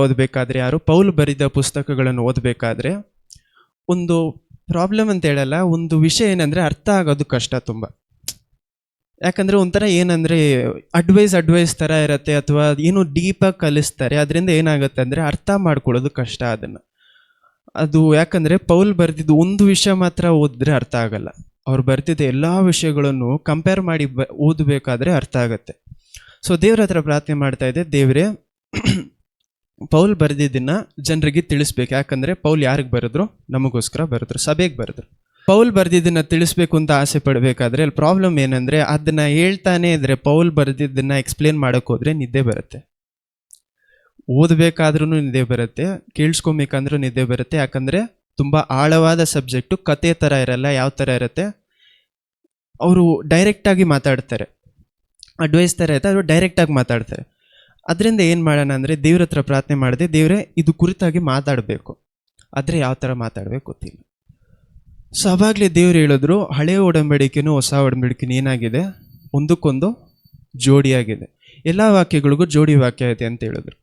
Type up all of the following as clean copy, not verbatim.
ಓದಬೇಕಾದ್ರೆ ಯಾರು ಪೌಲ್ ಬರೆದ ಪುಸ್ತಕಗಳನ್ನು ಓದಬೇಕಾದ್ರೆ ಒಂದು ಪ್ರಾಬ್ಲಮ್ ಅಂತ ಹೇಳಲ್ಲ, ಒಂದು ವಿಷಯ ಏನಂದರೆ ಅರ್ಥ ಆಗೋದು ಕಷ್ಟ ತುಂಬ. ಯಾಕಂದರೆ ಒಂಥರ ಏನಂದರೆ ಅಡ್ವೈಸ್ ಥರ ಇರುತ್ತೆ, ಅಥವಾ ಏನು ಡೀಪಾಗಿ ಕಲಿಸ್ತಾರೆ. ಅದರಿಂದ ಏನಾಗುತ್ತೆ ಅಂದರೆ ಅರ್ಥ ಮಾಡ್ಕೊಳ್ಳೋದು ಕಷ್ಟ ಅದನ್ನು. ಅದು ಯಾಕಂದರೆ ಪೌಲ್ ಬರೆದಿದ್ದು ಒಂದು ವಿಷಯ ಮಾತ್ರ ಓದಿದ್ರೆ ಅರ್ಥ ಆಗಲ್ಲ. ಅವ್ರು ಬರೆದಿದ್ದ ಎಲ್ಲ ವಿಷಯಗಳನ್ನು ಕಂಪೇರ್ ಮಾಡಿ ಓದಬೇಕಾದ್ರೆ ಅರ್ಥ ಆಗುತ್ತೆ. ಸೊ ದೇವ್ರ ಹತ್ರ ಪ್ರಾರ್ಥನೆ ಮಾಡ್ತಾ ಇದ್ದೆ, ದೇವರೇ ಪೌಲ್ ಬರೆದಿದ್ದನ್ನು ಜನರಿಗೆ ತಿಳಿಸ್ಬೇಕು. ಯಾಕಂದರೆ ಪೌಲ್ ಯಾರಿಗೆ ಬರೆದ್ರು? ನಮಗೋಸ್ಕರ ಬರೆದ್ರು, ಸಭೆಗೆ ಬರೆದ್ರು. ಪೌಲ್ ಬರೆದಿದ್ದನ್ನು ತಿಳಿಸ್ಬೇಕು ಅಂತ ಆಸೆ ಪಡಬೇಕಾದ್ರೆ ಅಲ್ಲಿ ಪ್ರಾಬ್ಲಮ್ ಏನಂದರೆ ಅದನ್ನು ಹೇಳ್ತಾನೆ ಇದ್ರೆ, ಪೌಲ್ ಬರೆದಿದ್ದನ್ನು ಎಕ್ಸ್ಪ್ಲೇನ್ ಮಾಡೋಕ್ಕೆ ಹೋದರೆ ನಿದ್ದೆ ಬರುತ್ತೆ. ಓದಬೇಕಾದ್ರೂ ನಿದ್ದೆ ಬರುತ್ತೆ, ಕೇಳಿಸ್ಕೊಬೇಕಂದ್ರೂ ನಿದ್ದೆ ಬರುತ್ತೆ. ಯಾಕಂದರೆ ತುಂಬ ಆಳವಾದ ಸಬ್ಜೆಕ್ಟು, ಕತೆ ಥರ ಇರಲ್ಲ. ಯಾವ ಥರ ಇರುತ್ತೆ, ಅವರು ಡೈರೆಕ್ಟಾಗಿ ಮಾತಾಡ್ತಾರೆ. ಅಡ್ವೈಸ್ ಥರ ಇರುತ್ತೆ, ಅವರು ಡೈರೆಕ್ಟಾಗಿ ಮಾತಾಡ್ತಾರೆ. ಅದರಿಂದ ಏನು ಮಾಡೋಣ ಅಂದರೆ ದೇವ್ರ ಹತ್ರ ಪ್ರಾರ್ಥನೆ ಮಾಡಿದೆ, ದೇವರೇ ಇದು ಕುರಿತಾಗಿ ಮಾತಾಡಬೇಕು, ಆದರೆ ಯಾವ ಥರ ಮಾತಾಡಬೇಕು ಗೊತ್ತಿಲ್ಲ. ಸೊ ಅವಾಗಲೇ ದೇವ್ರು ಹೇಳಿದ್ರು, ಹಳೆಯ ಒಡಂಬಡಿಕೆನೂ ಹೊಸ ಒಡಂಬಡಿಕೆನೂ ಏನಾಗಿದೆ, ಒಂದಕ್ಕೊಂದು ಜೋಡಿಯಾಗಿದೆ, ಎಲ್ಲ ವಾಕ್ಯಗಳಿಗೂ ಜೋಡಿ ವಾಕ್ಯ ಇದೆ ಅಂತ ಹೇಳಿದ್ರು.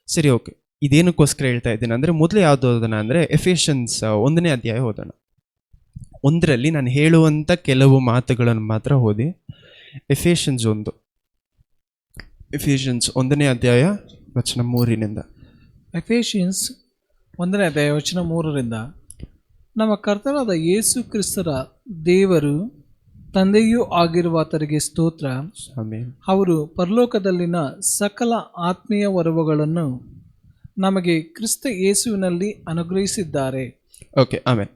ಸರಿ, ಓಕೆ, ಇದೇನಕ್ಕೋಸ್ಕರ ಹೇಳ್ತಾ ಇದ್ದೀನಿ ಅಂದರೆ, ಮೊದಲು ಯಾವುದು ಓದೋಣ ಅಂದರೆ ಎಫೆಷನ್ಸ್ 1ನೇ ಅಧ್ಯಾಯ ಓದೋಣ. 1ರಲ್ಲಿ ನಾನು ಹೇಳುವಂಥ ಕೆಲವು ಮಾತುಗಳನ್ನು ಮಾತ್ರ ಓದಿ. ಎಫೆಷನ್ಸ್ 1ನೇ ಅಧ್ಯಾಯ ವಚನ 3ರಿಂದ. ಎಫೆಷಿಯನ್ಸ್ 1ನೇ ಅಧ್ಯಾಯ ವಚನ 3ರಿಂದ. ನಮ್ಮ ಕರ್ತನಾದ ಯೇಸು ಕ್ರಿಸ್ತರ ದೇವರು ತಂದೆಯೂ ಆಗಿರುವ ಆತನಿಗೆ ಸ್ತೋತ್ರ. ಅವರು ಪರಲೋಕದಲ್ಲಿನ ಸಕಲ ಆತ್ಮೀಯ ವರವುಗಳನ್ನು ನಮಗೆ ಕ್ರಿಸ್ತ ಯೇಸುವಿನಲ್ಲಿ ಅನುಗ್ರಹಿಸಿದ್ದಾರೆ. ಓಕೆ, ಆಮೇಲೆ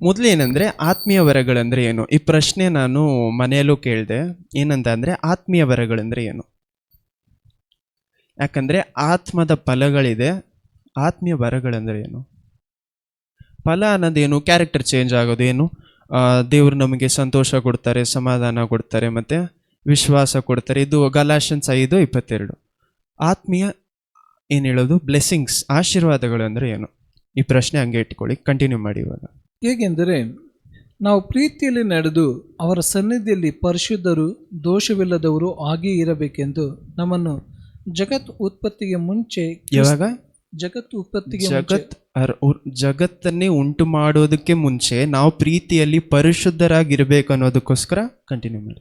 ಮೊದಲು ಏನಂದರೆ ಆತ್ಮೀಯ ವರಗಳಂದರೆ ಏನು? ಈ ಪ್ರಶ್ನೆ ನಾನು ಮನೆಯಲ್ಲೂ ಕೇಳಿದೆ. ಏನಂತ ಅಂದರೆ ಆತ್ಮೀಯ ವರಗಳಂದರೆ ಏನು? ಯಾಕಂದರೆ ಆತ್ಮದ ಫಲಗಳಿದೆ, ಆತ್ಮೀಯ ವರಗಳಂದರೆ ಏನು? ಫಲ ಅನ್ನೋದೇನು? Character change ಆಗೋದೇನು? ದೇವರು ನಮಗೆ ಸಂತೋಷ ಕೊಡ್ತಾರೆ, ಸಮಾಧಾನ ಕೊಡ್ತಾರೆ, ಮತ್ತು ವಿಶ್ವಾಸ ಕೊಡ್ತಾರೆ. ಇದು ಗಲಾಷನ್ಸ್ 5:22. ಆತ್ಮೀಯ ಏನು ಹೇಳೋದು? ಬ್ಲೆಸ್ಸಿಂಗ್ಸ್, ಆಶೀರ್ವಾದಗಳು ಅಂದರೆ ಏನು? ಈ ಪ್ರಶ್ನೆ ಹಂಗೆ ಇಟ್ಕೊಳ್ಳಿ, ಕಂಟಿನ್ಯೂ ಮಾಡಿ. ಇವಾಗ ಹೇಗೆಂದರೆ, ನಾವು ಪ್ರೀತಿಯಲ್ಲಿ ನಡೆದು ಅವರ ಸನ್ನಿಧಿಯಲ್ಲಿ ಪರಿಶುದ್ಧರು, ದೋಷವಿಲ್ಲದವರು ಹಾಗೆ ಇರಬೇಕೆಂದು ನಮ್ಮನ್ನು ಜಗತ್ ಉತ್ಪತ್ತಿಗೆ ಮುಂಚೆ ಜಗತ್ತನ್ನೇ ಉಂಟು ಮಾಡೋದಕ್ಕೆ ಮುಂಚೆ ನಾವು ಪ್ರೀತಿಯಲ್ಲಿ ಪರಿಶುದ್ಧರಾಗಿರ್ಬೇಕು ಅನ್ನೋದಕ್ಕೋಸ್ಕರ ಕಂಟಿನ್ಯೂ ಮಾಡಿ.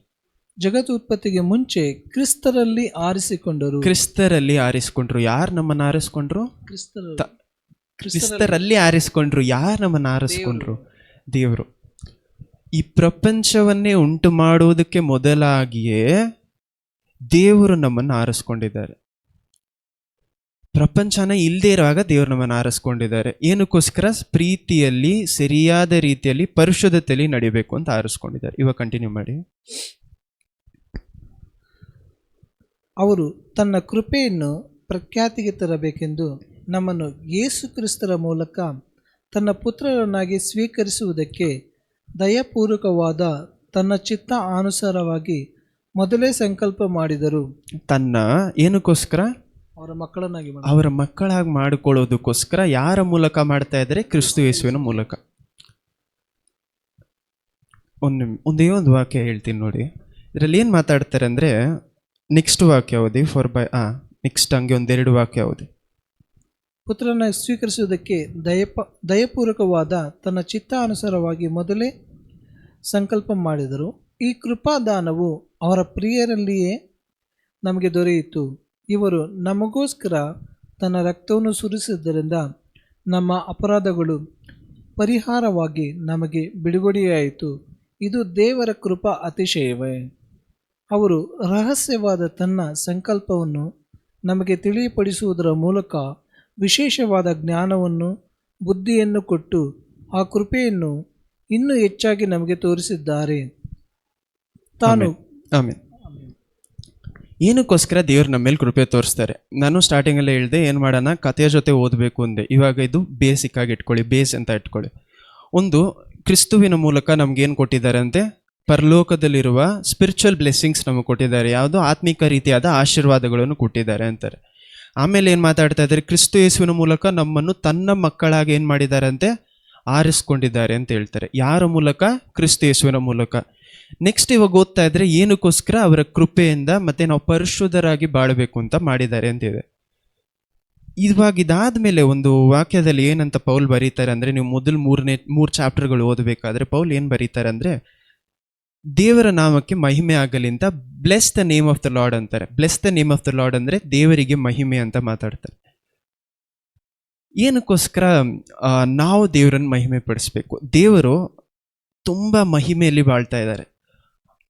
ಜಗತ್ ಉತ್ಪತ್ತಿಗೆ ಮುಂಚೆ ಕ್ರಿಸ್ತರಲ್ಲಿ ಆರಿಸಿಕೊಂಡರು. ಕ್ರಿಸ್ತರಲ್ಲಿ ಆರಿಸಿಕೊಂಡ್ರು. ಯಾರು ನಮ್ಮನ್ನು ಆರಿಸ್ಕೊಂಡ್ರು? ಕ್ರಿಸ್ತರಲ್ಲಿ ಆರಿಸ್ಕೊಂಡ್ರು. ಯಾರು ನಮ್ಮನ್ನು ಆರಿಸ್ಕೊಂಡ್ರು? ದೇವರು. ಈ ಪ್ರಪಂಚವನ್ನೇ ಉಂಟು ಮಾಡೋದಕ್ಕೆ ಮೊದಲಾಗಿಯೇ ದೇವರು ನಮ್ಮನ್ನು ಆರಿಸ್ಕೊಂಡಿದ್ದಾರೆ. ಪ್ರಪಂಚನ ಇಲ್ಲದೆ ಇರುವಾಗ ದೇವರು ನಮ್ಮನ್ನು ಆರಿಸ್ಕೊಂಡಿದ್ದಾರೆ. ಏನಕ್ಕೋಸ್ಕರ? ಪ್ರೀತಿಯಲ್ಲಿ ಸರಿಯಾದ ರೀತಿಯಲ್ಲಿ ಪರಿಶುದ್ಧತೆಯಲ್ಲಿ ನಡಿಬೇಕು ಅಂತ ಆರಿಸ್ಕೊಂಡಿದ್ದಾರೆ. ಇವಾಗ ಕಂಟಿನ್ಯೂ ಮಾಡಿ. ಅವರು ತನ್ನ ಕೃಪೆಯನ್ನು ಪ್ರಖ್ಯಾತಿಗೆ ತರಬೇಕೆಂದು ನಮ್ಮನ್ನು ಯೇಸು ಕ್ರಿಸ್ತರ ಮೂಲಕ ತನ್ನ ಪುತ್ರರನ್ನಾಗಿ ಸ್ವೀಕರಿಸುವುದಕ್ಕೆ ದಯಾಪೂರ್ವಕವಾದ ತನ್ನ ಚಿತ್ತ ಅನುಸಾರವಾಗಿ ಮೊದಲೇ ಸಂಕಲ್ಪ ಮಾಡಿದರು. ತನ್ನ ಏನಕ್ಕೋಸ್ಕರ? ಅವರ ಮಕ್ಕಳಾಗಿ ಮಾಡಿಕೊಳ್ಳೋದಕ್ಕೋಸ್ಕರ. ಯಾರ ಮೂಲಕ ಮಾಡ್ತಾ ಇದ್ದಾರೆ? ಕ್ರಿಸ್ತ ಯೇಸುವಿನ ಮೂಲಕ. ಒಂದೇ ಒಂದು ವಾಕ್ಯ ಹೇಳ್ತೀನಿ ನೋಡಿ. ಇದರಲ್ಲಿ ಏನು ಮಾತಾಡ್ತಾರೆ ಅಂದರೆ, ನೆಕ್ಸ್ಟ್ ವಾಕ್ಯ ಓದಿ. ನೆಕ್ಸ್ಟ್ ಹಂಗೆ 1-2 ವಾಕ್ಯ ಓದಿ. ಪುತ್ರನ ಸ್ವೀಕರಿಸುವುದಕ್ಕೆ ದಯಪೂರ್ವಕವಾದ ತನ್ನ ಚಿತ್ತ ಅನುಸಾರವಾಗಿ ಮೊದಲೇ ಸಂಕಲ್ಪ ಮಾಡಿದರು. ಈ ಕೃಪಾದಾನವು ಅವರ ಪ್ರಿಯರಲ್ಲಿಯೇ ನಮಗೆ ದೊರೆಯಿತು. ಇವರು ನಮಗೋಸ್ಕರ ತನ್ನ ರಕ್ತವನ್ನು ಸುರಿಸಿದ್ದರಿಂದ ನಮ್ಮ ಅಪರಾಧಗಳು ಪರಿಹಾರವಾಗಿ ನಮಗೆ ಬಿಡುಗಡೆಯಾಯಿತು. ಇದು ದೇವರ ಕೃಪಾ ಅತಿಶಯವೇ. ಅವರು ರಹಸ್ಯವಾದ ತನ್ನ ಸಂಕಲ್ಪವನ್ನು ನಮಗೆ ತಿಳಿಯಪಡಿಸುವುದರ ಮೂಲಕ ವಿಶೇಷವಾದ ಜ್ಞಾನವನ್ನು, ಬುದ್ಧಿಯನ್ನು ಕೊಟ್ಟು ಆ ಕೃಪೆಯನ್ನು ಇನ್ನೂ ಹೆಚ್ಚಾಗಿ ನಮಗೆ ತೋರಿಸಿದ್ದಾರೆ. ತಾನು ಏನಕ್ಕೋಸ್ಕರ ದೇವ್ರು ನಮ್ಮ ಮೇಲೆ ಕೃಪೆ ತೋರಿಸ್ತಾರೆ? ನಾನು ಸ್ಟಾರ್ಟಿಂಗಲ್ಲೇ ಹೇಳಿದೆ, ಏನು ಮಾಡೋಣ, ಕಥೆಯ ಜೊತೆ ಓದಬೇಕು ಅಂದೆ. ಇವಾಗ ಇದು ಬೇಸಿಕ್ ಆಗಿ ಇಟ್ಕೊಳ್ಳಿ, ಬೇಸ್ ಅಂತ ಇಟ್ಕೊಳ್ಳಿ. ಒಂದು, ಕ್ರಿಸ್ತುವಿನ ಮೂಲಕ ನಮ್ಗೇನು ಕೊಟ್ಟಿದ್ದಾರೆ ಅಂತೆ? ಪರಲೋಕದಲ್ಲಿರುವ ಸ್ಪಿರಿಚುವಲ್ ಬ್ಲೆಸ್ಸಿಂಗ್ಸ್ ನಮಗೆ ಕೊಟ್ಟಿದ್ದಾರೆ. ಯಾವುದು? ಆತ್ಮಿಕ ರೀತಿಯಾದ ಆಶೀರ್ವಾದಗಳನ್ನು ಕೊಟ್ಟಿದ್ದಾರೆ ಅಂತಾರೆ. ಆಮೇಲೆ ಏನು ಮಾತಾಡ್ತಾ ಇದ್ದಾರೆ? ಕ್ರಿಸ್ತ ಯೇಸುವಿನ ಮೂಲಕ ನಮ್ಮನ್ನು ತನ್ನ ಮಕ್ಕಳಾಗಿ ಏನು ಮಾಡಿದ್ದಾರೆ ಅಂತೆ? ಆರಿಸ್ಕೊಂಡಿದ್ದಾರೆ ಅಂತ ಹೇಳ್ತಾರೆ. ಯಾರ ಮೂಲಕ? ಕ್ರಿಸ್ತ ಯೇಸುವಿನ ಮೂಲಕ. ನೆಕ್ಸ್ಟ್ ಇವಾಗ ಓದ್ತಾ ಇದ್ರೆ, ಏನಕ್ಕೋಸ್ಕರ? ಅವರ ಕೃಪೆಯಿಂದ ಮತ್ತೆ ನಾವು ಪರಿಶುದ್ಧರಾಗಿ ಬಾಳಬೇಕು ಅಂತ ಮಾಡಿದ್ದಾರೆ ಅಂತಿದೆ. ಇವಾಗ ಇದಾದ್ಮೇಲೆ ಒಂದು ವಾಕ್ಯದಲ್ಲಿ ಏನಂತ ಪೌಲ್ ಬರೀತಾರೆ ಅಂದ್ರೆ, ನೀವು ಮೊದಲು ಮೂರು ಚಾಪ್ಟರ್ಗಳು ಓದಬೇಕಾದ್ರೆ ಪೌಲ್ ಏನ್ ಬರೀತಾರೆ ಅಂದ್ರೆ, ದೇವರ ನಾಮಕ್ಕೆ ಮಹಿಮೆ ಆಗಲಿ ಅಂತ bless the name of the Lord ಅಂತಾರೆ. Bless the name of the Lord ಅಂದ್ರೆ ದೇವರಿಗೆ ಮಹಿಮೆ ಅಂತ ಮಾತಾಡ್ತಾರೆ. ಏನಕ್ಕೋಸ್ಕರ ನಾವು ದೇವರನ್ನು ಮಹಿಮೆ ಪಡಿಸ್ಬೇಕು? ದೇವರು ತುಂಬಾ ಮಹಿಮೆಯಲ್ಲಿ ಬಾಳ್ತಾ ಇದ್ದಾರೆ.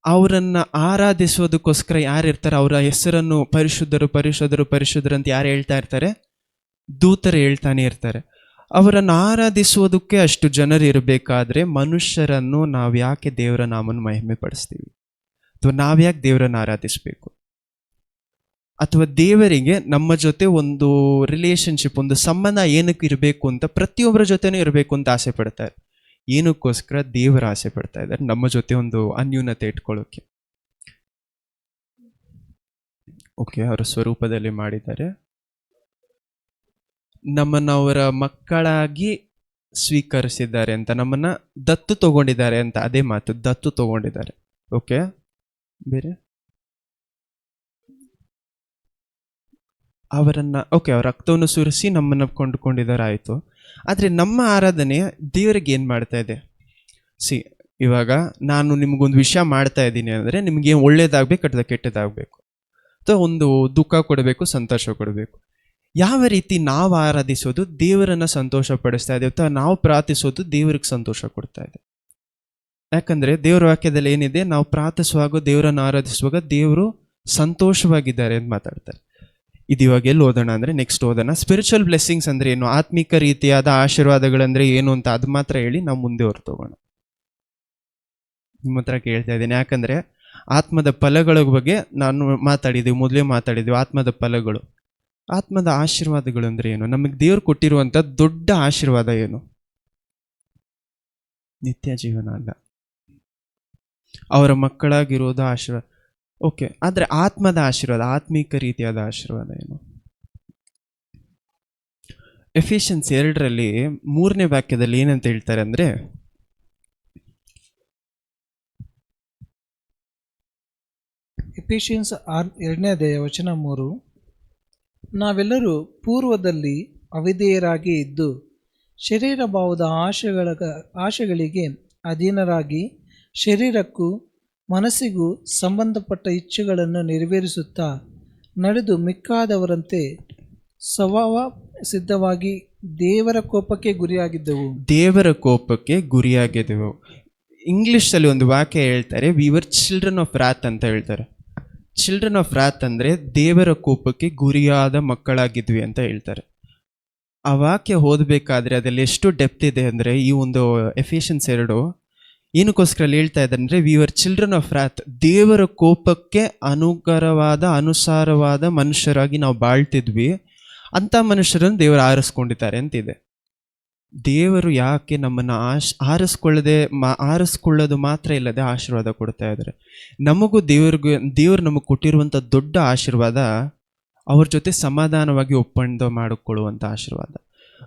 ಅವರನ್ನ ಆರಾಧಿಸೋದಕ್ಕೋಸ್ಕರ ಯಾರು ಇರ್ತಾರೆ, ಅವರ ಹೆಸರನ್ನು ಪರಿಶುದ್ಧರು ಪರಿಶುದ್ಧರು ಪರಿಶುದ್ಧರು ಅಂತ ಯಾರು ಹೇಳ್ತಾ ಇರ್ತಾರೆ? ದೂತರು ಹೇಳ್ತಾನೆ ಇರ್ತಾರೆ. ಅವರನ್ನು ಆರಾಧಿಸುವುದಕ್ಕೆ ಅಷ್ಟು ಜನರು ಇರಬೇಕಾದ್ರೆ ಮನುಷ್ಯರನ್ನು ನಾವು ಯಾಕೆ ದೇವರ ನಾಮನ್ನು ಮಹಿಮೆ ಪಡಿಸ್ತೀವಿ? ಅಥವಾ ನಾವ್ಯಾಕೆ ದೇವರನ್ನು ಆರಾಧಿಸ್ಬೇಕು? ಅಥವಾ ದೇವರಿಗೆ ನಮ್ಮ ಜೊತೆ ಒಂದು ರಿಲೇಶನ್ಶಿಪ್, ಒಂದು ಸಂಬಂಧ ಏನಕ್ಕೆ ಇರಬೇಕು ಅಂತ ಪ್ರತಿಯೊಬ್ಬರ ಜೊತೆನೂ ಇರಬೇಕು ಅಂತ ಆಸೆ ಪಡ್ತಾರೆ. ಏನಕ್ಕೋಸ್ಕರ? ದೇವರು ಆಸೆ ಪಡ್ತಾ ಇದ್ದಾರೆ ನಮ್ಮ ಜೊತೆ ಒಂದು ಅನ್ಯೂನತೆ ಇಟ್ಕೊಳ್ಳೋಕೆ. ಓಕೆ, ಅವರ ಸ್ವರೂಪದಲ್ಲಿ ಮಾಡಿದ್ದಾರೆ, ನಮ್ಮನ್ನ ಅವರ ಮಕ್ಕಳಾಗಿ ಸ್ವೀಕರಿಸಿದ್ದಾರೆ ಅಂತ, ನಮ್ಮನ್ನ ದತ್ತು ತಗೊಂಡಿದ್ದಾರೆ ಅಂತ. ಅದೇ ಮಾತು, ದತ್ತು ತಗೊಂಡಿದ್ದಾರೆ. ಓಕೆ, ಬೇರೆ ಅವರನ್ನ ಅವ್ರ ರಕ್ತವನ್ನು ಸುರಿಸಿ ನಮ್ಮನ್ನ ಕೊಂಡುಕೊಂಡಿದ್ದಾರೆ, ಆಯಿತು. ಆದರೆ ನಮ್ಮ ಆರಾಧನೆ ದೇವರಿಗೆ ಏನು ಮಾಡ್ತಾ ಇದೆ? ಇವಾಗ ನಾನು ನಿಮಗೊಂದು ವಿಷಯ ಮಾಡ್ತಾ ಇದ್ದೀನಿ ಅಂದರೆ ನಿಮಗೆ ಒಳ್ಳೇದಾಗಬೇಕು ಅಥವಾ ಕೆಟ್ಟದಾಗಬೇಕು, ಅಥವಾ ಒಂದು ದುಃಖ ಕೊಡಬೇಕು, ಸಂತೋಷ ಕೊಡಬೇಕು. ಯಾವ ರೀತಿ ನಾವು ಆರಾಧಿಸೋದು ದೇವರನ್ನು ಸಂತೋಷ ಪಡಿಸ್ತಾ ಇದೆ, ಅಥವಾ ನಾವು ಪ್ರಾರ್ಥಿಸೋದು ದೇವರಿಗೆ ಸಂತೋಷ ಕೊಡ್ತಾ ಇದೆ? ಯಾಕಂದರೆ ದೇವರ ವಾಕ್ಯದಲ್ಲಿ ಏನಿದೆ, ನಾವು ಪ್ರಾರ್ಥಿಸುವಾಗ, ದೇವರನ್ನು ಆರಾಧಿಸುವಾಗ ದೇವರು ಸಂತೋಷವಾಗಿದ್ದಾರೆ ಅಂತ ಮಾತಾಡ್ತಾರೆ. ಇದು ಇವಾಗ ಎಲ್ಲಿ ಓದೋಣ ಅಂದರೆ, ನೆಕ್ಸ್ಟ್ ಓದೋಣ. ಸ್ಪಿರಿಚುವಲ್ ಬ್ಲೆಸ್ಸಿಂಗ್ಸ್ ಅಂದರೆ ಏನು, ಆತ್ಮಿಕ ರೀತಿಯಾದ ಆಶೀರ್ವಾದಗಳಂದರೆ ಏನು ಅಂತ ಅದು ಮಾತ್ರ ಹೇಳಿ ನಾವು ಮುಂದೆ ಹೊರತೋಗೋಣ. ನಿಮ್ಮ ಹತ್ರ ಕೇಳ್ತಾ ಇದ್ದೀನಿ, ಯಾಕಂದರೆ ಆತ್ಮದ ಫಲಗಳ ಬಗ್ಗೆ ನಾನು ಮೊದಲೇ ಮಾತಾಡಿದ್ವಿ. ಆತ್ಮದ ಫಲಗಳು, ಆತ್ಮದ ಆಶೀರ್ವಾದಗಳು ಅಂದರೆ ಏನು? ನಮಗೆ ದೇವ್ರು ಕೊಟ್ಟಿರುವಂಥ ದೊಡ್ಡ ಆಶೀರ್ವಾದ ಏನು? ನಿತ್ಯ ಜೀವನ ಅಲ್ಲ, ಅವರ ಮಕ್ಕಳಾಗಿರೋದು ಆಶೀರ್ವಾದ. ಓಕೆ, ಆದರೆ ಆತ್ಮದ ಆಶೀರ್ವಾದ, ಆತ್ಮೀಕ ರೀತಿಯಾದ ಆಶೀರ್ವಾದ ಏನು? ಎಫಿಷಿಯನ್ಸ್ 2 3ನೇ ವಾಕ್ಯದಲ್ಲಿ ಏನಂತ ಹೇಳ್ತಾರೆ ಅಂದರೆ, ಎಫಿಷಿಯನ್ಸ್ 2ನೇ ಅಧ್ಯಾಯ ವಚನ 3, ನಾವೆಲ್ಲರೂ ಪೂರ್ವದಲ್ಲಿ ಅವಿಧೇಯರಾಗಿ ಇದ್ದು ಶರೀರ ಭಾವದ ಆಶೆಗಳಿಗೆ ಅಧೀನರಾಗಿ ಶರೀರಕ್ಕೂ ಮನಸ್ಸಿಗೂ ಸಂಬಂಧಪಟ್ಟ ಇಚ್ಛೆಗಳನ್ನು ನೆರವೇರಿಸುತ್ತಾ ನಡೆದು ಮಿಕ್ಕಾದವರಂತೆ ಸ್ವಭಾವ ಸಿದ್ಧವಾಗಿ ದೇವರ ಕೋಪಕ್ಕೆ ಗುರಿಯಾಗಿದ್ದೆವು. ಇಂಗ್ಲಿಷಲ್ಲಿ ಒಂದು ವಾಕ್ಯ ಹೇಳ್ತಾರೆ, ವಿ ವರ್ ಚಿಲ್ಡ್ರನ್ ಆಫ್ ರಾತ್ ಅಂತ ಹೇಳ್ತಾರೆ. ಚಿಲ್ಡ್ರನ್ ಆಫ್ ರಾತ್ ಅಂದರೆ ದೇವರ ಕೋಪಕ್ಕೆ ಗುರಿಯಾದ ಮಕ್ಕಳಾಗಿದ್ವಿ ಅಂತ ಹೇಳ್ತಾರೆ. ಆ ವಾಕ್ಯ ಓದಬೇಕಾದ್ರೆ ಅದರಲ್ಲಿ ಎಷ್ಟು ಡೆಪ್ತ್ ಇದೆ ಅಂದರೆ, ಈ ಒಂದು ಎಫಿಷಿಯನ್ಸ್ 2 ಏನಕ್ಕೋಸ್ಕರ ಹೇಳ್ತಾ ಇದ್ದಾರೆ ಅಂದರೆ, ವಿ ವರ್ ಚಿಲ್ಡ್ರನ್ ಆಫ್ ರಾತ್, ದೇವರ ಕೋಪಕ್ಕೆ ಅನುಸಾರವಾದ ಮನುಷ್ಯರಾಗಿ ನಾವು ಬಾಳ್ತಿದ್ವಿ. ಅಂಥ ಮನುಷ್ಯರನ್ನು ದೇವರು ಆರಿಸ್ಕೊಂಡಿದ್ದಾರೆ ಅಂತಿದೆ. ದೇವರು ಯಾಕೆ ನಮ್ಮನ್ನು ಆರಿಸ್ಕೊಳ್ಳೋದು ಮಾತ್ರ ಇಲ್ಲದೆ ಆಶೀರ್ವಾದ ಕೊಡ್ತಾ ಇದ್ದಾರೆ. ನಮಗೂ ದೇವರು ನಮಗೆ ಕೊಟ್ಟಿರುವಂಥ ದೊಡ್ಡ ಆಶೀರ್ವಾದ ಅವ್ರ ಜೊತೆ ಸಮಾಧಾನವಾಗಿ ಒಪ್ಪಂದ ಮಾಡಿಕೊಳ್ಳುವಂಥ ಆಶೀರ್ವಾದ.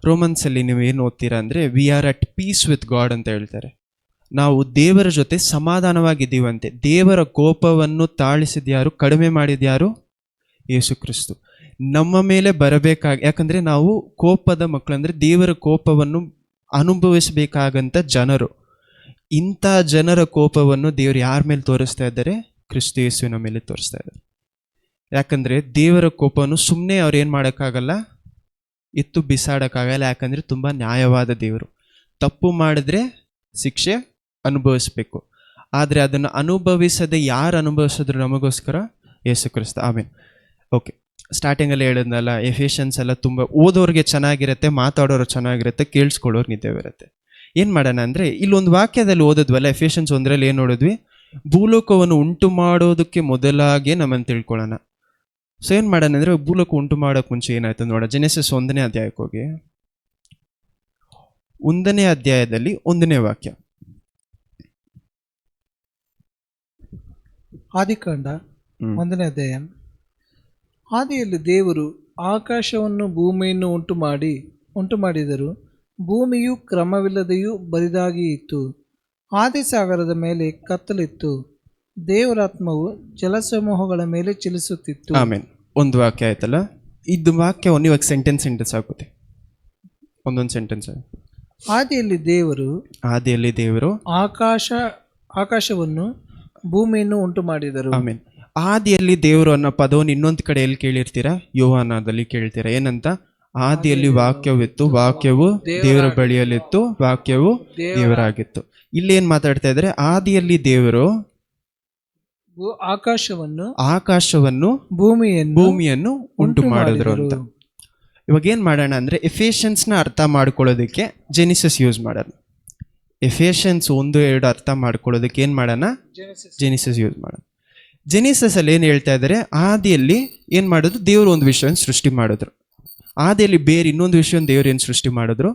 ರೋಮನ್ಸಲ್ಲಿ ನೀವು ಏನು ಓದ್ತೀರಾ ಅಂದರೆ, we are at piece with god ಅಂತ ಹೇಳ್ತಾರೆ. ನಾವು ದೇವರ ಜೊತೆ ಸಮಾಧಾನವಾಗಿದ್ದೀವಂತೆ. ದೇವರ ಕೋಪವನ್ನು ತಾಳಿಸಿದ್ಯಾರು, ಕಡಿಮೆ ಮಾಡಿದ್ಯಾರು? ಯೇಸು ಕ್ರಿಸ್ತು. ನಮ್ಮ ಮೇಲೆ ಯಾಕಂದರೆ ನಾವು ಕೋಪದ ಮಕ್ಕಳಂದರೆ ದೇವರ ಕೋಪವನ್ನು ಅನುಭವಿಸಬೇಕಾಗಂತ ಜನರು. ಇಂಥ ಜನರ ಕೋಪವನ್ನು ದೇವರು ಯಾರ ಮೇಲೆ ತೋರಿಸ್ತಾ ಇದ್ದಾರೆ? ಕ್ರಿಸ್ತ ಯೇಸುವಿನ ಮೇಲೆ ತೋರಿಸ್ತಾ ಇದ್ದಾರೆ. ಯಾಕಂದರೆ ದೇವರ ಕೋಪವನ್ನು ಸುಮ್ಮನೆ ಅವ್ರು ಏನು ಮಾಡೋಕ್ಕಾಗಲ್ಲ, ಎತ್ತು ಬಿಸಾಡೋಕ್ಕಾಗಲ್ಲ. ಯಾಕಂದರೆ ತುಂಬ ನ್ಯಾಯವಾದ ದೇವರು. ತಪ್ಪು ಮಾಡಿದ್ರೆ ಶಿಕ್ಷೆ ಅನುಭವಿಸ್ಬೇಕು. ಆದರೆ ಅದನ್ನು ಅನುಭವಿಸದೆ ಯಾರು ಅನುಭವಿಸಿದ್ರು ನಮಗೋಸ್ಕರ? ಯೇಸು ಕ್ರಿಸ್ತ. ಆಮೇಲೆ ಓಕೆ, ಸ್ಟಾರ್ಟಿಂಗಲ್ಲಿ ಹೇಳಿದ್ನಲ್ಲ, ಎಫಿಷಿಯನ್ಸ್ ಎಲ್ಲ ತುಂಬ ಓದೋರಿಗೆ ಚೆನ್ನಾಗಿರುತ್ತೆ, ಮಾತಾಡೋರು ಚೆನ್ನಾಗಿರುತ್ತೆ, ಕೇಳಿಸ್ಕೊಳ್ಳೋರು ನಿದ್ದೆವಿರುತ್ತೆ. ಏನು ಮಾಡೋಣ ಅಂದರೆ, ಇಲ್ಲೊಂದು ವಾಕ್ಯದಲ್ಲಿ ಓದಿದ್ವಲ್ಲ, ಎಫಿಷಿಯನ್ಸ್ 1 ಏನು ನೋಡಿದ್ವಿ? ಭೂಲೋಕವನ್ನು ಉಂಟು ಮಾಡೋದಕ್ಕೆ ಮೊದಲಾಗೆ ನಮ್ಮನ್ನು ತಿಳ್ಕೊಳ್ಳೋಣ. ಸೊ ಏನು ಮಾಡೋಣ ಅಂದರೆ, ಭೂಲೋಕ ಉಂಟು ಮಾಡೋಕ್ಕೆ ಮುಂಚೆ ಏನಾಯ್ತು ನೋಡ. ಜೆನೆಸಿಸ್ 1ನೇ ಅಧ್ಯಾಯಕ್ಕೆ ಹೋಗಿ, 1ನೇ ಅಧ್ಯಾಯದಲ್ಲಿ 1ನೇ ವಾಕ್ಯ. ಆದಿಕಾಂಡ 1ನೇ ಅಧ್ಯಾಯ. ಆದಿಯಲ್ಲಿ ದೇವರು ಆಕಾಶವನ್ನು ಭೂಮಿಯನ್ನು ಉಂಟು ಮಾಡಿದರು. ಭೂಮಿಯು ಕ್ರಮವಿಲ್ಲದೆಯೂ ಬರಿದಾಗಿ ಇತ್ತು. ಆದಿಸಾಗರದ ಮೇಲೆ ಕತ್ತಲಿತ್ತು. ದೇವರಾತ್ಮವು ಜಲಸಮೂಹಗಳ ಮೇಲೆ ಚಲಿಸುತ್ತಿತ್ತು. ಆಮೇಲೆ ಒಂದು ವಾಕ್ಯ ಆಯ್ತಲ್ಲ. ಇದು ವಾಕ್ಯ ಇವಾಗ ಸೆಂಟೆನ್ಸ್ ಆಗುತ್ತೆ, ಒಂದೊಂದು ಸೆಂಟೆನ್ಸ್. ಆದಿಯಲ್ಲಿ ದೇವರು ಆದಿಯಲ್ಲಿ ದೇವರು ಆಕಾಶವನ್ನು ಭೂಮಿಯನ್ನು ಉಂಟು ಮಾಡಿದರು. ಆಮೇಲೆ ಆದಿಯಲ್ಲಿ ದೇವರು ಅನ್ನೋ ಪದವನ್ನು ಇನ್ನೊಂದು ಕಡೆ ಎಲ್ಲಿ ಕೇಳಿರ್ತೀರಾ? ಯೋಹಾನದಲ್ಲಿ ಕೇಳ್ತೀರಾ. ಏನಂತ? ಆದಿಯಲ್ಲಿ ವಾಕ್ಯವಿತ್ತು, ವಾಕ್ಯವು ದೇವರ ಬಳಿಯಲ್ಲಿತ್ತು, ವಾಕ್ಯವು ದೇವರಾಗಿತ್ತು. ಇಲ್ಲಿ ಏನ್ ಮಾತಾಡ್ತಾ ಇದ್ದಾರೆ? ಆದಿಯಲ್ಲಿ ದೇವರು ಆಕಾಶವನ್ನು ಭೂಮಿಯನ್ನು ಉಂಟು ಮಾಡಿದ್ರು ಅಂತ. ಇವಾಗ ಏನ್ ಮಾಡೋಣ ಅಂದ್ರೆ ಎಫಿಷಿಯನ್ಸ್ನ ಅರ್ಥ ಮಾಡ್ಕೊಳ್ಳೋದಕ್ಕೆ ಜೆನಿಸಿಸ್ ಯೂಸ್ ಮಾಡೋಣ. ಎಫಿಷಿಯನ್ಸ್ 1-2 ಅರ್ಥ ಮಾಡ್ಕೊಳ್ಳೋದಕ್ಕೆ ಏನ್ ಮಾಡೋಣ? ಜೆನಿಸಿಸ್ ಯೂಸ್ ಮಾಡೋಣ. ಜೆನಿಸಿಸ್ ಅಲ್ಲಿ ಏನ್ ಹೇಳ್ತಾ ಇದ್ದಾರೆ? ಆದಿಯಲ್ಲಿ ಏನ್ ಮಾಡಿದ್ರು? ದೇವರು ಒಂದು ವಿಷಯವನ್ನು ಸೃಷ್ಟಿ ಮಾಡಿದ್ರು. ಆದಿಯಲ್ಲಿ ಬೇರೆ ಇನ್ನೊಂದು ವಿಷಯವನ್ನು ದೇವರು ಏನು ಸೃಷ್ಟಿ ಮಾಡಿದ್ರು?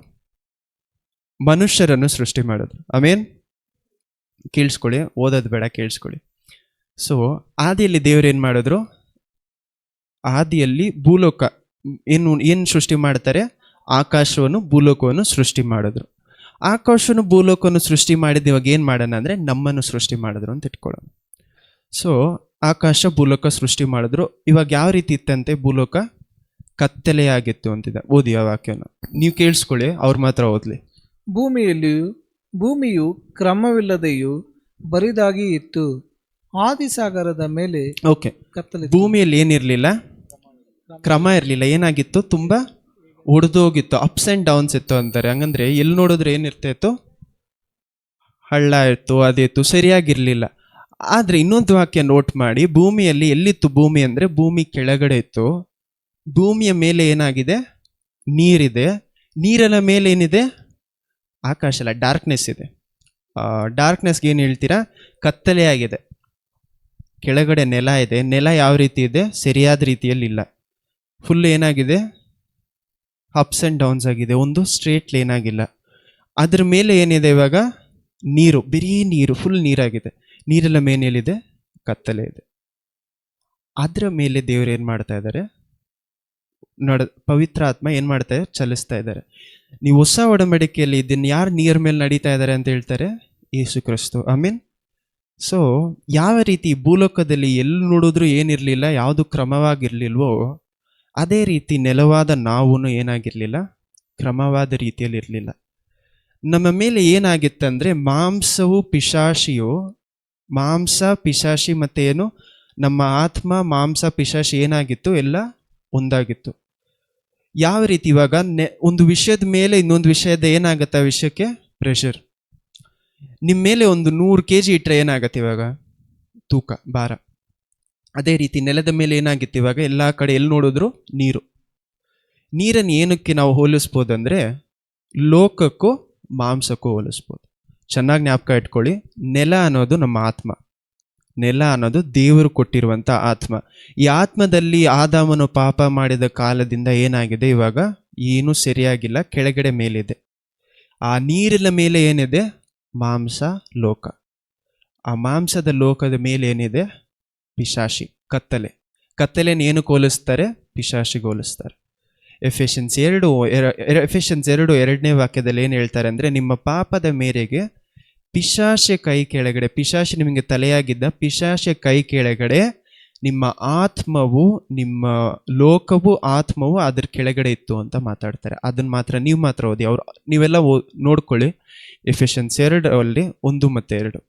ಮನುಷ್ಯರನ್ನು ಸೃಷ್ಟಿ ಮಾಡಿದ್ರು. ಆಮೇನ್? ಕೇಳಿಸ್ಕೊಳ್ಳಿ, ಓದೋದು ಬೇಡ, ಕೇಳಿಸ್ಕೊಳ್ಳಿ. ಸೊ ಆದಿಯಲ್ಲಿ ದೇವರು ಏನು ಮಾಡಿದ್ರು? ಆದಿಯಲ್ಲಿ ಭೂಲೋಕ ಏನು ಸೃಷ್ಟಿ ಮಾಡ್ತಾರೆ? ಆಕಾಶವನ್ನು ಭೂಲೋಕವನ್ನು ಸೃಷ್ಟಿ ಮಾಡಿದ್ರು. ಆಕಾಶವನ್ನು ಭೂಲೋಕವನ್ನು ಸೃಷ್ಟಿ ಮಾಡಿದ ಇವಾಗ ಏನು ಮಾಡೋಣ ಅಂದರೆ ನಮ್ಮನ್ನು ಸೃಷ್ಟಿ ಮಾಡಿದ್ರು ಅಂತ ಇಟ್ಕೊಳ್ಳೋಣ. ಸೊ ಆಕಾಶ ಭೂಲೋಕ ಸೃಷ್ಟಿ ಮಾಡಿದ್ರು. ಇವಾಗ ಯಾವ ರೀತಿ ಇತ್ತಂತೆ ಭೂಲೋಕ? ಕತ್ತಲೆಯಾಗಿತ್ತು ಅಂತಿದೆ. ಓದಿ ಆ ವಾಕ್ಯನ, ನೀವು ಕೇಳಿಸ್ಕೊಳ್ಳಿ, ಅವ್ರ ಮಾತ್ರ ಓದ್ಲಿ. ಭೂಮಿಯು ಕ್ರಮವಿಲ್ಲದೆಯೂ ಬರಿದಾಗಿ ಇತ್ತು, ಆದಿಸಾಗರದ ಮೇಲೆ ಓಕೆ. ಭೂಮಿಯಲ್ಲಿ ಏನಿರಲಿಲ್ಲ? ಕ್ರಮ ಇರಲಿಲ್ಲ. ಏನಾಗಿತ್ತು? ತುಂಬಾ ಒಡೆದೋಗಿತ್ತು, ಅಪ್ಸ್ ಆ್ಯಂಡ್ ಡೌನ್ಸ್ ಇತ್ತು ಅಂತಾರೆ. ಹಂಗಂದ್ರೆ ಎಲ್ಲಿ ನೋಡಿದ್ರೆ ಏನಿರ್ತಾಯಿತ್ತು? ಹಳ್ಳ ಇತ್ತು, ಅದಿತ್ತು, ಸರಿಯಾಗಿರ್ಲಿಲ್ಲ. ಆದ್ರೆ ಇನ್ನೊಂದು ವಾಕ್ಯ ನೋಟ್ ಮಾಡಿ, ಭೂಮಿಯಲ್ಲಿ ಎಲ್ಲಿತ್ತು ಭೂಮಿ ಅಂದ್ರೆ ಭೂಮಿ ಕೆಳಗಡೆ ಇತ್ತು. ಭೂಮಿಯ ಮೇಲೆ ಏನಾಗಿದೆ? ನೀರಿದೆ. ನೀರಿನ ಮೇಲೆ ಏನಿದೆ? ಆಕಾಶ ಅಲ್ಲ, ಡಾರ್ಕ್ನೆಸ್ ಇದೆ. ಡಾರ್ಕ್ನೆಸ್ಗೆ ಏನು ಹೇಳ್ತೀರಾ? ಕತ್ತಲೆಯಾಗಿದೆ. ಕೆಳಗಡೆ ನೆಲ ಇದೆ. ನೆಲ ಯಾವ ರೀತಿ ಇದೆ? ಸರಿಯಾದ ರೀತಿಯಲ್ಲಿ ಇಲ್ಲ. ಫುಲ್ ಏನಾಗಿದೆ? ಅಪ್ಸ್ ಆ್ಯಂಡ್ ಡೌನ್ಸ್ ಆಗಿದೆ. ಒಂದು ಸ್ಟ್ರೇಟ್ ಲೈನ್ ಆಗಿಲ್ಲ. ಅದ್ರ ಮೇಲೆ ಏನಿದೆ ಇವಾಗ? ನೀರು, ಬರೀ ನೀರು, ಫುಲ್ ನೀರಾಗಿದೆ. ನೀರೆಲ್ಲ ಮೇನೇಲಿದೆ? ಕತ್ತಲೆ ಇದೆ. ಅದರ ಮೇಲೆ ದೇವರು ಏನು ಮಾಡ್ತಾ ಇದ್ದಾರೆ? ಪವಿತ್ರ ಆತ್ಮ ಏನು ಮಾಡ್ತಾ ಇದ್ದಾರೆ? ಚಲಿಸ್ತಾ ಇದ್ದಾರೆ. ನೀವು ಹೊಸ ಒಡಂಬಡಿಕೆಯಲ್ಲಿ ಇದನ್ನು ಯಾರು ನೀರ ಮೇಲೆ ನಡೀತಾ ಇದ್ದಾರೆ ಅಂತ ಹೇಳ್ತಾರೆ? ಯೇಸು ಕ್ರಿಸ್ತು. ಆಮೀನ್. ಸೊ ಯಾವ ರೀತಿ ಭೂಲೋಕದಲ್ಲಿ ಎಲ್ಲಿ ನೋಡಿದ್ರು ಏನಿರಲಿಲ್ಲ, ಯಾವುದು ಕ್ರಮವಾಗಿರ್ಲಿಲ್ವೋ ಅದೇ ರೀತಿ ನೆಲವಾದ ನಾವು ಏನಾಗಿರಲಿಲ್ಲ? ಕ್ರಮವಾದ ರೀತಿಯಲ್ಲಿ ಇರಲಿಲ್ಲ. ನಮ್ಮ ಮೇಲೆ ಏನಾಗಿತ್ತಂದರೆ ಮಾಂಸ ಪಿಶಾಚಿ ಮತ್ತು ಏನು ನಮ್ಮ ಆತ್ಮ, ಮಾಂಸ, ಪಿಶಾಚಿ ಏನಾಗಿತ್ತು? ಎಲ್ಲ ಒಂದಾಗಿತ್ತು. ಯಾವ ರೀತಿ ಇವಾಗ ಒಂದು ವಿಷಯದ ಮೇಲೆ ಇನ್ನೊಂದು ವಿಷಯದ ಏನಾಗುತ್ತೆ? ಆ ವಿಷಯಕ್ಕೆ ಪ್ರೆಷರ್. ನಿಮ್ಮ ಮೇಲೆ ಒಂದು 100 kg ಇಟ್ಟರೆ ಏನಾಗತ್ತೆ ಇವಾಗ? ತೂಕ, ಭಾರ. ಅದೇ ರೀತಿ ನೆಲದ ಮೇಲೆ ಏನಾಗಿತ್ತು ಇವಾಗ? ಎಲ್ಲ ಕಡೆ ಎಲ್ಲಿ ನೋಡಿದ್ರು ನೀರು. ನೀರನ್ನು ಏನಕ್ಕೆ ನಾವು ಹೋಲಿಸ್ಬೋದು ಅಂದರೆ ಲೋಕಕ್ಕೂ ಮಾಂಸಕ್ಕೂ ಹೋಲಿಸ್ಬೋದು. ಚೆನ್ನಾಗಿ ಜ್ಞಾಪಕ ಇಟ್ಕೊಳ್ಳಿ. ನೆಲ ಅನ್ನೋದು ನಮ್ಮ ಆತ್ಮ. ನೆಲ ಅನ್ನೋದು ದೇವರು ಕೊಟ್ಟಿರುವಂಥ ಆತ್ಮ. ಈ ಆತ್ಮದಲ್ಲಿ ಆದಾಮನು ಪಾಪ ಮಾಡಿದ ಕಾಲದಿಂದ ಏನಾಗಿದೆ? ಇವಾಗ ಏನೂ ಸರಿಯಾಗಿಲ್ಲ, ಕೆಳಗಡೆ ಮೇಲಿದೆ. ಆ ನೀರಿನ ಮೇಲೆ ಏನಿದೆ? ಮಾಂಸ, ಲೋಕ. ಆ ಮಾಂಸದ ಲೋಕದ ಮೇಲೆ ಏನಿದೆ? ಪಿಶಾಚಿ, ಕತ್ತಲೆ. ಕತ್ತಲೆಯನ್ನು ಏನು ಹೋಲಿಸ್ತಾರೆ? ಪಿಶಾಚಿಗೆ ಹೋಲಿಸ್ತಾರೆ. ಎಫೆಷನ್ಸ್ 2:2 ವಾಕ್ಯದಲ್ಲಿ ಏನು ಹೇಳ್ತಾರೆ ಅಂದರೆ, ನಿಮ್ಮ ಪಾಪದ ಮೇರೆಗೆ ಪಿಶಾಚಿ ಕೈ ಕೆಳಗಡೆ, ಪಿಶಾಚಿ ನಿಮಗೆ ತಲೆಯಾಗಿದ್ದ ಪಿಶಾಚಿ ಕೈ ಕೆಳಗಡೆ ನಿಮ್ಮ ಆತ್ಮವು, ನಿಮ್ಮ ಲೋಕವು, ಆತ್ಮವು ಅದ್ರ ಕೆಳಗಡೆ ಇತ್ತು ಅಂತ ಮಾತಾಡ್ತಾರೆ. ಅದನ್ನ ಮಾತ್ರ ನೀವು ಮಾತ್ರ ಓದಿ. ನೀವೆಲ್ಲ ನೋಡ್ಕೊಳ್ಳಿ. ಎಫೆಷನ್ಸ್ 2 1 ಮತ್ತು 2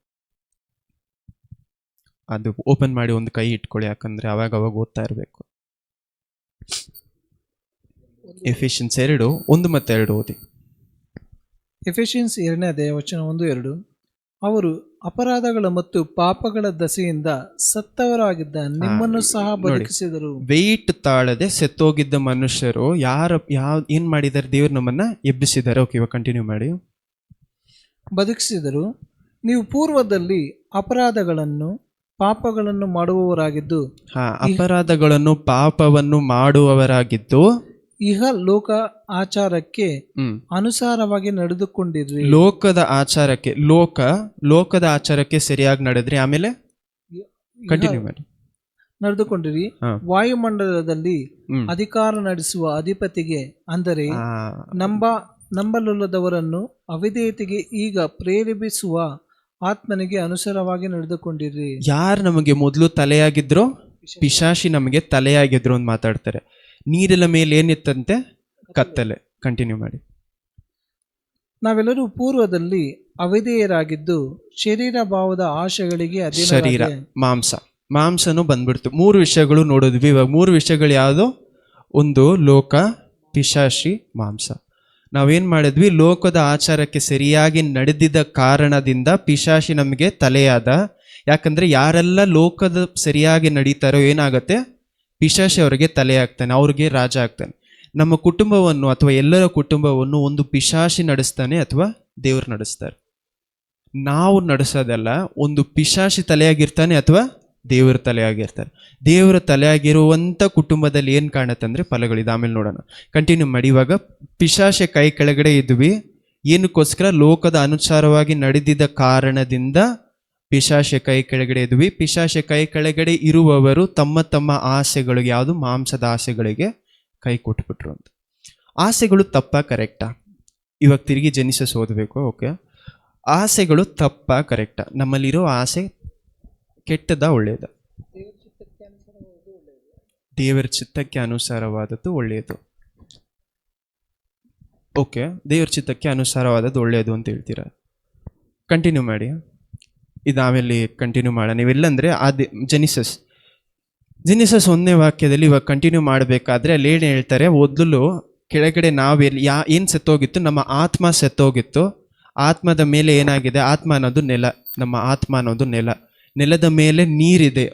ಅದು ಓಪನ್ ಮಾಡಿ ಒಂದು ಕೈ ಇಟ್ಕೊಳ್ಳಿ, ಯಾಕಂದ್ರೆ ಅವಾಗ ಓದ್ತಾ ಇರಬೇಕು. ಎಫೆಷನ್ಸ್ 2 1 ಮತ್ತು 2 ಓದಿ. ಎಫೆಷಿಯನ್ಸ್ 2:1-2. ಅವರು ಅಪರಾಧಗಳ ಮತ್ತು ಪಾಪಗಳ ದಸೆಯಿಂದ ಸತ್ತವರಾಗಿದ್ದ ನಿಮ್ಮನ್ನು ಸಹ ಬದುಕಿಸಿದರು. ವೆಯ್ಟ್ ತಾಳದೆ ಸತ್ತೋಗಿದ್ದ ಮನುಷ್ಯರು ಏನ್ ಮಾಡಿದ್ದಾರೆ? ದೇವರು ನಮ್ಮನ್ನ ಎಬ್ಬಿಸಿದ್ದಾರೆ. ಓಕೆ, ಇವಾಗ ಕಂಟಿನ್ಯೂ ಮಾಡಿ. ಬದುಕಿಸಿದರು. ನೀವು ಪೂರ್ವದಲ್ಲಿ ಅಪರಾಧಗಳನ್ನು ಪಾಪಗಳನ್ನು ಮಾಡುವವರಾಗಿದ್ದು, ಅಪರಾಧಗಳನ್ನು ಪಾಪವನ್ನು ಮಾಡುವವರಾಗಿದ್ದು ಇಹ ಲೋಕ ಆಚಾರಕ್ಕೆ ಅನುಸಾರವಾಗಿ ನಡೆದುಕೊಂಡಿರ್ರಿ. ಲೋಕದ ಆಚಾರಕ್ಕೆ ಸರಿಯಾಗಿ ನಡೆದ್ರಿ. ಆಮೇಲೆ ಕಂಟಿನ್ಯೂ ಮಾಡಿ. ನಡೆದುಕೊಂಡಿರಿ. ವಾಯುಮಂಡಲದಲ್ಲಿ ಅಧಿಕಾರ ನಡೆಸುವ ಅಧಿಪತಿಗೆ, ಅಂದರೆ ನಂಬಲುಲ್ಲದವರನ್ನು ಅವಿಧೇಯತೆಗೆ ಈಗ ಪ್ರೇರೇಪಿಸುವ ಆತ್ಮನಿಗೆ ಅನುಸಾರವಾಗಿ ನಡೆದುಕೊಂಡಿರಿ. ಯಾರು ನಮಗೆ ಮೊದಲು ತಲೆಯಾಗಿದ್ರು? ಪಿಶಾಚಿ ನಮಗೆ ತಲೆಯಾಗಿದ್ರು ಅಂತ ಮಾತಾಡ್ತಾರೆ. ನೀರಿನ ಮೇಲೆ ಏನಿತ್ತಂತೆ? ಕತ್ತಲೆ. ಕಂಟಿನ್ಯೂ ಮಾಡಿ. ನಾವೆಲ್ಲರೂ ಪೂರ್ವದಲ್ಲಿ ಅವಿಧೇಯರಾಗಿದ್ದು ಶರೀರ ಭಾವದ ಆಶೆಗಳಿಗೆ ಶರೀರ, ಅಧೀನರಾಗಿ ಮಾಂಸನು ಬಂದ್ಬಿಡ್ತು. 3 ವಿಷಯಗಳು ನೋಡಿದ್ವಿ. ಇವಾಗ 3 ವಿಷಯಗಳು ಯಾವುದು? ಒಂದು ಲೋಕ, ಪಿಶಾಚಿ, ಮಾಂಸ. ನಾವೇನ್ ಮಾಡಿದ್ವಿ? ಲೋಕದ ಆಚಾರಕ್ಕೆ ಸರಿಯಾಗಿ ನಡೆದಿದ್ದ ಕಾರಣದಿಂದ ಪಿಶಾಚಿ ನಮಗೆ ತಲೆಯಾದ. ಯಾಕಂದ್ರೆ ಯಾರೆಲ್ಲ ಲೋಕದ ಸರಿಯಾಗಿ ನಡೀತಾರೋ ಏನಾಗತ್ತೆ? ಪಿಶಾಚಿ ಅವರಿಗೆ ತಲೆ ಆಗ್ತಾನೆ, ಅವ್ರಿಗೆ ರಾಜ ಆಗ್ತಾನೆ. ನಮ್ಮ ಕುಟುಂಬವನ್ನು ಅಥವಾ ಎಲ್ಲರ ಕುಟುಂಬವನ್ನು ಒಂದು ಪಿಶಾಚಿ ನಡೆಸ್ತಾನೆ ಅಥವಾ ದೇವ್ರು ನಡೆಸ್ತಾರೆ. ನಾವು ನಡೆಸೋದಲ್ಲ, ಒಂದು ಪಿಶಾಚಿ ತಲೆಯಾಗಿರ್ತಾನೆ ಅಥವಾ ದೇವರ ತಲೆಯಾಗಿರ್ತಾರೆ. ದೇವರ ತಲೆಯಾಗಿರುವಂಥ ಕುಟುಂಬದಲ್ಲಿ ಏನು ಕಾಣುತ್ತೆ ಅಂದರೆ ಫಲಗಳಿದೆ. ಆಮೇಲೆ ನೋಡೋಣ. ಕಂಟಿನ್ಯೂ ಮಾಡಿ. ಇವಾಗ ಪಿಶಾಚಿ ಕೈ ಕೆಳಗಡೆ ಇದ್ವಿ. ಏನಕ್ಕೋಸ್ಕರ? ಲೋಕದ ಅನುಸಾರವಾಗಿ ನಡೆದಿದ್ದ ಕಾರಣದಿಂದ ಪಿಶಾಚಿ ಕೈ ಕೆಳಗಡೆ ಇದ್ವಿ. ಪಿಶಾಚಿ ಕೈ ಕೆಳಗಡೆ ಇರುವವರು ತಮ್ಮ ತಮ್ಮ ಆಸೆಗಳಿಗೆ, ಯಾವುದು? ಮಾಂಸದ ಆಸೆಗಳಿಗೆ ಕೈ ಕೊಟ್ಬಿಟ್ರು ಅಂತ. ಆಸೆಗಳು ತಪ್ಪಾ ಕರೆಕ್ಟಾ? ಇವಾಗ ತಿರುಗಿ ಜೆನಿಸಿಸ್ ಓದಬೇಕು. ಓಕೆ, ಆಸೆಗಳು ತಪ್ಪಾ ಕರೆಕ್ಟಾ? ನಮ್ಮಲ್ಲಿರೋ ಆಸೆ ಕೆಟ್ಟದ ಒಳ್ಳೆಯದ? ದೇವರ ಚಿತ್ತಕ್ಕೆ ಅನುಸಾರವಾದದ್ದು ಒಳ್ಳೆಯದು. ಓಕೆ, ದೇವರ ಚಿತ್ತಕ್ಕೆ ಅನುಸಾರವಾದದ್ದು ಒಳ್ಳೆಯದು ಅಂತ ಹೇಳ್ತೀರಾ. ಕಂಟಿನ್ಯೂ ಮಾಡಿ. ಇದು ಆಮೇಲೆ ಕಂಟಿನ್ಯೂ ಮಾಡೋಣ. ನೀವೆಲ್ಲಂದ್ರೆ ಅದು ಜೆನಿಸಸ್ 1ನೇ ವಾಕ್ಯದಲ್ಲಿ ಇವಾಗ ಕಂಟಿನ್ಯೂ ಮಾಡಬೇಕಾದ್ರೆ ಅಲ್ಲಿ ಏನು ಹೇಳ್ತಾರೆ? ಮೊದಲು ಕೆಳಗಡೆ ನಾವೆಲ್ಲಿ ಏನು ಸತ್ತೋಗಿತ್ತು? ನಮ್ಮ ಆತ್ಮ ಸತ್ತೋಗಿತ್ತು. ಆತ್ಮದ ಮೇಲೆ ಏನಾಗಿದೆ? ಆತ್ಮ ಅನ್ನೋದು ನೆಲ. ನಮ್ಮ ಆತ್ಮ ಅನ್ನೋದು ನೆಲ. ನೆಲದ ಮೇಲೆ ನೀರಿದೆ,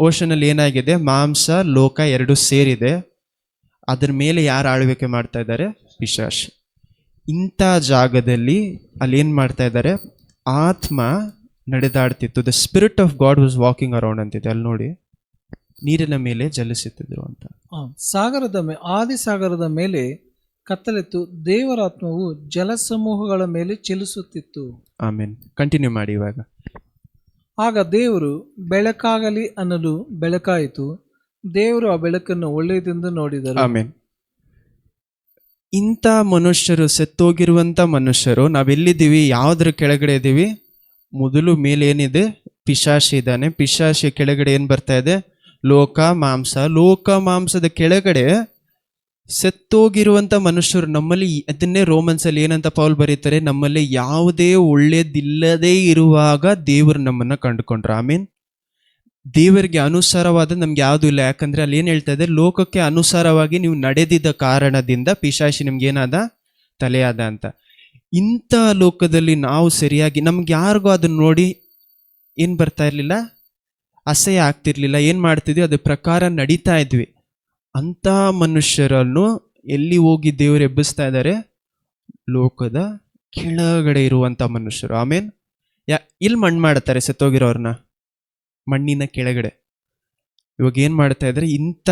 ಓಷನಲ್ಲಿ ಏನಾಗಿದೆ? ಮಾಂಸ, ಲೋಕ ಎರಡು ಸೇರಿದೆ. ಅದ್ರ ಮೇಲೆ ಯಾರು ಆಳ್ವಿಕೆ ಮಾಡ್ತಾ ಇದ್ದಾರೆ? ಪಿಶಾಚ್. ಇಂಥ ಜಾಗದಲ್ಲಿ ಅಲ್ಲಿ ಏನು ಮಾಡ್ತಾ ಇದ್ದಾರೆ? ಆತ್ಮ ನಡೆದಾಡ್ತಿತ್ತು. The spirit of God was walking around ಅಂತಿದೆ. ಅಲ್ಲಿ ನೋಡಿ, ನೀರಿನ ಮೇಲೆ ಜಲಿಸುತ್ತಿದ್ರು ಅಂತ. ಆದಿಸಾಗರದ ಮೇಲೆ ಕತ್ತಲೆತ್ತು ದೇವರ ಆತ್ಮವು ಜಲಸಮೂಹಗಳ ಮೇಲೆ ಚಲಿಸುತ್ತಿತ್ತು. ಆಮೇನ್. ಕಂಟಿನ್ಯೂ ಮಾಡಿ. ಇವಾಗ ಆಗ ದೇವರು ಬೆಳಕಾಗಲಿ ಅನ್ನಲು ಬೆಳಕಾಯಿತು. ದೇವರು ಆ ಬೆಳಕನ್ನು ಒಳ್ಳೆಯದೆಂದು ನೋಡಿದರು. ಆಮೇನ್. ಇಂಥ ಮನುಷ್ಯರು, ಸತ್ತೋಗಿರುವಂಥ ಮನುಷ್ಯರು, ನಾವೆಲ್ಲಿದ್ದೀವಿ? ಯಾವುದ್ರ ಕೆಳಗಡೆ ಇದ್ದೀವಿ? ಮೊದಲು ಮೇಲೆ ಏನಿದೆ? ಪಿಶಾಚಿ ಇದ್ದಾನೆ. ಪಿಶಾಚಿ ಕೆಳಗಡೆ ಏನು ಬರ್ತಾ ಇದೆ? ಲೋಕ, ಮಾಂಸ. ಲೋಕ ಮಾಂಸದ ಕೆಳಗಡೆ ಸತ್ತೋಗಿರುವಂಥ ಮನುಷ್ಯರು. ನಮ್ಮಲ್ಲಿ ಅದನ್ನೇ ರೋಮನ್ಸಲ್ಲಿ ಏನಂತ ಪೌಲ್ ಬರೀತಾರೆ? ನಮ್ಮಲ್ಲಿ ಯಾವುದೇ ಒಳ್ಳೇದಿಲ್ಲದೆ ಇರುವಾಗ ದೇವರು ನಮ್ಮನ್ನು ಕಂಡುಕೊಂಡ್ರು. ಆಮೀನ್. ದೇವರಿಗೆ ಅನುಸಾರವಾದ ನಮ್ಗೆ ಯಾವುದು ಇಲ್ಲ. ಯಾಕಂದ್ರೆ ಅಲ್ಲಿ ಏನು ಹೇಳ್ತಾ ಇದೆ? ಲೋಕಕ್ಕೆ ಅನುಸಾರವಾಗಿ ನೀವು ನಡೆದಿದ್ದ ಕಾರಣದಿಂದ ಪಿಶಾಚಿ ನಿಮ್ಗೇನಾದ? ತಲೆಯಾದ ಅಂತ. ಇಂಥ ಲೋಕದಲ್ಲಿ ನಾವು ಸರಿಯಾಗಿ, ನಮ್ಗೆ ಯಾರಿಗೂ ಅದನ್ನ ನೋಡಿ ಏನು ಬರ್ತಾ ಇರಲಿಲ್ಲ? ಅಸಹ್ಯ ಆಗ್ತಿರ್ಲಿಲ್ಲ. ಏನು ಮಾಡ್ತಿದ್ವಿ? ಅದ್ರ ಪ್ರಕಾರ ನಡೀತಾ ಇದ್ವಿ. ಅಂಥ ಮನುಷ್ಯರನ್ನು ಎಲ್ಲಿ ಹೋಗಿ ದೇವರು ಎಬ್ಬಿಸ್ತಾ ಇದ್ದಾರೆ? ಲೋಕದ ಕೆಳಗಡೆ ಇರುವಂಥ ಮನುಷ್ಯರು. ಆಮೇನ್. ಇಲ್ಲಿ ಮಣ್ಣು ಮಾಡ್ತಾರೆ ಸತ್ತೋಗಿರೋರ್ನ, ಮಣ್ಣಿನ ಕೆಳಗಡೆ. ಇವಾಗ ಏನು ಮಾಡ್ತಾ ಇದ್ದಾರೆ? ಇಂಥ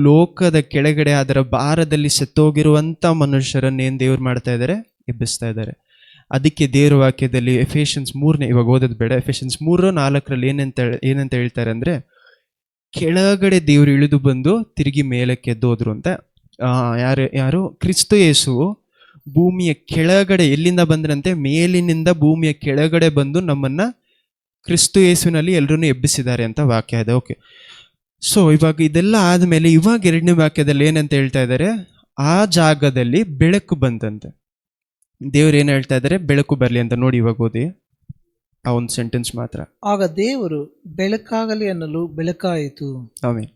ಲೋಕದ ಕೆಳಗಡೆ ಅದರ ಭಾರದಲ್ಲಿ ಸತ್ತೋಗಿರುವಂಥ ಮನುಷ್ಯರನ್ನೇನು ದೇವ್ರು ಮಾಡ್ತಾ ಇದ್ದಾರೆ? ಎಬ್ಬಿಸ್ತಾ ಇದ್ದಾರೆ. ಅದಕ್ಕೆ ದೇವರ ವಾಕ್ಯದಲ್ಲಿ ಎಫೆಷನ್ಸ್ 3ನೇ, ಇವಾಗ ಓದೋದು ಬೇಡ, ಎಫೆಷನ್ಸ್ 3:4 ಏನಂತ ಹೇಳ್ತಾರೆ ಅಂದರೆ, ಕೆಳಗಡೆ ದೇವರು ಇಳಿದು ಬಂದು ತಿರುಗಿ ಮೇಲಕ್ಕೆ ಎದ್ದೋದ್ರು ಅಂತ. ಯಾರು? ಕ್ರಿಸ್ತ ಯೇಸು ಭೂಮಿಯ ಕೆಳಗಡೆ ಎಲ್ಲಿಂದ ಬಂದ್ರಂತೆ? ಮೇಲಿನಿಂದ ಭೂಮಿಯ ಕೆಳಗಡೆ ಬಂದು ನಮ್ಮನ್ನ ಕ್ರಿಸ್ತ ಯೇಸುವಿನಲ್ಲಿ ಎಲ್ಲರನ್ನೂ ಎಬ್ಬಿಸಿದ್ದಾರೆ ಅಂತ ವಾಕ್ಯ ಇದೆ. ಓಕೆ, ಸೊ ಇವಾಗ ಇದೆಲ್ಲ ಆದಮೇಲೆ ಇವಾಗ 2ನೇ ವಾಕ್ಯದಲ್ಲಿ ಏನಂತ ಹೇಳ್ತಾ ಇದ್ದಾರೆ? ಆ ಜಾಗದಲ್ಲಿ ಬೆಳಕು ಬಂದಂತೆ. ದೇವ್ರು ಏನು ಹೇಳ್ತಾ ಇದ್ದಾರೆ? ಬೆಳಕು ಬರಲಿ ಅಂತ. ನೋಡಿ, ಇವಾಗ ಓದಿ ಆ ಒಂದು ಸೆಂಟೆನ್ಸ್ ಮಾತ್ರ. ಆಗ ದೇವರು ಬೆಳಕಾಗಲಿ ಅನ್ನಲು ಬೆಳಕಾಯಿತು. ಆಮೇಲೆ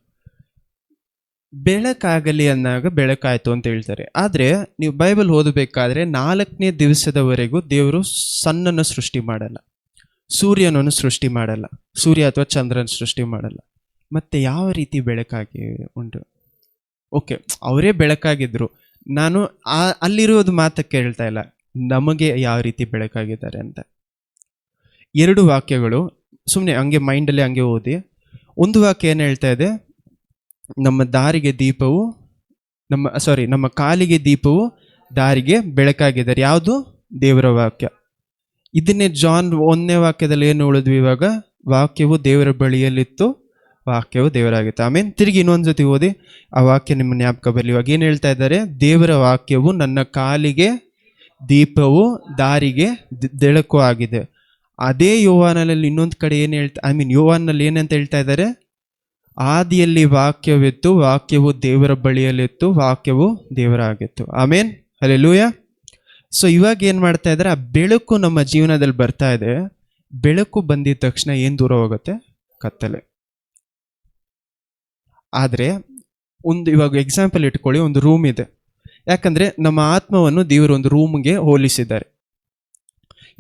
ಬೆಳಕಾಗಲಿ ಅನ್ನಾಗ ಬೆಳಕಾಯ್ತು ಅಂತ ಹೇಳ್ತಾರೆ. ಆದರೆ ನೀವು ಬೈಬಲ್ ಓದಬೇಕಾದ್ರೆ 4ನೇ ದಿವಸದವರೆಗೂ ದೇವರು ಸನ್ನನ್ನು ಸೃಷ್ಟಿ ಮಾಡಲ್ಲ, ಸೂರ್ಯನನ್ನು ಸೃಷ್ಟಿ ಮಾಡಲ್ಲ, ಸೂರ್ಯ ಅಥವಾ ಚಂದ್ರನ ಸೃಷ್ಟಿ ಮಾಡಲ್ಲ. ಮತ್ತೆ ಯಾವ ರೀತಿ ಬೆಳಕಾಗಿ ಉಂಟು? ಓಕೆ, ಅವರೇ ಬೆಳಕಾಗಿದ್ರು. ನಾನು ಅಲ್ಲಿರೋದು ಮಾತಕ್ಕೆ ಹೇಳ್ತಾ ಇಲ್ಲ, ನಮಗೆ ಯಾವ ರೀತಿ ಬೆಳಕಾಗಿದ್ದಾರೆ ಅಂತ. 2 ವಾಕ್ಯಗಳು ಸುಮ್ಮನೆ ಹಂಗೆ ಮೈಂಡಲ್ಲಿ ಹಂಗೆ ಓದಿ. ಒಂದು ವಾಕ್ಯ ಏನು ಹೇಳ್ತಾ ಇದೆ? ನಮ್ಮ ದಾರಿಗೆ ದೀಪವು ನಮ್ಮ ಕಾಲಿಗೆ ದೀಪವು ದಾರಿಗೆ ಬೆಳಕಾಗಿದ್ದಾರೆ. ಯಾವುದು? ದೇವರ ವಾಕ್ಯ. ಇದನ್ನೇ ಜಾನ್ 1ನೇ ವಾಕ್ಯದಲ್ಲಿ ಏನು ಉಳಿದ್ವಿ? ಇವಾಗ ವಾಕ್ಯವು ದೇವರ ಬಳಿಯಲ್ಲಿತ್ತು, ವಾಕ್ಯವು ದೇವರಾಗಿತ್ತು. ಆಮೇಲೆ ತಿರುಗಿ ಇನ್ನೊಂದ್ಸತಿ ಓದಿ, ಆ ವಾಕ್ಯ ನಿಮ್ಮ ಜ್ಞಾಪಕ ಬರಲಿ. ಇವಾಗ ಏನು ಹೇಳ್ತಾ ಇದ್ದಾರೆ? ದೇವರ ವಾಕ್ಯವು ನನ್ನ ಕಾಲಿಗೆ ದೀಪವು, ದಾರಿಗೆ ಬೆಳಕು ಆಗಿದೆ. ಅದೇ ಯೋಹಾನಲ್ಲಿ ಇನ್ನೊಂದು ಕಡೆ ಏನು ಹೇಳ್ತಾ ಯೋಹಾನಲ್ಲಿ ಏನಂತ ಹೇಳ್ತಾ ಇದ್ದಾರೆ? ಆದಿಯಲ್ಲಿ ವಾಕ್ಯವಿತ್ತು, ವಾಕ್ಯವು ದೇವರ ಬಳಿಯಲ್ಲಿತ್ತು, ವಾಕ್ಯವು ದೇವರಾಗಿತ್ತು. ಆಮೇನ್, ಹಲ್ಲೆಲೂಯಾ. ಸೊ ಇವಾಗ ಏನು ಮಾಡ್ತಾ ಇದ್ದಾರೆ, ಆ ಬೆಳಕು ನಮ್ಮ ಜೀವನದಲ್ಲಿ ಬರ್ತಾ ಇದೆ. ಬೆಳಕು ಬಂದಿದ ತಕ್ಷಣ ಏನು ದೂರ ಹೋಗುತ್ತೆ? ಕತ್ತಲೆ. ಆದರೆ ಇವಾಗ ಎಕ್ಸಾಂಪಲ್ ಇಟ್ಕೊಳ್ಳಿ, ಒಂದು ರೂಮ್ ಇದೆ. ಯಾಕಂದರೆ ನಮ್ಮ ಆತ್ಮವನ್ನು ದೇವರು ಒಂದು ರೂಮ್ಗೆ ಹೋಲಿಸಿದ್ದಾರೆ.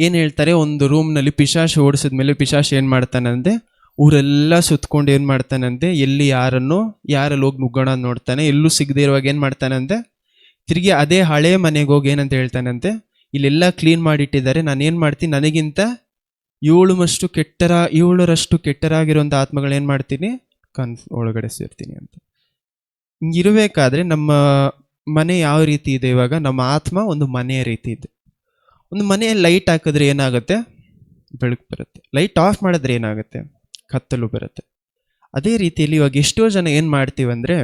ಏನು ಹೇಳ್ತಾರೆ, ಒಂದು ರೂಮ್ನಲ್ಲಿ ಪಿಶಾಚ್ ಓಡಿಸಿದ ಮೇಲೆ ಪಿಶಾಚ್ ಏನು ಮಾಡ್ತಾನಂತೆ, ಊರೆಲ್ಲ ಸುತ್ಕೊಂಡು ಏನು ಮಾಡ್ತಾನಂತೆ, ಎಲ್ಲಿ ಯಾರಲ್ಲಿ ಹೋಗಿ ನುಗ್ಗೋಣ ನೋಡ್ತಾನೆ. ಎಲ್ಲೂ ಸಿಗದೆ ಇರುವಾಗ ಏನು ಮಾಡ್ತಾನಂತೆ, ತಿರುಗಿ ಅದೇ ಹಳೆ ಮನೆಗೆ ಹೋಗಿ ಏನಂತ ಹೇಳ್ತಾನಂತೆ, ಇಲ್ಲೆಲ್ಲ ಕ್ಲೀನ್ ಮಾಡಿಟ್ಟಿದ್ದಾರೆ, ನಾನೇನು ಮಾಡ್ತೀನಿ, ನನಗಿಂತ 7ರಷ್ಟು ಕೆಟ್ಟರಾಗಿರುವಂಥ ಆತ್ಮಗಳೇನು ಮಾಡ್ತೀನಿ, ಒಳಗಡೆ ಸೇರ್ತೀನಿ ಅಂತ. ಹಿಂಗಿರಬೇಕಾದ್ರೆ ನಮ್ಮ ಮನೆ ಯಾವ ರೀತಿ ಇದೆ? ಇವಾಗ ನಮ್ಮ ಆತ್ಮ ಒಂದು ಮನೆಯ ರೀತಿ ಇದೆ. ಒಂದು ಮನೆಯಲ್ಲಿ ಲೈಟ್ ಹಾಕಿದ್ರೆ ಏನಾಗುತ್ತೆ? ಬೆಳಕು ಬರುತ್ತೆ. ಲೈಟ್ ಆಫ್ ಮಾಡಿದ್ರೆ ಏನಾಗುತ್ತೆ? ಕತ್ತಲು ಬರುತ್ತೆ. ಅದೇ ರೀತಿಯಲ್ಲಿ ಇವಾಗ ಎಷ್ಟೋ ಜನ ಏನು ಮಾಡ್ತೀವಂದರೆ,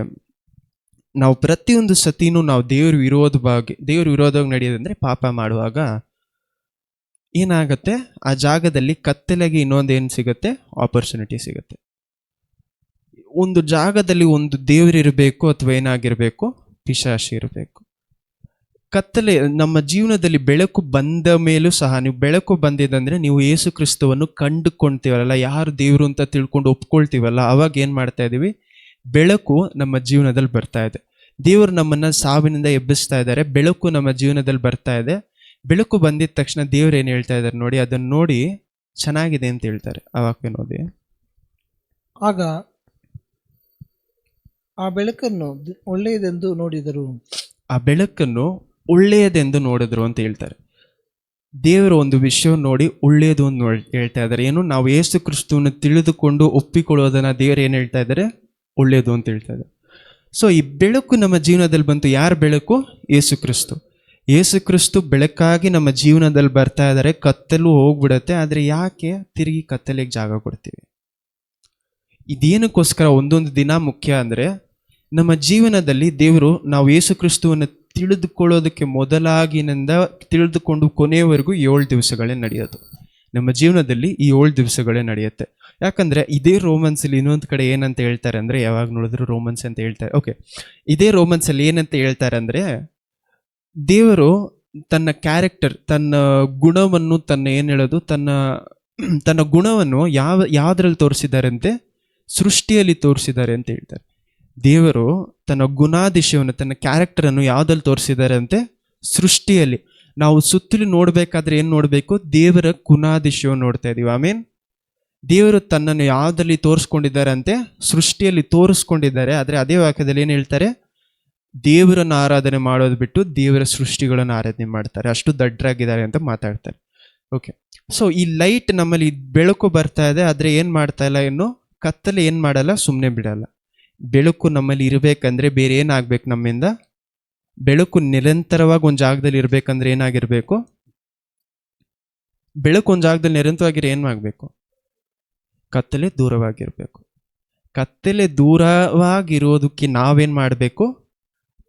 ನಾವು ಪ್ರತಿಯೊಂದು ಸತಿನೂ ನಾವು ದೇವ್ರ ವಿರೋಧವಾಗಿ ನಡೆಯೋದಂದರೆ ಪಾಪ ಮಾಡುವಾಗ ಏನಾಗುತ್ತೆ, ಆ ಜಾಗದಲ್ಲಿ ಕತ್ತಲೆಗೆ ಇನ್ನೊಂದು ಏನು ಸಿಗುತ್ತೆ? ಆಪರ್ಚುನಿಟಿ ಸಿಗುತ್ತೆ. ಒಂದು ಜಾಗದಲ್ಲಿ ಒಂದು ದೇವರಿರಬೇಕು ಅಥವಾ ಏನಾಗಿರಬೇಕು? ಪಿಶಾಚಿ ಇರಬೇಕು. ಕತ್ತಲೆ ನಮ್ಮ ಜೀವನದಲ್ಲಿ ಬೆಳಕು ಬಂದ ಮೇಲೂ ಸಹ, ನೀವು ಬೆಳಕು ಬಂದಿದ್ದಂದರೆ ನೀವು ಯೇಸು ಕ್ರಿಸ್ತವನ್ನು ಕಂಡುಕೊಳ್ತೀವಲ್ಲ, ಯಾರು ದೇವರು ಅಂತ ತಿಳ್ಕೊಂಡು ಒಪ್ಕೊಳ್ತೀವಲ್ಲ, ಅವಾಗ ಏನು ಮಾಡ್ತಾ ಇದ್ದೀವಿ? ಬೆಳಕು ನಮ್ಮ ಜೀವನದಲ್ಲಿ ಬರ್ತಾ ಇದೆ. ದೇವರು ನಮ್ಮನ್ನು ಸಾವಿನಿಂದ ಎಬ್ಬಿಸ್ತಾ ಇದ್ದಾರೆ. ಬೆಳಕು ನಮ್ಮ ಜೀವನದಲ್ಲಿ ಬರ್ತಾ ಇದೆ. ಬೆಳಕು ಬಂದಿದ ತಕ್ಷಣ ದೇವ್ರು ಏನು ಹೇಳ್ತಾ ಇದ್ದಾರೆ ನೋಡಿ, ಅದನ್ನು ನೋಡಿ ಚೆನ್ನಾಗಿದೆ ಅಂತ ಹೇಳ್ತಾರೆ. ಆ ವಾಕ್ಯ ನೋಡಿ. ಆಗ ಆ ಬೆಳಕನ್ನು ಒಳ್ಳೆಯದೆಂದು ನೋಡಿದರು. ಆ ಬೆಳಕನ್ನು ಒಳ್ಳೆಯದೆಂದು ನೋಡಿದ್ರು ಅಂತ ಹೇಳ್ತಾರೆ. ದೇವರು ಒಂದು ವಿಷಯವನ್ನು ನೋಡಿ ಒಳ್ಳೆಯದು ಅಂತ ಹೇಳ್ತಾ ಇದ್ದಾರೆ. ಏನು? ನಾವು ಯೇಸು ಕ್ರಿಸ್ತವನ್ನು ತಿಳಿದುಕೊಂಡು ಒಪ್ಪಿಕೊಳ್ಳೋದನ್ನ ದೇವರು ಏನು ಹೇಳ್ತಾ ಇದ್ದಾರೆ? ಒಳ್ಳೆಯದು ಅಂತ ಹೇಳ್ತಾ ಇದ್ದಾರೆ. ಸೊ ಈ ಬೆಳಕು ನಮ್ಮ ಜೀವನದಲ್ಲಿ ಬಂತು. ಯಾರ ಬೆಳಕು? ಯೇಸು ಕ್ರಿಸ್ತು. ಯೇಸು ಕ್ರಿಸ್ತು ಬೆಳಕಾಗಿ ನಮ್ಮ ಜೀವನದಲ್ಲಿ ಬರ್ತಾ ಇದ್ದಾರೆ. ಕತ್ತಲು ಹೋಗ್ಬಿಡತ್ತೆ. ಆದರೆ ಯಾಕೆ ತಿರುಗಿ ಕತ್ತಲೆಗೆ ಜಾಗ ಕೊಡ್ತೀವಿ? ಇದೇನಕ್ಕೋಸ್ಕರ ಒಂದೊಂದು ದಿನ ಮುಖ್ಯ ಅಂದರೆ, ನಮ್ಮ ಜೀವನದಲ್ಲಿ ದೇವರು ನಾವು ಯೇಸು ಕ್ರಿಸ್ತುವನ್ನು ತಿಳಿದುಕೊಳ್ಳೋದಕ್ಕೆ ಮೊದಲಾಗಿನಿಂದ ತಿಳಿದುಕೊಂಡು ಕೊನೆಯವರೆಗೂ 7 ದಿವಸಗಳೇ ನಡೆಯೋದು. ನಮ್ಮ ಜೀವನದಲ್ಲಿ ಈ 7 ದಿವಸಗಳೇ ನಡೆಯುತ್ತೆ. ಯಾಕಂದರೆ ಇದೇ ರೋಮನ್ಸಲ್ಲಿ ಇನ್ನೊಂದು ಕಡೆ ಏನಂತ ಹೇಳ್ತಾರೆ ಅಂದರೆ, ಯಾವಾಗ ನೋಡಿದ್ರು ರೋಮನ್ಸ್ ಅಂತ ಹೇಳ್ತಾರೆ. ಓಕೆ, ಇದೇ ರೋಮನ್ಸಲ್ಲಿ ಏನಂತ ಹೇಳ್ತಾರೆ ಅಂದರೆ, ದೇವರು ತನ್ನ ಕ್ಯಾರೆಕ್ಟರ್, ತನ್ನ ಗುಣವನ್ನು, ತನ್ನ ಗುಣವನ್ನು ಯಾವುದ್ರಲ್ಲಿ ತೋರಿಸಿದ್ದಾರಂತೆ? ಸೃಷ್ಟಿಯಲ್ಲಿ ತೋರಿಸಿದ್ದಾರೆ ಅಂತ ಹೇಳ್ತಾರೆ. ದೇವರು ತನ್ನ ಗುಣಾದಿಶಯವನ್ನು, ತನ್ನ ಕ್ಯಾರೆಕ್ಟರನ್ನು ಯಾವುದಲ್ಲಿ ತೋರಿಸಿದ್ದಾರೆ ಅಂತೆ? ಸೃಷ್ಟಿಯಲ್ಲಿ. ನಾವು ಸುತ್ತಲೂ ನೋಡಬೇಕಾದ್ರೆ ಏನು ನೋಡಬೇಕು? ದೇವರ ಗುಣಾದಿಶಯವನ್ನು ನೋಡ್ತಾ ಇದ್ದೀವಿ. ಆಮೇನ್. ದೇವರು ತನ್ನನ್ನು ಯಾವುದಲ್ಲಿ ತೋರಿಸ್ಕೊಂಡಿದ್ದಾರೆ ಅಂತೆ? ಸೃಷ್ಟಿಯಲ್ಲಿ ತೋರಿಸ್ಕೊಂಡಿದ್ದಾರೆ. ಆದರೆ ಅದೇ ವಾಕ್ಯದಲ್ಲಿ ಏನು ಹೇಳ್ತಾರೆ? ದೇವರನ್ನು ಆರಾಧನೆ ಮಾಡೋದು ಬಿಟ್ಟು ದೇವರ ಸೃಷ್ಟಿಗಳನ್ನು ಆರಾಧನೆ ಮಾಡ್ತಾರೆ, ಅಷ್ಟು ದಡ್ಡರಾಗಿದ್ದಾರೆ ಅಂತ ಮಾತಾಡ್ತಾರೆ. ಓಕೆ, ಸೊ ಈ ಲೈಟ್ ನಮ್ಮಲ್ಲಿ ಬೆಳಕು ಬರ್ತಾ ಇದೆ. ಆದರೆ ಏನು ಮಾಡ್ತಾ ಇಲ್ಲ, ಇನ್ನು ಕತ್ತಲೆ ಏನು ಮಾಡಲ್ಲ, ಸುಮ್ಮನೆ ಬಿಡಲ್ಲ. ಬೆಳಕು ನಮ್ಮಲ್ಲಿ ಇರಬೇಕಂದ್ರೆ ಬೇರೆ ಏನಾಗಬೇಕು? ನಮ್ಮಿಂದ ಬೆಳಕು ನಿರಂತರವಾಗಿ ಒಂದು ಜಾಗದಲ್ಲಿ ಇರಬೇಕಂದ್ರೆ ಏನಾಗಿರಬೇಕು? ಬೆಳಕು ಒಂದು ಜಾಗದಲ್ಲಿ ನಿರಂತರವಾಗಿರೋ ಏನಾಗಬೇಕು? ಕತ್ತಲೆ ದೂರವಾಗಿರಬೇಕು. ಕತ್ತಲೆ ದೂರವಾಗಿರೋದಕ್ಕೆ ನಾವೇನು ಮಾಡಬೇಕು?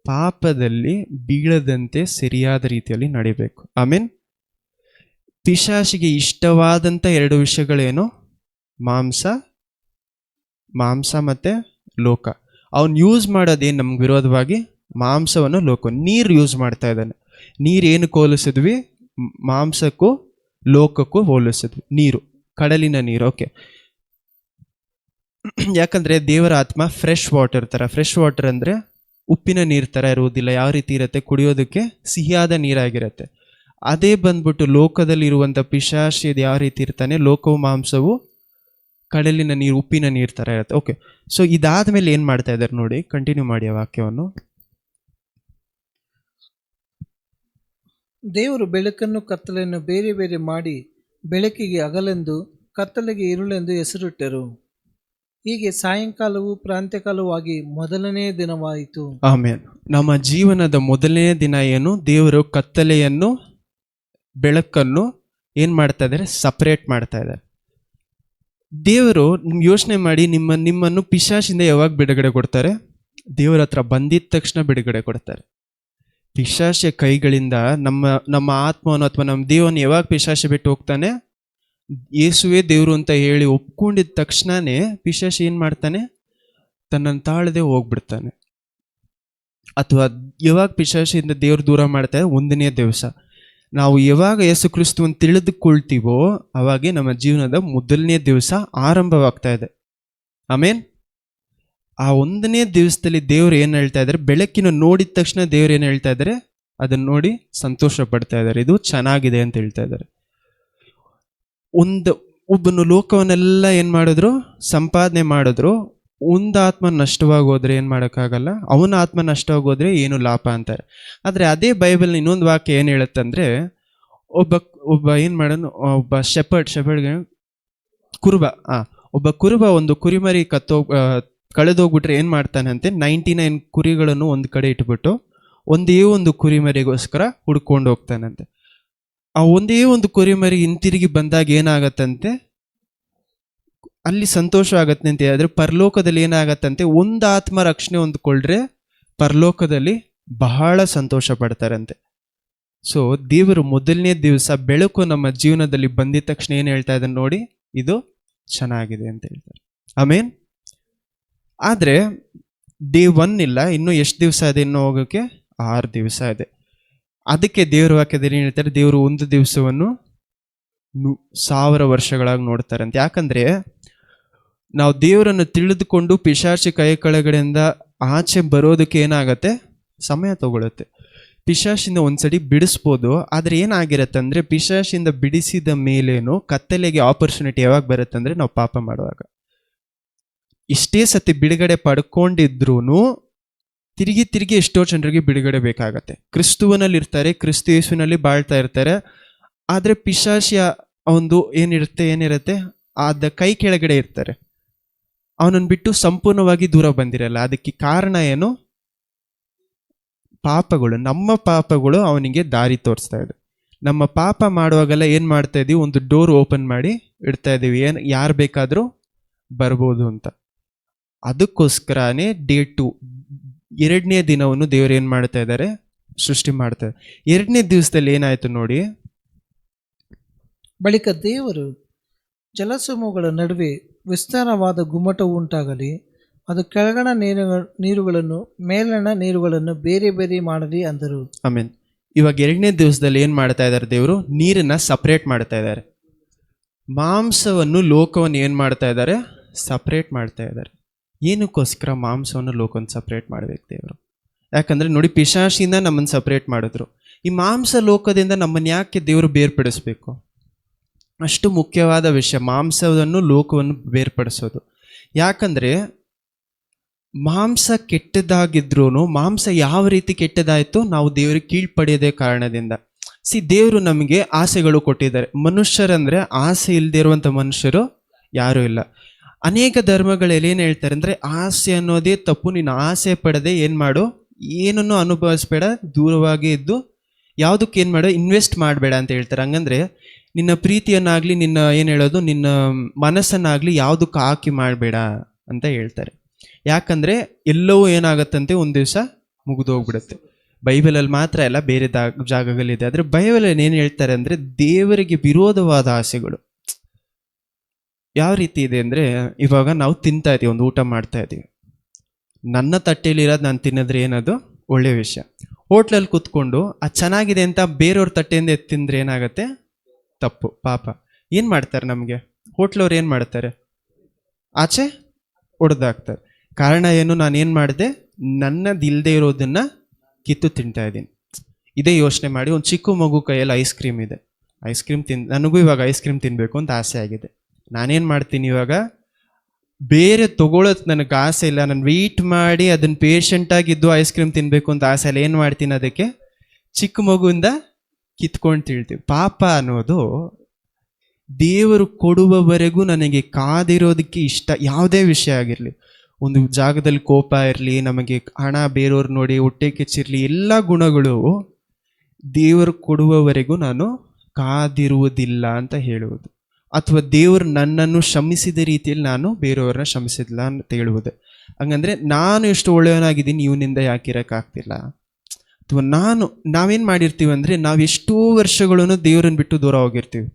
ಪಾಪದಲ್ಲಿ ಬೀಳದಂತೆ ಸರಿಯಾದ ರೀತಿಯಲ್ಲಿ ನಡಿಬೇಕು. ಆಮೇನ್. ಪಿಶಾಚಿಗೆ ಇಷ್ಟವಾದಂಥ 2 ವಿಷಯಗಳೇನು? ಮಾಂಸ ಮತ್ತು ಲೋಕ. ಅವನು ಯೂಸ್ ಮಾಡೋದೇನು ನಮ್ಗೆ ವಿರೋಧವಾಗಿ? ಮಾಂಸವನ್ನು, ಲೋಕ. ನೀರು ಯೂಸ್ ಮಾಡ್ತಾ ಇದ್ದಾನೆ. ನೀರು ಏನಕ್ಕೆ ಹೋಲಿಸಿದ್ವಿ? ಮಾಂಸಕ್ಕೂ ಲೋಕಕ್ಕೂ ಹೋಲಿಸಿದ್ವಿ. ನೀರು, ಕಡಲಿನ ನೀರು. ಓಕೆ, ಯಾಕಂದರೆ ದೇವರ ಆತ್ಮ ಫ್ರೆಶ್ ವಾಟರ್ ಥರ. ಫ್ರೆಶ್ ವಾಟರ್ ಅಂದರೆ ಉಪ್ಪಿನ ನೀರು ಥರ ಇರುವುದಿಲ್ಲ. ಯಾವ ರೀತಿ ಇರುತ್ತೆ? ಕುಡಿಯೋದಕ್ಕೆ ಸಿಹಿಯಾದ ನೀರಾಗಿರುತ್ತೆ. ಅದೇ ಬಂದ್ಬಿಟ್ಟು ಲೋಕದಲ್ಲಿರುವಂಥ ಪಿಶಾಚಿ ಯಾವ ರೀತಿ ಇರ್ತಾನೆ? ಲೋಕವು, ಮಾಂಸವು ಕಡಲಿನ ನೀರು, ಉಪ್ಪಿನ ನೀರು ಥರ ಇರುತ್ತೆ. ಓಕೆ, ಸೊ ಇದಾದ ಮೇಲೆ ಏನು ಮಾಡ್ತಾ ಇದ್ದಾರೆ ನೋಡಿ, ಕಂಟಿನ್ಯೂ ಮಾಡಿ ಆ ವಾಕ್ಯವನ್ನು. ದೇವರು ಬೆಳಕನ್ನು ಕತ್ತಲೆಯನ್ನು ಬೇರೆ ಬೇರೆ ಮಾಡಿ ಬೆಳಕಿಗೆ ಹಗಲೆಂದು ಕತ್ತಲೆಗೆ ಇರುಳೆಂದು ಹೆಸರಿಟ್ಟರು. ಹೀಗೆ ಸಾಯಂಕಾಲವು ಪ್ರಾಂತ್ಯಕಾಲವೂ ಆಗಿ ಮೊದಲನೇ ದಿನವಾಯಿತು. ಆಮೇನ್. ನಮ್ಮ ಜೀವನದ ಮೊದಲನೇ ದಿನ ಏನು? ದೇವರು ಕತ್ತಲೆಯನ್ನು, ಬೆಳಕನ್ನು ಏನು ಮಾಡ್ತಾ ಇದ್ದಾರೆ? ಸಪರೇಟ್ ಮಾಡ್ತಾ ಇದ್ದಾರೆ. ದೇವರು ನಿಮ್ಗೆ ಯೋಚನೆ ಮಾಡಿ, ನಿಮ್ಮನ್ನು ಪಿಶಾಚಿಂದ ಯಾವಾಗ ಬಿಡುಗಡೆ ಕೊಡ್ತಾರೆ? ದೇವರ ಹತ್ರ ಬಂದಿದ್ದ ತಕ್ಷಣ ಬಿಡುಗಡೆ ಕೊಡ್ತಾರೆ. ಪಿಶಾಚಿಯ ಕೈಗಳಿಂದ ನಮ್ಮ ಆತ್ಮವನ್ನು ಅಥವಾ ನಮ್ಮ ದೇವವನ್ನು ಯಾವಾಗ ಪಿಶಾಚಿ ಬಿಟ್ಟು ಹೋಗ್ತಾನೆ? ಯೇಸುವೇ ದೇವರು ಅಂತ ಹೇಳಿ ಒಪ್ಕೊಂಡಿದ್ದ ತಕ್ಷಣನೇ ಪಿಶಾಚಿ ಏನು ಮಾಡ್ತಾನೆ? ತನ್ನನ್ನು ತಾಳದೆ ಹೋಗ್ಬಿಡ್ತಾನೆ. ಅಥವಾ ಯಾವಾಗ ಪಿಶಾಚಿಯಿಂದ ದೇವ್ರು ದೂರ ಮಾಡ್ತಾರೆ? ಒಂದನೇ ದಿವಸ ನಾವು ಯಾವಾಗ ಯೇಸು ಕ್ರಿಸ್ತುವನ್ನು ತಿಳಿದುಕೊಳ್ತೀವೋ ಅವಾಗೆ ನಮ್ಮ ಜೀವನದ ಮೊದಲನೇ ದಿವಸ ಆರಂಭವಾಗ್ತಾ ಇದೆ. ಆಮೇನ್. ಆ ಒಂದನೇ ದಿವಸದಲ್ಲಿ ದೇವ್ರು ಏನು ಹೇಳ್ತಾ ಇದ್ದಾರೆ? ಬೆಳಕಿನ ನೋಡಿದ ತಕ್ಷಣ ದೇವ್ರು ಏನು ಹೇಳ್ತಾ ಇದ್ದಾರೆ? ಅದನ್ನ ನೋಡಿ ಸಂತೋಷ ಪಡ್ತಾ ಇದ್ದಾರೆ, ಇದು ಚೆನ್ನಾಗಿದೆ ಅಂತ ಹೇಳ್ತಾ ಇದ್ದಾರೆ. ಒಬ್ಬನು ಲೋಕವನ್ನೆಲ್ಲ ಏನ್ ಮಾಡಿದ್ರು? ಸಂಪಾದನೆ ಮಾಡಿದ್ರು. ಒಂದು ಆತ್ಮ ನಷ್ಟವಾಗೋದ್ರೆ ಏನ್ ಮಾಡೋಕ್ಕಾಗಲ್ಲ, ಅವನ ಆತ್ಮ ನಷ್ಟವಾಗೋದ್ರೆ ಏನು ಲಾಭ ಅಂತಾರೆ. ಆದ್ರೆ ಅದೇ ಬೈಬಲ್ ಇನ್ನೊಂದು ವಾಕ್ಯ ಏನ್ ಹೇಳುತ್ತಂದ್ರೆ, ಒಬ್ಬ ಏನ್ ಮಾಡೋನು, ಒಬ್ಬ ಶೆಪರ್ಡ್ ಒಬ್ಬ ಕುರುಬ ಒಂದು ಕುರಿಮರಿ ಕಳೆದೋಗ್ಬಿಟ್ರೆ ಏನ್ ಮಾಡ್ತಾನೆ ಅಂತೆ? 99 ಕುರಿಗಳನ್ನು ಒಂದ್ ಕಡೆ ಇಟ್ಬಿಟ್ಟು ಒಂದೇ ಒಂದು ಕುರಿಮರಿಗೋಸ್ಕರ ಹುಡ್ಕೊಂಡು ಹೋಗ್ತಾನಂತೆ. ಆ ಒಂದೇ ಒಂದು ಕುರಿಮರಿ ಹಿಂತಿರುಗಿ ಬಂದಾಗ ಏನಾಗತ್ತಂತೆ? ಅಲ್ಲಿ ಸಂತೋಷ ಆಗತ್ತೆ ಅಂತ ಹೇಳಿದ್ರೆ, ಪರಲೋಕದಲ್ಲಿ ಏನಾಗತ್ತಂತೆ? ಒಂದು ಆತ್ಮ ರಕ್ಷಣೆ ಹೊಂದ್ಕೊಳ್ರೆ ಪರಲೋಕದಲ್ಲಿ ಬಹಳ ಸಂತೋಷ ಪಡ್ತಾರಂತೆ. ಸೊ ದೇವರು ಮೊದಲನೇ ದಿವಸ ಬೆಳಕು ನಮ್ಮ ಜೀವನದಲ್ಲಿ ಬಂದಿದ ತಕ್ಷಣ ಏನ್ ಹೇಳ್ತಾ ಇದ್ದಾನೆ ನೋಡಿ? ಇದು ಚೆನ್ನಾಗಿದೆ ಅಂತ ಹೇಳ್ತಾರೆ. ಆಮೇನ್. ಆದ್ರೆ ಡೇ 1 ಇಲ್ಲ, ಇನ್ನು ಎಷ್ಟು ದಿವಸ ಇದೆ? ಇನ್ನು ಹೋಗೋಕೆ 6 ದಿವಸ ಇದೆ. ಅದಕ್ಕೆ ದೇವ್ರ ವಾಕ್ಯದಲ್ಲಿ ಏನ್ ಹೇಳ್ತಾರೆ? ದೇವರು ಒಂದು ದಿವಸವನ್ನು 1000 ವರ್ಷಗಳಾಗಿ ನೋಡ್ತಾರೆ ಅಂತ. ಯಾಕಂದ್ರೆ ನಾವು ದೇವರನ್ನು ತಿಳಿದುಕೊಂಡು ಪಿಶಾಚಿ ಕೈ ಕೆಳಗಡೆಯಿಂದ ಆಚೆ ಬರೋದಕ್ಕೆ ಏನಾಗತ್ತೆ? ಸಮಯ ತಗೊಳುತ್ತೆ. ಪಿಶಾಚಿಂದ ಒಂದ್ಸಡಿ ಬಿಡಿಸ್ಬೋದು, ಆದ್ರೆ ಏನಾಗಿರತ್ತೆ ಅಂದ್ರೆ, ಪಿಶಾಚಿಂದ ಬಿಡಿಸಿದ ಮೇಲೇನು ಕತ್ತಲೆಗೆ ಆಪರ್ಚುನಿಟಿ ಯಾವಾಗ ಬರುತ್ತೆ ಅಂದ್ರೆ ನಾವು ಪಾಪ ಮಾಡುವಾಗ. ಇಷ್ಟೇ ಸತಿ ಬಿಡುಗಡೆ ಪಡ್ಕೊಂಡಿದ್ರು ತಿರುಗಿ ಎಷ್ಟೋ ಜನರಿಗೆ ಬಿಡುಗಡೆ ಬೇಕಾಗತ್ತೆ. ಕ್ರಿಸ್ತುವನಲ್ಲಿ ಇರ್ತಾರೆ, ಕ್ರಿಸ್ತು ಯೇಸುವಿನಲ್ಲಿ ಬಾಳ್ತಾ ಇರ್ತಾರೆ, ಆದ್ರೆ ಪಿಶಾಚಿಯ ಒಂದು ಏನಿರುತ್ತೆ ಅದ ಕೈ ಕೆಳಗಡೆ ಇರ್ತಾರೆ. ಅವನನ್ನು ಬಿಟ್ಟು ಸಂಪೂರ್ಣವಾಗಿ ದೂರ ಬಂದಿರಲ್ಲ. ಅದಕ್ಕೆ ಕಾರಣ ಏನು? ಪಾಪಗಳು. ನಮ್ಮ ಪಾಪಗಳು ಅವನಿಗೆ ದಾರಿ ತೋರಿಸ್ತಾ ಇದೆ. ನಮ್ಮ ಪಾಪ ಮಾಡುವಾಗೆಲ್ಲ ಏನ್ ಮಾಡ್ತಾ ಇದೀವಿ? ಒಂದು ಡೋರ್ ಓಪನ್ ಮಾಡಿ ಇಡ್ತಾ ಇದೀವಿ, ಯಾರು ಬೇಕಾದ್ರೂ ಬರ್ಬೋದು ಅಂತ. ಅದಕ್ಕೋಸ್ಕರನೇ ಡೇ 2 2ನೇ ದಿನವನ್ನು ದೇವರು ಏನ್ ಮಾಡ್ತಾ ಇದ್ದಾರೆ? ಸೃಷ್ಟಿ ಮಾಡ್ತಾರೆ. 2ನೇ ದಿವಸದಲ್ಲಿ ಏನಾಯ್ತು ನೋಡಿ? ಬಳಿಕ ದೇವರು ಜಲಸಮೂಹಗಳ ನಡುವೆ ವಿಸ್ತಾರವಾದ ಗುಮ್ಮಟವು ಉಂಟಾಗಲಿ, ಅದು ಕೆಳಗಣ ನೀರುಗಳನ್ನು ಮೇಲಣ ನೀರುಗಳನ್ನು ಬೇರೆ ಬೇರೆ ಮಾಡಲಿ ಅಂದರು. ಆಮೇನ್. ಇವಾಗ 2ನೇ ದಿವಸದಲ್ಲಿ ಏನ್ ಮಾಡ್ತಾ ಇದ್ದಾರೆ? ದೇವರು ನೀರನ್ನ ಸಪರೇಟ್ ಮಾಡ್ತಾ ಇದ್ದಾರೆ. ಮಾಂಸವನ್ನು ಲೋಕವನ್ನು ಏನ್ ಮಾಡ್ತಾ ಇದ್ದಾರೆ? ಸಪರೇಟ್ ಮಾಡ್ತಾ ಇದ್ದಾರೆ. ಏನಕ್ಕೋಸ್ಕರ ಮಾಂಸವನ್ನು ಲೋಕವನ್ನು ಸಪರೇಟ್ ಮಾಡ್ಬೇಕು ದೇವರು? ಯಾಕಂದ್ರೆ ನೋಡಿ, ಪಿಶಾಚಿಂದ ನಮ್ಮನ್ನು ಸಪರೇಟ್ ಮಾಡಿದ್ರು. ಈ ಮಾಂಸ ಲೋಕದಿಂದ ನಮ್ಮನ್ನು ಯಾಕೆ ದೇವರು ಬೇರ್ಪಡಿಸ್ಬೇಕು? ಅಷ್ಟು ಮುಖ್ಯವಾದ ವಿಷಯ ಮಾಂಸವನ್ನು ಲೋಕವನ್ನು ಬೇರ್ಪಡಿಸೋದು. ಯಾಕಂದ್ರೆ ಮಾಂಸ ಕೆಟ್ಟದಾಗಿದ್ರು, ಮಾಂಸ ಯಾವ ರೀತಿ ಕೆಟ್ಟದಾಯ್ತು? ನಾವು ದೇವರಿಗೆ ಕೀಳ್ಪಡೆಯದೇ ಕಾರಣದಿಂದ. ದೇವರು ನಮಗೆ ಆಸೆಗಳು ಕೊಟ್ಟಿದ್ದಾರೆ. ಮನುಷ್ಯರಂದ್ರೆ ಆಸೆ ಇಲ್ಲದೆ ಇರುವಂತ ಮನುಷ್ಯರು ಯಾರೂ ಇಲ್ಲ. ಅನೇಕ ಧರ್ಮಗಳಲ್ಲಿ ಏನ್ ಹೇಳ್ತಾರೆ ಅಂದ್ರೆ, ಆಸೆ ಅನ್ನೋದೇ ತಪ್ಪು, ನೀನು ಆಸೆ ಪಡದೆ ಏನ್ ಮಾಡು? ಏನನ್ನು ಅನುಭವಿಸ್ಬೇಡ, ದೂರವಾಗಿ ಇದ್ದು ಯಾವುದಕ್ಕೆ ಏನ್ ಮಾಡು? ಇನ್ವೆಸ್ಟ್ ಮಾಡಬೇಡ ಅಂತ ಹೇಳ್ತಾರೆ. ಹಂಗಂದ್ರೆ ನಿನ್ನ ಪ್ರೀತಿಯನ್ನಾಗ್ಲಿ, ನಿನ್ನ ಏನ್ ಹೇಳೋದು, ನಿನ್ನ ಮನಸ್ಸನ್ನಾಗ್ಲಿ ಯಾವುದಕ್ಕೆ ಹಾಕಿ ಮಾಡಬೇಡ ಅಂತ ಹೇಳ್ತಾರೆ. ಯಾಕಂದ್ರೆ ಎಲ್ಲವೂ ಏನಾಗತ್ತಂತೆ? ಒಂದ್ ದಿವಸ ಮುಗಿದೋಗ್ಬಿಡುತ್ತೆ. ಬೈಬಲಲ್ಲಿ ಮಾತ್ರ ಅಲ್ಲ, ಬೇರೆ ಜಾಗಗಳಿದೆ. ಆದ್ರೆ ಬೈಬಲಲ್ಲಿ ಏನ್ ಹೇಳ್ತಾರೆ ಅಂದ್ರೆ, ದೇವರಿಗೆ ವಿರೋಧವಾದ ಆಸೆಗಳು ಯಾವ ರೀತಿ ಇದೆ ಅಂದ್ರೆ, ಇವಾಗ ನಾವು ತಿಂತಾ ಇದೀವಿ, ಒಂದು ಊಟ ಮಾಡ್ತಾ ಇದೀವಿ. ನನ್ನ ತಟ್ಟೆಯಲ್ಲಿರೋದು ನಾನು ತಿನ್ನೋದ್ರೆ ಏನದು ಒಳ್ಳೆ ವಿಷಯ. ಹೋಟ್ಲಲ್ಲಿ ಕೂತ್ಕೊಂಡು ಅದು ಚೆನ್ನಾಗಿದೆ ಅಂತ ಬೇರೆಯವ್ರ ತಟ್ಟೆಯಿಂದ ತಿಂದ್ರೆ ಏನಾಗತ್ತೆ? ತಪ್ಪು, ಪಾಪ. ಏನ್ ಮಾಡ್ತಾರೆ ನಮ್ಗೆ? ಹೋಟ್ಲವ್ರು ಏನ್ ಮಾಡ್ತಾರೆ? ಆಚೆ ಹೊಡೆದಾಕ್ತಾರೆ. ಕಾರಣ ಏನು? ನಾನು ಏನ್ ಮಾಡಿದೆ? ನನ್ನದಿಲ್ಲದೆ ಇರೋದನ್ನ ಕಿತ್ತು ತಿಂತಾ ಇದ್ದೀನಿ. ಇದೇ ಯೋಚನೆ ಮಾಡಿ, ಒಂದು ಚಿಕ್ಕ ಮಗು ಕೈಯಲ್ಲಿ ಐಸ್ ಕ್ರೀಮ್ ಇದೆ, ಐಸ್ ಕ್ರೀಮ್ ನನಗೂ ಇವಾಗ ಐಸ್ ಕ್ರೀಮ್ ತಿನ್ಬೇಕು ಅಂತ ಆಸೆ ಆಗಿದೆ. ನಾನೇನ್ ಮಾಡ್ತೀನಿ? ಇವಾಗ ಬೇರೆ ತಗೊಳೋದು ನನಗೆ ಆಸೆ ಇಲ್ಲ, ನಾನು ವೆಯ್ಟ್ ಮಾಡಿ ಅದನ್ನ ಪೇಷಂಟ್ ಆಗಿದ್ದು ಐಸ್ ಕ್ರೀಮ್ ತಿನ್ಬೇಕು ಅಂತ ಆಸೆ ಇಲ್ಲ. ಏನ್ ಮಾಡ್ತೀನಿ? ಅದಕ್ಕೆ ಚಿಕ್ಕ ಮಗುವಿಂದ ಕಿತ್ಕೊಂಡು ತಿಳ್ತೀವಿ. ಪಾಪ ಅನ್ನೋದು ದೇವರು ಕೊಡುವವರೆಗೂ ನನಗೆ ಕಾದಿರೋದಕ್ಕೆ ಇಷ್ಟ. ಯಾವುದೇ ವಿಷಯ ಆಗಿರಲಿ, ಒಂದು ಜಾಗದಲ್ಲಿ ಕೋಪ ಇರಲಿ, ನಮಗೆ ಹಣ ಬೇರೆಯವ್ರು ನೋಡಿ ಹೊಟ್ಟೆ ಕಿಚ್ಚಿರ್ಲಿ, ಎಲ್ಲ ಗುಣಗಳು ದೇವರು ಕೊಡುವವರೆಗೂ ನಾನು ಕಾದಿರುವುದಿಲ್ಲ ಅಂತ ಹೇಳುವುದು. ಅಥವಾ ದೇವರು ನನ್ನನ್ನು ಕ್ಷಮಿಸಿದ ರೀತಿಯಲ್ಲಿ ನಾನು ಬೇರೆಯವ್ರನ್ನ ಕ್ಷಮಿಸಿಲ್ಲ ಅಂತ ಹೇಳುವುದು. ಹಂಗಂದ್ರೆ ನಾನು ಎಷ್ಟು ಒಳ್ಳೆಯವನಾಗಿದ್ದೀನಿ, ಇವನಿಂದ ಯಾಕಿರಕ್ಕಾಗ್ತಿಲ್ಲ? ಅಥವಾ ನಾವೇನ್ ಮಾಡಿರ್ತೀವಿ ಅಂದ್ರೆ, ನಾವು ಎಷ್ಟೋ ವರ್ಷಗಳನ್ನು ದೇವರನ್ನು ಬಿಟ್ಟು ದೂರ ಹೋಗಿರ್ತೀವಿ,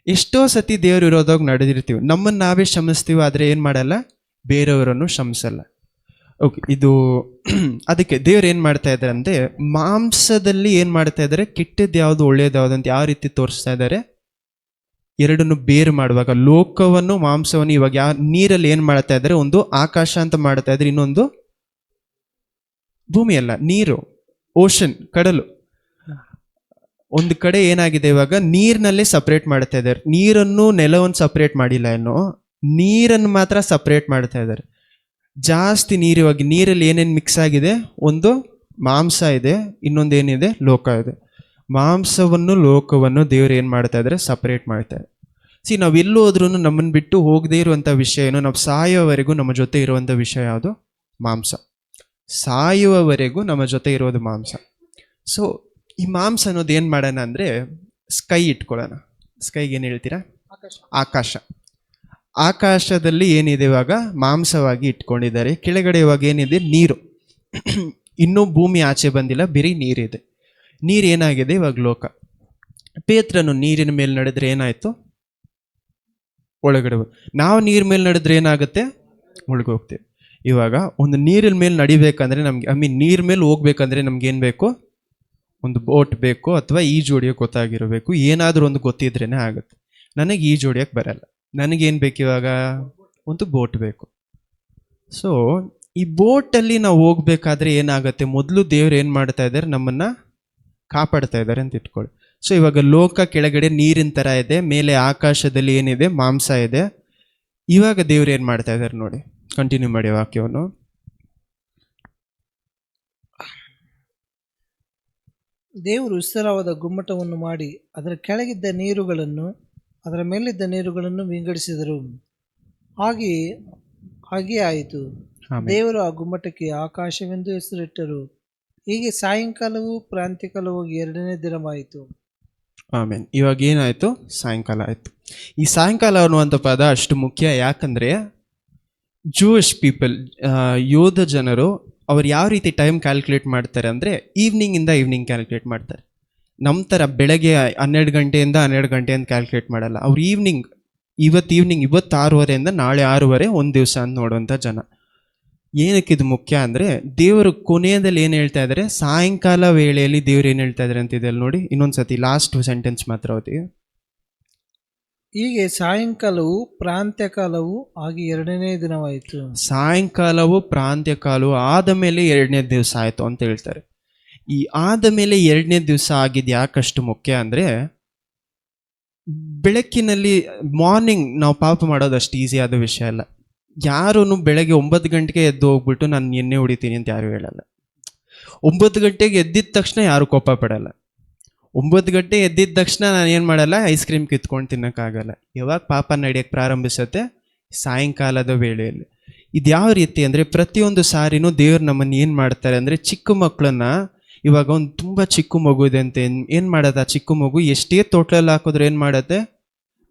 ಎಷ್ಟೋ ಸತಿ ದೇವರು ಇರೋದಾಗ ನಡೆದಿರ್ತೀವಿ, ನಮ್ಮನ್ನು ನಾವೇ ಕ್ಷಮಿಸ್ತೀವಿ, ಆದ್ರೆ ಏನ್ ಮಾಡಲ್ಲ? ಬೇರೆಯವರನ್ನು ಕ್ಷಮಿಸಲ್ಲ. ಓಕೆ, ಇದು ಅದಕ್ಕೆ ದೇವ್ರು ಏನು ಮಾಡ್ತಾ ಇದ್ದಾರೆ ಅಂದರೆ, ಮಾಂಸದಲ್ಲಿ ಏನು ಮಾಡ್ತಾ ಇದ್ದಾರೆ, ಕೆಟ್ಟದ್ದು ಯಾವುದು ಒಳ್ಳೇದು ಯಾವುದು ಅಂತ ಯಾವ ರೀತಿ ತೋರಿಸ್ತಾ ಇದ್ದಾರೆ, ಎರಡನ್ನು ಬೇರು ಮಾಡುವಾಗ ಲೋಕವನ್ನು ಮಾಂಸವನ್ನು ಇವಾಗ ನೀರಲ್ಲಿ ಏನು ಮಾಡ್ತಾ ಇದ್ದಾರೆ, ಒಂದು ಆಕಾಶ ಅಂತ ಮಾಡ್ತಾ ಇದ್ದಾರೆ, ಇನ್ನೊಂದು ಭೂಮಿ ಅಲ್ಲ, ನೀರು, ಓಷನ್, ಕಡಲು. ಒಂದು ಕಡೆ ಏನಾಗಿದೆ, ಇವಾಗ ನೀರಿನಲ್ಲೇ ಸಪ್ರೇಟ್ ಮಾಡ್ತಾ ಇದ್ದಾರೆ, ನೀರನ್ನು ನೆಲವನ್ನು ಸಪ್ರೇಟ್ ಮಾಡಿಲ್ಲ, ಇನ್ನು ನೀರನ್ನು ಮಾತ್ರ ಸಪ್ರೇಟ್ ಮಾಡ್ತಾ ಇದ್ದಾರೆ. ಜಾಸ್ತಿ ನೀರು, ಇವಾಗ ನೀರಲ್ಲಿ ಏನೇನು ಮಿಕ್ಸ್ ಆಗಿದೆ, ಒಂದು ಮಾಂಸ ಇದೆ, ಇನ್ನೊಂದು ಏನಿದೆ, ಲೋಕ ಇದೆ. ಮಾಂಸವನ್ನು ಲೋಕವನ್ನು ದೇವರು ಏನು ಮಾಡ್ತಾ ಇದ್ದಾರೆ, ಸಪ್ರೇಟ್ ಮಾಡ್ತಾ ಇದ್ದಾರೆ. ನಾವು ಎಲ್ಲೂ ಹೋದ್ರೂ ನಮ್ಮನ್ನು ಬಿಟ್ಟು ಹೋಗದೇ ಇರುವಂಥ ವಿಷಯ ಏನು, ನಾವು ಸಾಯುವವರೆಗೂ ನಮ್ಮ ಜೊತೆ ಇರುವಂಥ ವಿಷಯ ಯಾವುದು, ಮಾಂಸ. ಸಾಯುವವರೆಗೂ ನಮ್ಮ ಜೊತೆ ಇರೋದು ಮಾಂಸ. ಸೊ ಈ ಮಾಂಸ ಅನ್ನೋದು ಏನು ಮಾಡೋಣ ಅಂದರೆ, ಸ್ಕೈ ಇಟ್ಕೊಳ್ಳೋಣ. ಸ್ಕೈಗೆ ಏನು ಹೇಳ್ತೀರಾ, ಆಕಾಶ. ಆಕಾಶದಲ್ಲಿ ಏನಿದೆ ಇವಾಗ ಮಾಂಸವಾಗಿ ಇಟ್ಕೊಂಡಿದ್ದಾರೆ, ಕೆಳಗಡೆ ಇವಾಗ ಏನಿದೆ, ನೀರು. ಇನ್ನೂ ಭೂಮಿ ಆಚೆ ಬಂದಿಲ್ಲ, ಬರೀ ನೀರಿದೆ. ನೀರು ಏನಾಗಿದೆ ಇವಾಗ, ಲೋಕ. ಪೇತ್ರನು ನೀರಿನ ಮೇಲೆ ನಡೆದ್ರೆ ಏನಾಯ್ತು, ಒಳಗಡೆ. ನಾವು ನೀರ್ ಮೇಲೆ ನಡೆದ್ರೆ ಏನಾಗುತ್ತೆ, ಮುಳುಗೋಗ್ತೇವೆ. ಇವಾಗ ಒಂದು ನೀರಿನ ಮೇಲೆ ನಡಿಬೇಕಂದ್ರೆ ನಮ್ಗೆ, ನೀರ್ ಮೇಲೆ ಹೋಗ್ಬೇಕಂದ್ರೆ ನಮ್ಗೆ ಏನ್ ಬೇಕು, ಒಂದು ಬೋಟ್ ಬೇಕು, ಅಥವಾ ಈಜು ಹೊಡಿಯೋಕೆ ಗೊತ್ತಾಗಿರಬೇಕು, ಏನಾದರೂ ಒಂದು ಗೊತ್ತಿದ್ರೇನೆ ಆಗುತ್ತೆ. ನನಗೆ ಈಜು ಹೊಡಿಯೋಕೆ ಬರಲ್ಲ, ನನಗೇನು ಬೇಕು ಇವಾಗ, ಒಂದು ಬೋಟ್ ಬೇಕು. ಸೊ ಈ ಬೋಟಲ್ಲಿ ನಾವು ಹೋಗ್ಬೇಕಾದ್ರೆ ಏನಾಗುತ್ತೆ, ಮೊದಲು ದೇವ್ರು ಏನು ಮಾಡ್ತಾ ಇದ್ದಾರೆ, ನಮ್ಮನ್ನ ಕಾಪಾಡ್ತಾ ಇದ್ದಾರೆ ಅಂತ ಇಟ್ಕೊಳ್ಳಿ. ಸೊ ಇವಾಗ ಲೋಕ ಕೆಳಗಡೆ ನೀರಿನ ಥರ ಇದೆ, ಮೇಲೆ ಆಕಾಶದಲ್ಲಿ ಏನಿದೆ, ಮಾಂಸ ಇದೆ. ಇವಾಗ ದೇವ್ರು ಏನು ಮಾಡ್ತಾ ಇದ್ದಾರೆ ನೋಡಿ, ಕಂಟಿನ್ಯೂ ಮಾಡಿ ವಾಕ್ಯವನ್ನು. ದೇವರು ವಿಸ್ತಾರವಾದ ಗುಮ್ಮಟವನ್ನು ಮಾಡಿ ಅದರ ಕೆಳಗಿದ್ದ ನೀರುಗಳನ್ನು ಅದರ ಮೇಲಿದ್ದ ನೀರುಗಳನ್ನು ವಿಂಗಡಿಸಿದರು. ಹಾಗೆಯೇ ಆಯಿತು. ದೇವರು ಆ ಗುಮ್ಮಟಕ್ಕೆ ಆಕಾಶವೆಂದು ಹೆಸರಿಟ್ಟರು. ಹೀಗೆ ಸಾಯಂಕಾಲವೂ ಪ್ರಾಂತ್ಯಕಾಲವೂ ಎರಡನೇ ದಿನವಾಯಿತು. ಆಮೇಲೆ ಇವಾಗ ಏನಾಯ್ತು, ಸಾಯಂಕಾಲ ಆಯ್ತು. ಈ ಸಾಯಂಕಾಲ ಅನ್ನುವಂಥ ಪದ ಅಷ್ಟು ಮುಖ್ಯ, ಯಾಕಂದ್ರೆ ಜೂಯಿಷ್ ಪೀಪಲ್, ಯೋಧ ಜನರು, ಅವ್ರು ಯಾವ ರೀತಿ ಟೈಮ್ ಕ್ಯಾಲ್ಕುಲೇಟ್ ಮಾಡ್ತಾರೆ ಅಂದರೆ, ಈವ್ನಿಂಗಿಂದ ಈವ್ನಿಂಗ್ ಕ್ಯಾಲ್ಕುಲೇಟ್ ಮಾಡ್ತಾರೆ. ನಮ್ಮ ಥರ ಬೆಳಗ್ಗೆ 12 ಗಂಟೆಯಿಂದ 12 ಗಂಟೆ ಅಂತ ಕ್ಯಾಲ್ಕುಲೇಟ್ ಮಾಡಲ್ಲ. ಅವ್ರು ಈವ್ನಿಂಗ್, ಇವತ್ತು 6:30 ನಾಳೆ 6:30 ಒಂದು ದಿವಸ ಅಂತ ನೋಡುವಂಥ ಜನ. ಏನಕ್ಕಿದು ಮುಖ್ಯ ಅಂದರೆ, ದೇವರು ಕೊನೆಯದಲ್ಲಿ ಏನು ಹೇಳ್ತಾ ಇದ್ದಾರೆ, ಸಾಯಂಕಾಲ ವೇಳೆಯಲ್ಲಿ ದೇವ್ರು ಏನು ಹೇಳ್ತಾ ಇದ್ದಾರೆ ಅಂತಿದೆ ಅಲ್ಲಿ ನೋಡಿ. ಇನ್ನೊಂದ್ಸತಿ ಲಾಸ್ಟ್ ಸೆಂಟೆನ್ಸ್ ಮಾತ್ರ ಓದಿ. ಹೀಗೆ ಸಾಯಂಕಾಲವು ಪ್ರಾಂತ್ಯಕಾಲವು ಆಗಿ ಎರಡನೇ ದಿನವಾಯಿತು. ಸಾಯಂಕಾಲವು ಪ್ರಾಂತ್ಯಕಾಲವು ಆದ ಮೇಲೆ ಎರಡನೇ ದಿವಸ ಆಯಿತು ಅಂತ ಹೇಳ್ತಾರೆ. ಈ ಆದ ಮೇಲೆ ಎರಡನೇ ದಿವಸ ಆಗಿದ್ದು ಯಾಕಷ್ಟು ಮುಖ್ಯ ಅಂದರೆ, ಬೆಳಕಿನಲ್ಲಿ ಮಾರ್ನಿಂಗ್ ನಾವು ಪಾಪ ಮಾಡೋದು ಅಷ್ಟು ಈಸಿ ಆದ ವಿಷಯ ಅಲ್ಲ. ಯಾರೂ ಬೆಳಗ್ಗೆ 9 ಗಂಟೆಗೆ ಎದ್ದು ಹೋಗ್ಬಿಟ್ಟು ನಾನು ಎಣ್ಣೆ ಹೊಡಿತೀನಿ ಅಂತ ಯಾರು ಹೇಳಲ್ಲ. 9 ಗಂಟೆಗೆ ಎದ್ದಿದ ತಕ್ಷಣ ಯಾರು ಕೋಪ ಪಡಲ್ಲ. 9 ಗಂಟೆ ಎದ್ದಿದ ತಕ್ಷಣ ನಾನು ಏನು ಮಾಡಲ್ಲ, ಐಸ್ ಕ್ರೀಮ್ ಕಿತ್ಕೊಂಡು ತಿನ್ನೋಕ್ಕಾಗಲ್ಲ. ಯಾವಾಗ ಪಾಪ ನಡೆಯೋಕ್ಕೆ ಪ್ರಾರಂಭಿಸುತ್ತೆ, ಸಾಯಂಕಾಲದ ವೇಳೆಯಲ್ಲಿ. ಇದು ಯಾವ ರೀತಿ ಅಂದರೆ, ಪ್ರತಿಯೊಂದು ಸಾರಿನೂ ದೇವ್ರು ನಮ್ಮನ್ನು ಏನು ಮಾಡ್ತಾರೆ ಅಂದರೆ, ಚಿಕ್ಕ ಮಕ್ಕಳನ್ನ, ಇವಾಗ ಒಂದು ತುಂಬ ಚಿಕ್ಕ ಮಗು ಇದೆ ಅಂತ ಏನು ಮಾಡೋದು, ಆ ಚಿಕ್ಕ ಮಗು ಎಷ್ಟೇ ತೊಟ್ಲಲ್ಲಿ ಹಾಕಿದ್ರು ಏನು ಮಾಡುತ್ತೆ,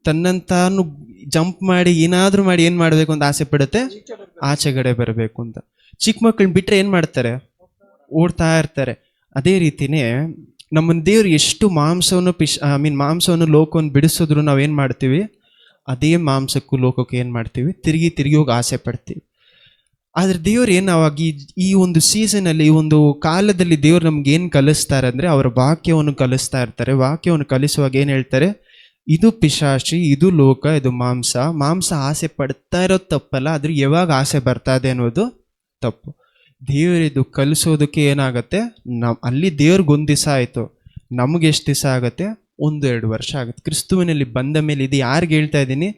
ತನ್ನಂತಾನು ಜಂಪ್ ಮಾಡಿ ಏನಾದರೂ ಮಾಡಿ ಏನು ಮಾಡಬೇಕು ಅಂತ ಆಸೆ ಪಡುತ್ತೆ, ಆಚೆಗಡೆ ಬರಬೇಕು ಅಂತ. ಚಿಕ್ಕ ಮಕ್ಕಳನ್ನ ಬಿಟ್ಟರೆ ಏನು ಮಾಡ್ತಾರೆ, ಓಡ್ತಾ ಇರ್ತಾರೆ. ಅದೇ ರೀತಿನೇ ನಮ್ಮನ್ನ ದೇವ್ರು ಎಷ್ಟು ಮಾಂಸವನ್ನು ಲೋಕವನ್ನು ಬಿಡಿಸಿದ್ರು ನಾವೇನು ಮಾಡ್ತೀವಿ, ಅದೇ ಮಾಂಸಕ್ಕೂ ಲೋಕಕ್ಕೂ ಏನು ಮಾಡ್ತೀವಿ, ತಿರುಗಿ ಹೋಗಿ ಆಸೆ ಪಡ್ತೀವಿ. ಆದರೆ ದೇವ್ರು ಏನು ಅವಾಗ ಈ ಒಂದು ಸೀಸನಲ್ಲಿ, ಈ ಒಂದು ಕಾಲದಲ್ಲಿ ದೇವ್ರು ನಮ್ಗೆ ಏನು ಕಲಿಸ್ತಾರೆ ಅಂದರೆ, ಅವರ ವಾಕ್ಯವನ್ನು ಕಲಿಸ್ತಾ ಇರ್ತಾರೆ. ವಾಕ್ಯವನ್ನು ಕಲಿಸುವಾಗ ಏನು ಹೇಳ್ತಾರೆ, ಇದು ಪಿಶಾಚಿ, ಇದು ಲೋಕ, ಇದು ಮಾಂಸ ಆಸೆ ಪಡ್ತಾ ಇರೋದು ತಪ್ಪಲ್ಲ, ಆದ್ರೆ ಯಾವಾಗ ಆಸೆ ಬರ್ತಾ ಇದೆ ಅನ್ನೋದು ತಪ್ಪು. ದೇವರಿದು ಕಲಿಸೋದಕ್ಕೆ ಏನಾಗುತ್ತೆ, ಅಲ್ಲಿ ದೇವ್ರಿಗೊಂದು ದಿವಸ ಆಯಿತು, ನಮಗೆ ಎಷ್ಟು ದಿವಸ ಆಗುತ್ತೆ, 1-2 ವರ್ಷ ಆಗುತ್ತೆ. ಕ್ರಿಸ್ತುವಿನಲ್ಲಿ ಬಂದ ಮೇಲೆ, ಇದು ಯಾರಿಗೆ ಹೇಳ್ತಾ ಇದ್ದೀನಿ,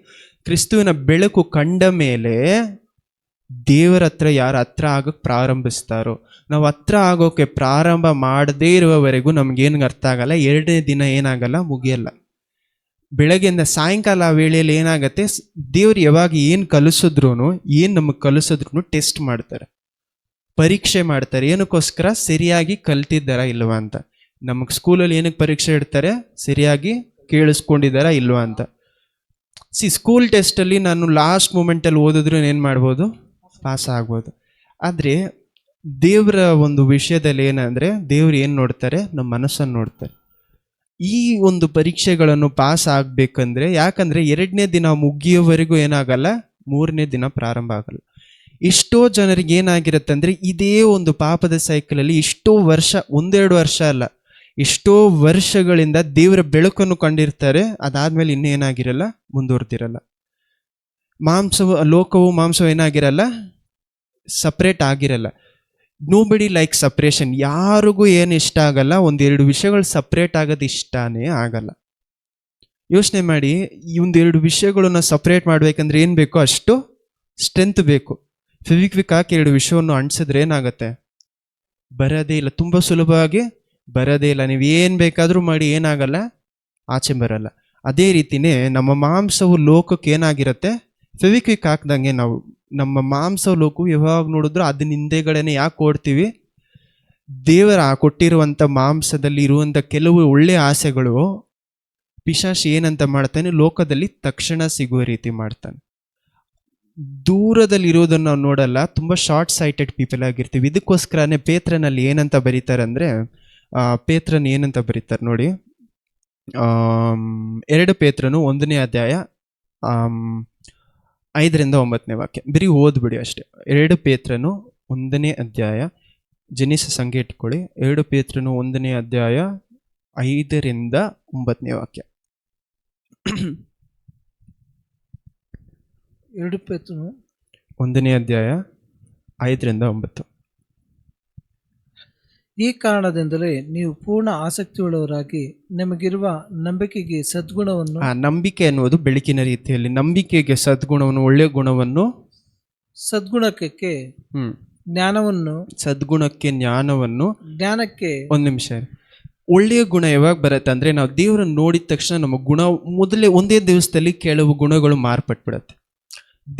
ಕ್ರಿಸ್ತುವಿನ ಬೆಳಕು ಕಂಡ ಮೇಲೆ ದೇವರ ಹತ್ರ ಯಾರು ಹತ್ರ ಆಗೋಕ್ಕೆ ಪ್ರಾರಂಭಿಸ್ತಾರೋ, ನಾವು ಹತ್ರ ಆಗೋಕ್ಕೆ ಪ್ರಾರಂಭ ಮಾಡದೇ ಇರುವವರೆಗೂ ನಮ್ಗೇನು ಅರ್ಥ ಆಗಲ್ಲ. 2ನೇ ದಿನ ಏನಾಗಲ್ಲ, ಮುಗಿಯಲ್ಲ. ಬೆಳಗ್ಗೆಯಿಂದ ಸಾಯಂಕಾಲ ವೇಳೆಯಲ್ಲಿ ಏನಾಗುತ್ತೆ, ದೇವ್ರು ಯಾವಾಗ ಏನು ಕಲಿಸಿದ್ರು, ಏನು ನಮಗೆ ಕಲಿಸಿದ್ರು ಟೆಸ್ಟ್ ಮಾಡ್ತಾರೆ, ಪರೀಕ್ಷೆ ಮಾಡ್ತಾರೆ. ಏನಕ್ಕೋಸ್ಕರ, ಸರಿಯಾಗಿ ಕಲ್ತಿದ್ದಾರಾ ಇಲ್ವಾ ಅಂತ. ನಮಗೆ ಸ್ಕೂಲಲ್ಲಿ ಏನಕ್ಕೆ ಪರೀಕ್ಷೆ ಇಡ್ತಾರೆ, ಸರಿಯಾಗಿ ಕೇಳಿಸ್ಕೊಂಡಿದ್ದಾರಾ ಇಲ್ವಾ ಅಂತ. ಸ್ಕೂಲ್ ಟೆಸ್ಟಲ್ಲಿ ನಾನು ಲಾಸ್ಟ್ ಮೂಮೆಂಟಲ್ಲಿ ಓದಿದ್ರು ಏನು ಮಾಡ್ಬೋದು, ಪಾಸ್ ಆಗ್ಬೋದು. ಆದರೆ ದೇವರ ಒಂದು ವಿಷಯದಲ್ಲಿ ಏನಂದರೆ, ದೇವ್ರು ಏನು ನೋಡ್ತಾರೆ, ನಮ್ಮ ಮನಸ್ಸನ್ನು ನೋಡ್ತಾರೆ. ಈ ಒಂದು ಪರೀಕ್ಷೆಗಳನ್ನು ಪಾಸ್ ಆಗಬೇಕಂದ್ರೆ, ಯಾಕಂದರೆ 2ನೇ ದಿನ ಮುಗಿಯೋವರೆಗೂ ಏನಾಗಲ್ಲ, 3ನೇ ದಿನ ಪ್ರಾರಂಭ ಆಗಲ್ಲ. ಎಷ್ಟೋ ಜನರಿಗೆ ಏನಾಗಿರುತ್ತೆ ಅಂದರೆ ಇದೇ ಒಂದು ಪಾಪದ ಸೈಕಲಲ್ಲಿ ಎಷ್ಟೋ ವರ್ಷ, ಒಂದೆರಡು ವರ್ಷ ಅಲ್ಲ, ಎಷ್ಟೋ ವರ್ಷಗಳಿಂದ ದೇವರ ಬೆಳಕನ್ನು ಕಂಡಿರ್ತಾರೆ. ಅದಾದ್ಮೇಲೆ ಇನ್ನೇನಾಗಿರಲ್ಲ, ಮುಂದುವರೆದಿರಲ್ಲ. ಲೋಕವು ಮಾಂಸವು ಏನಾಗಿರಲ್ಲ, ಸಪ್ರೇಟ್ ಆಗಿರಲ್ಲ. Nobody like separation. ಯಾರಿಗೂ ಏನು ಇಷ್ಟ ಆಗಲ್ಲ, ಒಂದೆರಡು ವಿಷಯಗಳು ಸಪ್ರೇಟ್ ಆಗೋದು ಇಷ್ಟನೇ ಆಗಲ್ಲ. ಯೋಚನೆ ಮಾಡಿ, ಈ ಒಂದೆರಡು ವಿಷಯಗಳನ್ನ ಸಪ್ರೇಟ್ ಮಾಡ್ಬೇಕಂದ್ರೆ ಏನು ಬೇಕೋ ಅಷ್ಟು ಸ್ಟ್ರೆಂತ್ ಬೇಕು. ಫೆವಿಕ್ವಿಕ್ ಹಾಕಿ ಎರಡು ವಿಷಯವನ್ನು ಅಂಟಿಸಿದ್ರೆ ಏನಾಗುತ್ತೆ, ಬರೋದೇ ಇಲ್ಲ. ತುಂಬ ಸುಲಭವಾಗಿ ಬರೋದೇ ಇಲ್ಲ. ನೀವು ಏನು ಬೇಕಾದರೂ ಮಾಡಿ ಏನಾಗಲ್ಲ, ಆಚೆ ಬರಲ್ಲ. ಅದೇ ರೀತಿನೇ ನಮ್ಮ ಮಾಂಸವು ಲೋಕಕ್ಕೆ ಏನಾಗಿರುತ್ತೆ, ಫೆವಿಕ್ವಿಕ್ ಹಾಕ್ದಂಗೆ ನಾವು ನಮ್ಮ ಮಾಂಸ ಲೋಕವು ಯಾವಾಗ ನೋಡಿದ್ರು ಅದನ್ನ ಹಿಂದೆಗಡೆನೆ ಯಾಕೆ ಓಡ್ತೀವಿ, ದೇವರ ಕೊಟ್ಟಿರುವಂಥ ಮಾಂಸದಲ್ಲಿ ಇರುವಂಥ ಕೆಲವು ಒಳ್ಳೆಯ ಆಸೆಗಳು ಪಿಶಾಚಿ ಏನಂತ ಮಾಡ್ತಾನೆ, ಲೋಕದಲ್ಲಿ ತಕ್ಷಣ ಸಿಗುವ ರೀತಿ ಮಾಡ್ತಾನೆ. ದೂರದಲ್ಲಿ ಇರೋದನ್ನು ನಾವು ನೋಡಲ್ಲ, ತುಂಬ ಶಾರ್ಟ್ ಸೈಟೆಡ್ ಪೀಪಲ್ ಆಗಿರ್ತೀವಿ. ಇದಕ್ಕೋಸ್ಕರನೇ ಪೇತ್ರನಲ್ಲಿ ಏನಂತ ಬರೀತಾರೆ ಅಂದರೆ, ಪೇತ್ರನ ಏನಂತ ಬರೀತಾರೆ ನೋಡಿ, 2 ಪೇತ್ರನು 1ನೇ ಅಧ್ಯಾಯ 5ರಿಂದ 9ನೇ ವಾಕ್ಯ. ಬರೀ ಓದ್ಬಿಡಿ ಅಷ್ಟೇ. 2 ಪೇತ್ರನು 1ನೇ ಅಧ್ಯಾಯ, ಜೆನಿಸಿಸ್ ಹಂಗೆ ಇಟ್ಕೊಳ್ಳಿ. 2 ಪೇತ್ರನು 1ನೇ ಅಧ್ಯಾಯ 5ರಿಂದ 9ನೇ ವಾಕ್ಯ. 2 ಪೇತ್ರನು 1ನೇ ಅಧ್ಯಾಯ 5ರಿಂದ 9. ಈ ಕಾರಣದಿಂದಲೇ ನೀವು ಪೂರ್ಣ ಆಸಕ್ತಿಯುಳ್ಳವರಾಗಿ ನಮಗಿರುವ ನಂಬಿಕೆಗೆ ಸದ್ಗುಣವನ್ನು, ಆ ನಂಬಿಕೆ ಅನ್ನುವುದು ಬೆಳಕಿನ ರೀತಿಯಲ್ಲಿ, ನಂಬಿಕೆಗೆ ಸದ್ಗುಣವನ್ನು, ಒಳ್ಳೆಯ ಗುಣವನ್ನು, ಸದ್ಗುಣಕ್ಕೆ ಜ್ಞಾನವನ್ನು, ಸದ್ಗುಣಕ್ಕೆ ಜ್ಞಾನವನ್ನು, ಜ್ಞಾನಕ್ಕೆ, ಒಂದು ನಿಮಿಷ, ಒಳ್ಳೆಯ ಗುಣ ಯಾವಾಗ ಬರುತ್ತೆ ಅಂದರೆ ನಾವು ದೇವರನ್ನು ನೋಡಿದ ತಕ್ಷಣ ನಮ್ಮ ಗುಣ ಮೊದಲೇ ಒಂದೇ ದಿವಸದಲ್ಲಿ ಕೆಲವು ಗುಣಗಳು ಮಾರ್ಪಟ್ಬಿಡತ್ತೆ.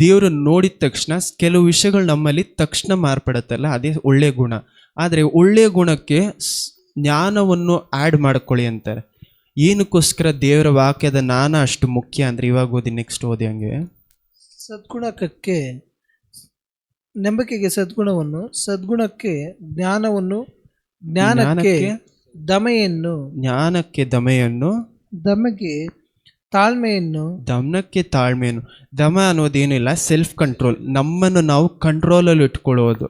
ದೇವರನ್ನು ನೋಡಿದ ತಕ್ಷಣ ಕೆಲವು ವಿಷಯಗಳು ನಮ್ಮಲ್ಲಿ ತಕ್ಷಣ ಮಾರ್ಪಡುತ್ತಲ್ಲ, ಅದೇ ಒಳ್ಳೆಯ ಗುಣ. ಆದರೆ ಒಳ್ಳೆಯ ಗುಣಕ್ಕೆ ಜ್ಞಾನವನ್ನು ಆ್ಯಡ್ ಮಾಡ್ಕೊಳ್ಳಿ ಅಂತಾರೆ. ಏನಕ್ಕೋಸ್ಕರ ದೇವರ ವಾಕ್ಯದ ಜ್ಞಾನ ಅಷ್ಟು ಮುಖ್ಯ ಅಂದರೆ, ಇವಾಗ ಓದಿ, ನೆಕ್ಸ್ಟ್ ಓದಿ ಹಂಗೆ. ಸದ್ಗುಣಕ್ಕೆ ನಂಬಿಕೆಗೆ ಸದ್ಗುಣವನ್ನು, ಸದ್ಗುಣಕ್ಕೆ ಜ್ಞಾನವನ್ನು, ಜ್ಞಾನಕ್ಕೆ ದಮೆಯನ್ನು, ಜ್ಞಾನಕ್ಕೆ ದಮೆಯನ್ನು, ದಮೆಗೆ ತಾಳ್ಮೆಯನ್ನು, ದಮನಕ್ಕೆ ತಾಳ್ಮೆಯನ್ನು. ದಮ ಅನ್ನೋದೇನಿಲ್ಲ, ಸೆಲ್ಫ್ ಕಂಟ್ರೋಲ್. ನಮ್ಮನ್ನು ನಾವು ಕಂಟ್ರೋಲಲ್ಲಿ ಇಟ್ಕೊಳ್ಳೋದು.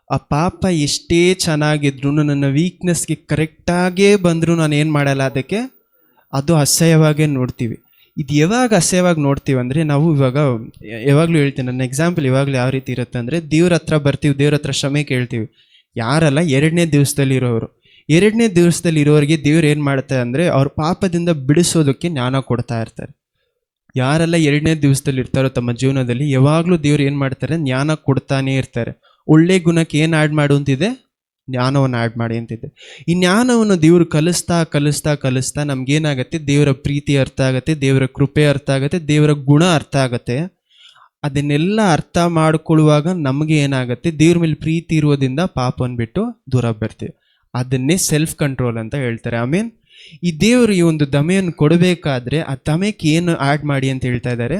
ಆ ಪಾಪ ಎಷ್ಟೇ ಚೆನ್ನಾಗಿದ್ರು, ನನ್ನ ವೀಕ್ನೆಸ್ಗೆ ಕರೆಕ್ಟಾಗೇ ಬಂದರೂ ನಾನು ಏನು ಮಾಡಲ್ಲ, ಅದಕ್ಕೆ ಅದು ಅಸಹ್ಯವಾಗೇ ನೋಡ್ತೀವಿ. ಇದು ಯಾವಾಗ ಅಸಹ್ಯವಾಗಿ ನೋಡ್ತೀವಿ ಅಂದರೆ, ನಾವು ಇವಾಗ ಯಾವಾಗಲೂ ಹೇಳ್ತೀನಿ, ನನ್ನ ಎಕ್ಸಾಂಪಲ್ ಇವಾಗಲೂ ಯಾವ ರೀತಿ ಇರುತ್ತೆ ಅಂದರೆ, ದೇವ್ರ ಹತ್ರ ಬರ್ತೀವಿ, ದೇವ್ರ ಹತ್ರ ಕ್ಷಮೆ ಕೇಳ್ತೀವಿ. ಯಾರಲ್ಲ, 2ನೇ ದಿವಸದಲ್ಲಿರೋರು. 2ನೇ ದಿವಸದಲ್ಲಿರೋರಿಗೆ ದೇವ್ರು ಏನು ಮಾಡ್ತಾರೆ ಅಂದರೆ, ಅವ್ರ ಪಾಪದಿಂದ ಬಿಡಿಸೋದಕ್ಕೆ ಜ್ಞಾನ ಕೊಡ್ತಾ ಇರ್ತಾರೆ. ಯಾರೆಲ್ಲ 2ನೇ ದಿವಸದಲ್ಲಿ ಇರ್ತಾರೋ ತಮ್ಮ ಜೀವನದಲ್ಲಿ, ಯಾವಾಗಲೂ ದೇವ್ರು ಏನು ಮಾಡ್ತಾರೆ, ಜ್ಞಾನ ಕೊಡ್ತಾನೇ ಇರ್ತಾರೆ. ಒಳ್ಳೆ ಗುಣಕ್ಕೆ ಏನು ಆ್ಯಡ್ ಮಾಡು ಅಂತಿದೆ, ಜ್ಞಾನವನ್ನು ಆ್ಯಡ್ ಮಾಡಿ ಅಂತಿದೆ. ಈ ಜ್ಞಾನವನ್ನು ದೇವರು ಕಲಿಸ್ತಾ ಕಲಿಸ್ತಾ ಕಲಿಸ್ತಾ ನಮ್ಗೇನಾಗತ್ತೆ, ದೇವರ ಪ್ರೀತಿ ಅರ್ಥ ಆಗುತ್ತೆ, ದೇವರ ಕೃಪೆ ಅರ್ಥ ಆಗುತ್ತೆ, ದೇವರ ಗುಣ ಅರ್ಥ ಆಗುತ್ತೆ. ಅದನ್ನೆಲ್ಲ ಅರ್ಥ ಮಾಡ್ಕೊಳ್ಳುವಾಗ ನಮಗೆ ಏನಾಗುತ್ತೆ, ದೇವ್ರ ಮೇಲೆ ಪ್ರೀತಿ ಇರೋದ್ರಿಂದ ಪಾಪವನ್ನು ಬಿಟ್ಟು ದೂರ ಬರ್ತೀವಿ. ಅದನ್ನೇ ಸೆಲ್ಫ್ ಕಂಟ್ರೋಲ್ ಅಂತ ಹೇಳ್ತಾರೆ. ಆಮೇಲೆ ಈ ದೇವರು ಈ ಒಂದು ದಮೆಯನ್ನು ಕೊಡಬೇಕಾದ್ರೆ ಆ ದಮೆಗೆ ಏನು ಆ್ಯಡ್ ಮಾಡಿ ಅಂತ ಹೇಳ್ತಾ ಇದ್ದಾರೆ,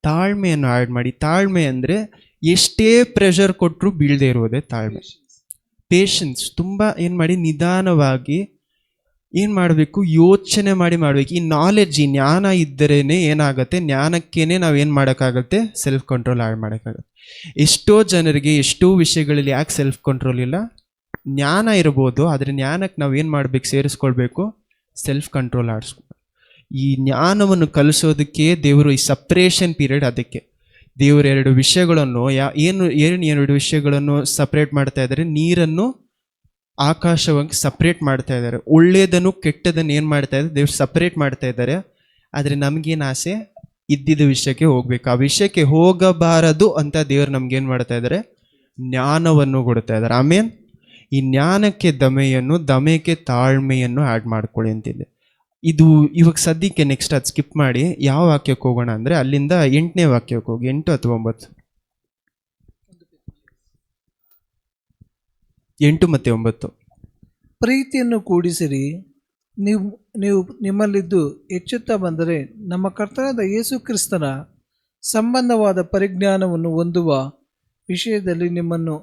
ತಾಳ್ಮೆಯನ್ನು ಆ್ಯಡ್ ಮಾಡಿ. ತಾಳ್ಮೆ ಅಂದರೆ ಎಷ್ಟೇ ಪ್ರೆಷರ್ ಕೊಟ್ಟರು ಬೀಳದೆ ಇರೋದೇ ತಾಳ್ಮೆ. ಪೇಷನ್ಸ್. ತುಂಬ ಏನು ಮಾಡಿ, ನಿಧಾನವಾಗಿ ಏನು ಮಾಡಬೇಕು, ಯೋಚನೆ ಮಾಡಿ ಮಾಡಬೇಕು. ಈ ನಾಲೆಡ್ಜ್, ಈ ಜ್ಞಾನ ಇದ್ದರೇ ಏನಾಗುತ್ತೆ, ಜ್ಞಾನಕ್ಕೇನೆ ನಾವು ಏನು ಮಾಡೋಕ್ಕಾಗುತ್ತೆ, ಸೆಲ್ಫ್ ಕಂಟ್ರೋಲ್ ಆ್ಯಡ್ ಮಾಡೋಕ್ಕಾಗುತ್ತೆ. ಎಷ್ಟೋ ಜನರಿಗೆ ಎಷ್ಟೋ ವಿಷಯಗಳಲ್ಲಿ ಯಾಕೆ ಸೆಲ್ಫ್ ಕಂಟ್ರೋಲ್ ಇಲ್ಲ, ಜ್ಞಾನ ಇರ್ಬೋದು, ಆದರೆ ಜ್ಞಾನಕ್ಕೆ ನಾವು ಏನು ಮಾಡಬೇಕು, ಸೇರಿಸ್ಕೊಳ್ಬೇಕು, ಸೆಲ್ಫ್ ಕಂಟ್ರೋಲ್ ಆಡಿಸ್ಬೇಕು. ಈ ಜ್ಞಾನವನ್ನು ಕಲಿಸೋದಕ್ಕೆ ದೇವರು ಈ ಸಪ್ರೇಷನ್ ಪೀರಿಯಡ್, ಅದಕ್ಕೆ ದೇವರು 2 ವಿಷಯಗಳನ್ನು ಏನು 2 ವಿಷಯಗಳನ್ನು ಸಪ್ರೇಟ್ ಮಾಡ್ತಾ ಇದ್ದಾರೆ. ನೀರನ್ನು ಆಕಾಶವಾಗಿ ಸಪ್ರೇಟ್ ಮಾಡ್ತಾ ಇದ್ದಾರೆ. ಒಳ್ಳೆಯದನ್ನು ಕೆಟ್ಟದನ್ನು ಏನು ಮಾಡ್ತಾ ಇದ್ದಾರೆ, ದೇವ್ರು ಸಪ್ರೇಟ್ ಮಾಡ್ತಾ ಇದ್ದಾರೆ. ಆದರೆ ನಮಗೇನು ಆಸೆ, ಇದ್ದಿದ್ದ ವಿಷಯಕ್ಕೆ ಹೋಗ್ಬೇಕು. ಆ ವಿಷಯಕ್ಕೆ ಹೋಗಬಾರದು ಅಂತ ದೇವರು ನಮ್ಗೇನು ಮಾಡ್ತಾ ಇದ್ದಾರೆ, ಜ್ಞಾನವನ್ನು ಕೊಡ್ತಾ ಇದ್ದಾರೆ. ಆಮೇಲೆ ಈ ಜ್ಞಾನಕ್ಕೆ ದಮೆಯನ್ನು, ದಮೆಗೆ ತಾಳ್ಮೆಯನ್ನು ಆ್ಯಡ್ ಮಾಡ್ಕೊಳ್ಳಿ ಅಂತಿದೆ. ಇದು ಇವಾಗ ಸದ್ಯಕ್ಕೆ ನೆಕ್ಸ್ಟ್ ಅದು ಸ್ಕಿಪ್ ಮಾಡಿ ಯಾವ ವಾಕ್ಯಕ್ಕೆ ಹೋಗೋಣ ಅಂದರೆ, ಅಲ್ಲಿಂದ 8ನೇ ವಾಕ್ಯಕ್ಕೆ ಹೋಗಿ, 8 ಅಥವಾ 9, 8 ಮತ್ತು 9. ಪ್ರೀತಿಯನ್ನು ಕೂಡಿಸಿರಿ, ನೀವು ನಿಮ್ಮಲ್ಲಿದ್ದು ಹೆಚ್ಚುತ್ತಾ ಬಂದರೆ ನಮ್ಮ ಕರ್ತನಾದ ಯೇಸು ಕ್ರಿಸ್ತನ ಸಂಬಂಧವಾದ ಪರಿಜ್ಞಾನವನ್ನು ಹೊಂದುವ ವಿಷಯದಲ್ಲಿ ನಿಮ್ಮನ್ನು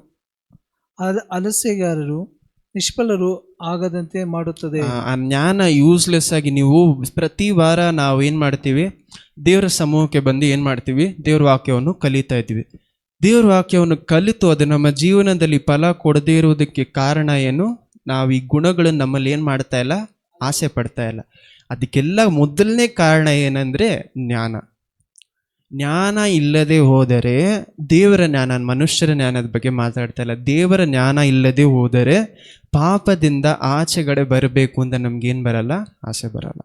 ಅಲಸೆಗಾರರು, ನಿಷ್ಫಲರು ಆಗದಂತೆ ಮಾಡುತ್ತದೆ. ಆ ಜ್ಞಾನ ಯೂಸ್ಲೆಸ್ ಆಗಿ ನೀವು ಪ್ರತಿ ವಾರ ನಾವು ಏನು ಮಾಡ್ತೀವಿ, ದೇವರ ಸಮೂಹಕ್ಕೆ ಬಂದು ಏನು ಮಾಡ್ತೀವಿ, ದೇವ್ರ ವಾಕ್ಯವನ್ನು ಕಲಿತಾ ಇದ್ದೀವಿ. ದೇವ್ರ ವಾಕ್ಯವನ್ನು ಕಲಿತು ಅದು ನಮ್ಮ ಜೀವನದಲ್ಲಿ ಫಲ ಕೊಡದೇ ಇರುವುದಕ್ಕೆ ಕಾರಣ ಏನು? ನಾವು ಈ ಗುಣಗಳನ್ನು ನಮ್ಮಲ್ಲಿ ಏನು ಮಾಡ್ತಾ ಇಲ್ಲ, ಆಸೆ ಪಡ್ತಾ ಇಲ್ಲ. ಅದಕ್ಕೆಲ್ಲ ಮೊದಲನೇ ಕಾರಣ ಏನಂದರೆ ಜ್ಞಾನ. ಜ್ಞಾನ ಇಲ್ಲದೆ ಹೋದರೆ ದೇವರ ಜ್ಞಾನ, ಮನುಷ್ಯರ ಜ್ಞಾನದ ಬಗ್ಗೆ ಮಾತಾಡ್ತಾ ಇಲ್ಲ, ದೇವರ ಜ್ಞಾನ ಇಲ್ಲದೆ ಹೋದರೆ ಪಾಪದಿಂದ ಆಚೆಗಡೆ ಬರಬೇಕು ಅಂತ ನಮ್ಗೇನು ಬರಲ್ಲ, ಆಸೆ ಬರಲ್ಲ.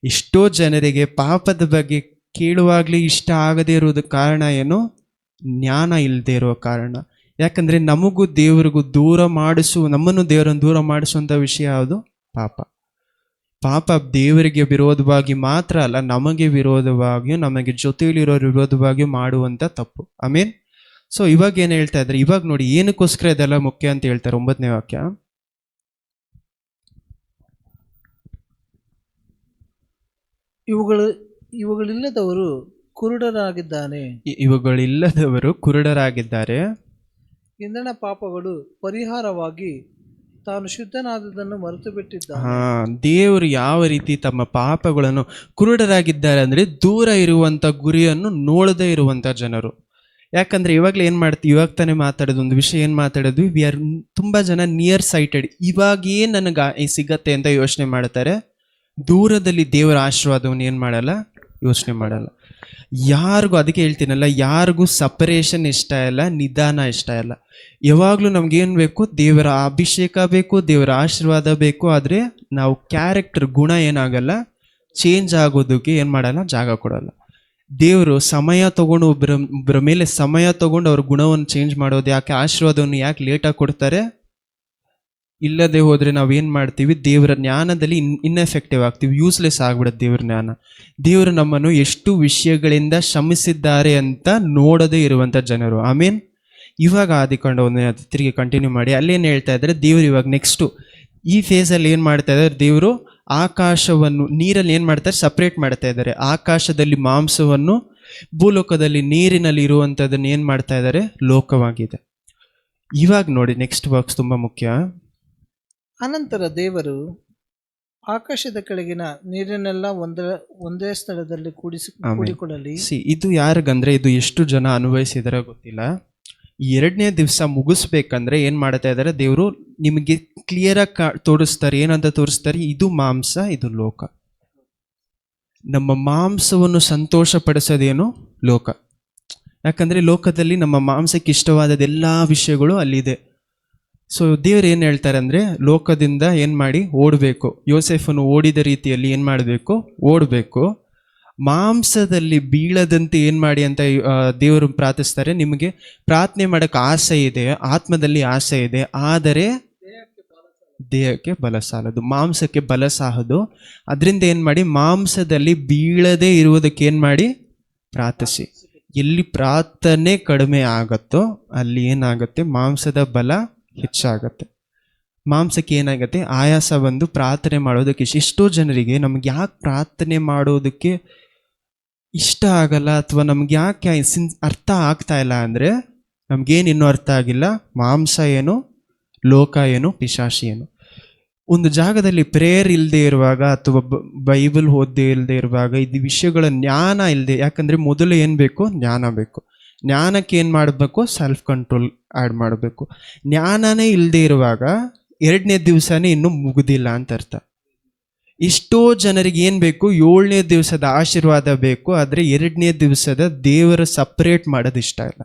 ಎಷ್ಟೋ ಜನರಿಗೆ ಪಾಪದ ಬಗ್ಗೆ ಕೇಳುವಾಗಲೇ ಇಷ್ಟ ಆಗದೇ ಇರೋದಕ್ಕೆ ಕಾರಣ ಏನು? ಜ್ಞಾನ ಇಲ್ಲದೆ ಇರೋ ಕಾರಣ. ಯಾಕಂದರೆ ನಮಗೂ ದೇವರಿಗೂ ನಮ್ಮನ್ನು ದೇವರನ್ನು ದೂರ ಮಾಡಿಸುವಂಥ ವಿಷಯ ಯಾವುದು? ಪಾಪ. ಪಾಪ ದೇವರಿಗೆ ವಿರೋಧವಾಗಿ ಮಾತ್ರ ಅಲ್ಲ, ನಮಗೆ ವಿರೋಧವಾಗಿಯೂ ನಮಗೆ ಜೊತೆಯಲ್ಲಿರೋ ವಿರೋಧವಾಗಿಯೂ ಮಾಡುವಂಥ ತಪ್ಪು. ಆಮೇನ್. ಸೊ ಇವಾಗ ಏನು ಹೇಳ್ತಾ ಇದ್ದಾರೆ, ಇವಾಗ ನೋಡಿ ಏನಕ್ಕೋಸ್ಕರ ಇದೆಲ್ಲ ಮುಖ್ಯ ಅಂತ ಹೇಳ್ತಾರೆ. 9ನೇ ವಾಕ್ಯ, ಇವುಗಳಿಲ್ಲದವರು ಕುರುಡರಾಗಿದ್ದಾನೆ. ಇವುಗಳಿಲ್ಲದವರು ಕುರುಡರಾಗಿದ್ದಾರೆ. ಇಂದನ ಪಾಪಗಳು ಪರಿಹಾರವಾಗಿ ತಾನು ಶುದ್ಧನಾದದನ್ನು ಮರೆತು ಬಿಟ್ಟಿದ್ದಾನೆ. ದೇವರು ಯಾವ ರೀತಿ ತಮ್ಮ ಪಾಪಗಳನ್ನು, ಕುರುಡರಾಗಿದ್ದಾರೆ ಅಂದರೆ ದೂರ ಇರುವಂಥ ಗುರಿಯನ್ನು ನೋಡದೇ ಇರುವಂಥ ಜನರು. ಯಾಕಂದರೆ ಇವಾಗಲೇ ಏನು ಮಾಡ್ತೀವಿ, ಇವಾಗ ತಾನೇ ಮಾತಾಡೋದು ಒಂದು ವಿಷಯ ಏನು ಮಾತಾಡೋದು, ವಿ ಆರ್ ತುಂಬ ಜನ ನಿಯರ್ ಸೈಟೆಡ್. ಇವಾಗೇನು ನನಗೆ ಸಿಗತ್ತೆ ಅಂತ ಯೋಚನೆ ಮಾಡ್ತಾರೆ, ದೂರದಲ್ಲಿ ದೇವರ ಆಶೀರ್ವಾದವನ್ನು ಏನು ಮಾಡಲ್ಲ, ಯೋಚನೆ ಮಾಡಲ್ಲ. ಯಾರಿಗೂ, ಅದಕ್ಕೆ ಹೇಳ್ತೀನಲ್ಲ, ಯಾರಿಗೂ ಸಪರೇಷನ್ ಇಷ್ಟ ಇಲ್ಲ, ನಿಧಾನ ಇಷ್ಟ ಇಲ್ಲ. ಯಾವಾಗಲೂ ನಮಗೇನು ಬೇಕು? ದೇವರ ಅಭಿಷೇಕ ಬೇಕು, ದೇವರ ಆಶೀರ್ವಾದ ಬೇಕು. ಆದರೆ ನಾವು ಕ್ಯಾರೆಕ್ಟರ್, ಗುಣ ಏನಾಗಲ್ಲ, ಚೇಂಜ್ ಆಗೋದಕ್ಕೆ ಏನು ಮಾಡಲ್ಲ, ಜಾಗ ಕೊಡಲ್ಲ. ದೇವರು ಸಮಯ ತಗೊಂಡು ಒಬ್ಬರ ಮೇಲೆ ಸಮಯ ತಗೊಂಡು ಅವ್ರ ಗುಣವನ್ನು ಚೇಂಜ್ ಮಾಡೋದು ಯಾಕೆ? ಆಶೀರ್ವಾದವನ್ನು ಯಾಕೆ ಲೇಟಾಗಿ ಕೊಡ್ತಾರೆ? ಇಲ್ಲದೆ ಹೋದರೆ ನಾವೇನು ಮಾಡ್ತೀವಿ, ದೇವರ ಜ್ಞಾನದಲ್ಲಿ ಇನ್ಎಫೆಕ್ಟಿವ್ ಆಗ್ತೀವಿ, ಯೂಸ್ಲೆಸ್ ಆಗ್ಬಿಡುತ್ತೆ ದೇವ್ರ ಜ್ಞಾನ. ದೇವರು ನಮ್ಮನ್ನು ಎಷ್ಟು ವಿಷಯಗಳಿಂದ ಶ್ರಮಿಸಿದ್ದಾರೆ ಅಂತ ನೋಡದೇ ಇರುವಂಥ ಜನರು. ಆಮೇನ್. ಇವಾಗ ಆದಿಕೊಂಡು ಒಂದು ತಿರುಗಿ ಕಂಟಿನ್ಯೂ ಮಾಡಿ, ಅಲ್ಲೇನು ಹೇಳ್ತಾ ಇದ್ದಾರೆ ದೇವರು ಇವಾಗ ನೆಕ್ಸ್ಟು ಈ ಫೇಸಲ್ಲಿ ಏನು ಮಾಡ್ತಾ ಇದ್ದಾರೆ, ದೇವರು ಆಕಾಶವನ್ನು ನೀರಲ್ಲಿ ಏನು ಮಾಡ್ತಾರೆ, ಸಪ್ರೇಟ್ ಮಾಡ್ತಾ ಇದ್ದಾರೆ. ಆಕಾಶದಲ್ಲಿ ಮಾಂಸವನ್ನು, ಭೂಲೋಕದಲ್ಲಿ ನೀರಿನಲ್ಲಿ ಇರುವಂಥದ್ದನ್ನು ಏನು ಮಾಡ್ತಾ ಇದ್ದಾರೆ, ಲೋಕವಾಗಿದೆ. ಇವಾಗ ನೋಡಿ ನೆಕ್ಸ್ಟ್ ವರ್ಕ್ಸ್ ತುಂಬ ಮುಖ್ಯ. ಅನಂತರ ದೇವರು ಆಕಾಶದ ಕೆಳಗಿನ ನೀರನ್ನೆಲ್ಲ ಒಂದೇ ಸ್ಥಳದಲ್ಲಿ ಕೂಡಿಕೊಳ್ಳಲಿ. ಇದು ಯಾರಿಗಂದ್ರೆ, ಇದು ಎಷ್ಟು ಜನ ಅನ್ವಯಿಸಿದಾರ ಗೊತ್ತಿಲ್ಲ. 2ನೇ ದಿವಸ ಮುಗಿಸ್ಬೇಕಂದ್ರೆ ಏನು ಮಾಡ್ತಾ ಇದ್ದಾರೆ, ದೇವರು ನಿಮಗೆ ಕ್ಲಿಯರಾಗಿ ತೋರಿಸ್ತಾರೆ. ಏನಂತ ತೋರಿಸ್ತಾರೆ? ಇದು ಮಾಂಸ, ಇದು ಲೋಕ. ನಮ್ಮ ಮಾಂಸವನ್ನು ಸಂತೋಷ ಪಡಿಸೋದೇನು? ಲೋಕ. ಯಾಕಂದರೆ ಲೋಕದಲ್ಲಿ ನಮ್ಮ ಮಾಂಸಕ್ಕೆ ಇಷ್ಟವಾದದೆಲ್ಲ ವಿಷಯಗಳು ಅಲ್ಲಿದೆ. ಸೊ ದೇವ್ರು ಏನು ಹೇಳ್ತಾರೆ ಅಂದರೆ, ಲೋಕದಿಂದ ಏನು ಮಾಡಿ ಓಡಬೇಕು. ಯೋಸೆಫನು ಓಡಿದ ರೀತಿಯಲ್ಲಿ ಏನು ಮಾಡಬೇಕು, ಓಡಬೇಕು. ಮಾಂಸದಲ್ಲಿ ಬೀಳದಂತೆ ಏನು ಮಾಡಿ ಅಂತ ದೇವರು ಪ್ರಾರ್ಥಿಸ್ತಾರೆ. ನಿಮಗೆ ಪ್ರಾರ್ಥನೆ ಮಾಡೋಕ್ಕೆ ಆಸೆ ಇದೆ, ಆತ್ಮದಲ್ಲಿ ಆಸೆ ಇದೆ, ಆದರೆ ದೇಹಕ್ಕೆ ಬಲ ಸಾಲದು, ಮಾಂಸಕ್ಕೆ ಬಲ ಸಾಲದು. ಅದರಿಂದ ಏನು ಮಾಡಿ, ಮಾಂಸದಲ್ಲಿ ಬೀಳದೇ ಇರುವುದಕ್ಕೆ ಏನು ಮಾಡಿ, ಪ್ರಾರ್ಥಿಸಿ. ಎಲ್ಲಿ ಪ್ರಾರ್ಥನೆ ಕಡಿಮೆ ಆಗುತ್ತೋ ಅಲ್ಲಿ ಏನಾಗುತ್ತೆ, ಮಾಂಸದ ಬಲ ಹೆಚ್ಚಾಗತ್ತೆ. ಮಾಂಸಕ್ಕೆ ಏನಾಗುತ್ತೆ, ಆಯಾಸ ಬಂದು ಪ್ರಾರ್ಥನೆ ಮಾಡೋದಕ್ಕೆ. ಎಷ್ಟೋ ಜನರಿಗೆ ನಮ್ಗೆ ಯಾಕೆ ಪ್ರಾರ್ಥನೆ ಮಾಡೋದಕ್ಕೆ ಇಷ್ಟ ಆಗಲ್ಲ, ಅಥವಾ ನಮ್ಗೆ ಯಾಕೆ ಅರ್ಥ ಆಗ್ತಾ ಇಲ್ಲ ಅಂದರೆ, ನಮಗೇನು ಇನ್ನೂ ಅರ್ಥ ಆಗಿಲ್ಲ, ಮಾಂಸ ಏನು, ಲೋಕ ಏನು, ಪಿಶಾಚಿ ಏನು. ಒಂದು ಜಾಗದಲ್ಲಿ ಪ್ರೇಯರ್ ಇಲ್ಲದೆ ಇರುವಾಗ, ಅಥವಾ ಬೈಬಲ್ ಓದದೇ ಇಲ್ಲದೆ ಇರುವಾಗ, ಇದು ವಿಷಯಗಳ ಜ್ಞಾನ ಇಲ್ಲದೆ, ಯಾಕಂದರೆ ಮೊದಲು ಏನು ಬೇಕು, ಜ್ಞಾನ ಬೇಕು. ಜ್ಞಾನಕ್ಕೆ ಏನು ಮಾಡಬೇಕು, ಸೆಲ್ಫ್ ಕಂಟ್ರೋಲ್ ಆ್ಯಡ್ ಮಾಡಬೇಕು. ಜ್ಞಾನನೇ ಇಲ್ಲದೆ ಇರುವಾಗ 2ನೇ ದಿವಸನೇ ಇನ್ನೂ ಮುಗುದಿಲ್ಲ ಅಂತ ಅರ್ಥ. ಎಷ್ಟೋ ಜನರಿಗೆ ಏನು ಬೇಕು, 7ನೇ ದಿವಸದ ಆಶೀರ್ವಾದ ಬೇಕು, ಆದರೆ 2ನೇ ದಿವಸದ ದೇವರ ಸಪ್ರೇಟ್ ಮಾಡೋದು ಇಷ್ಟ ಇಲ್ಲ.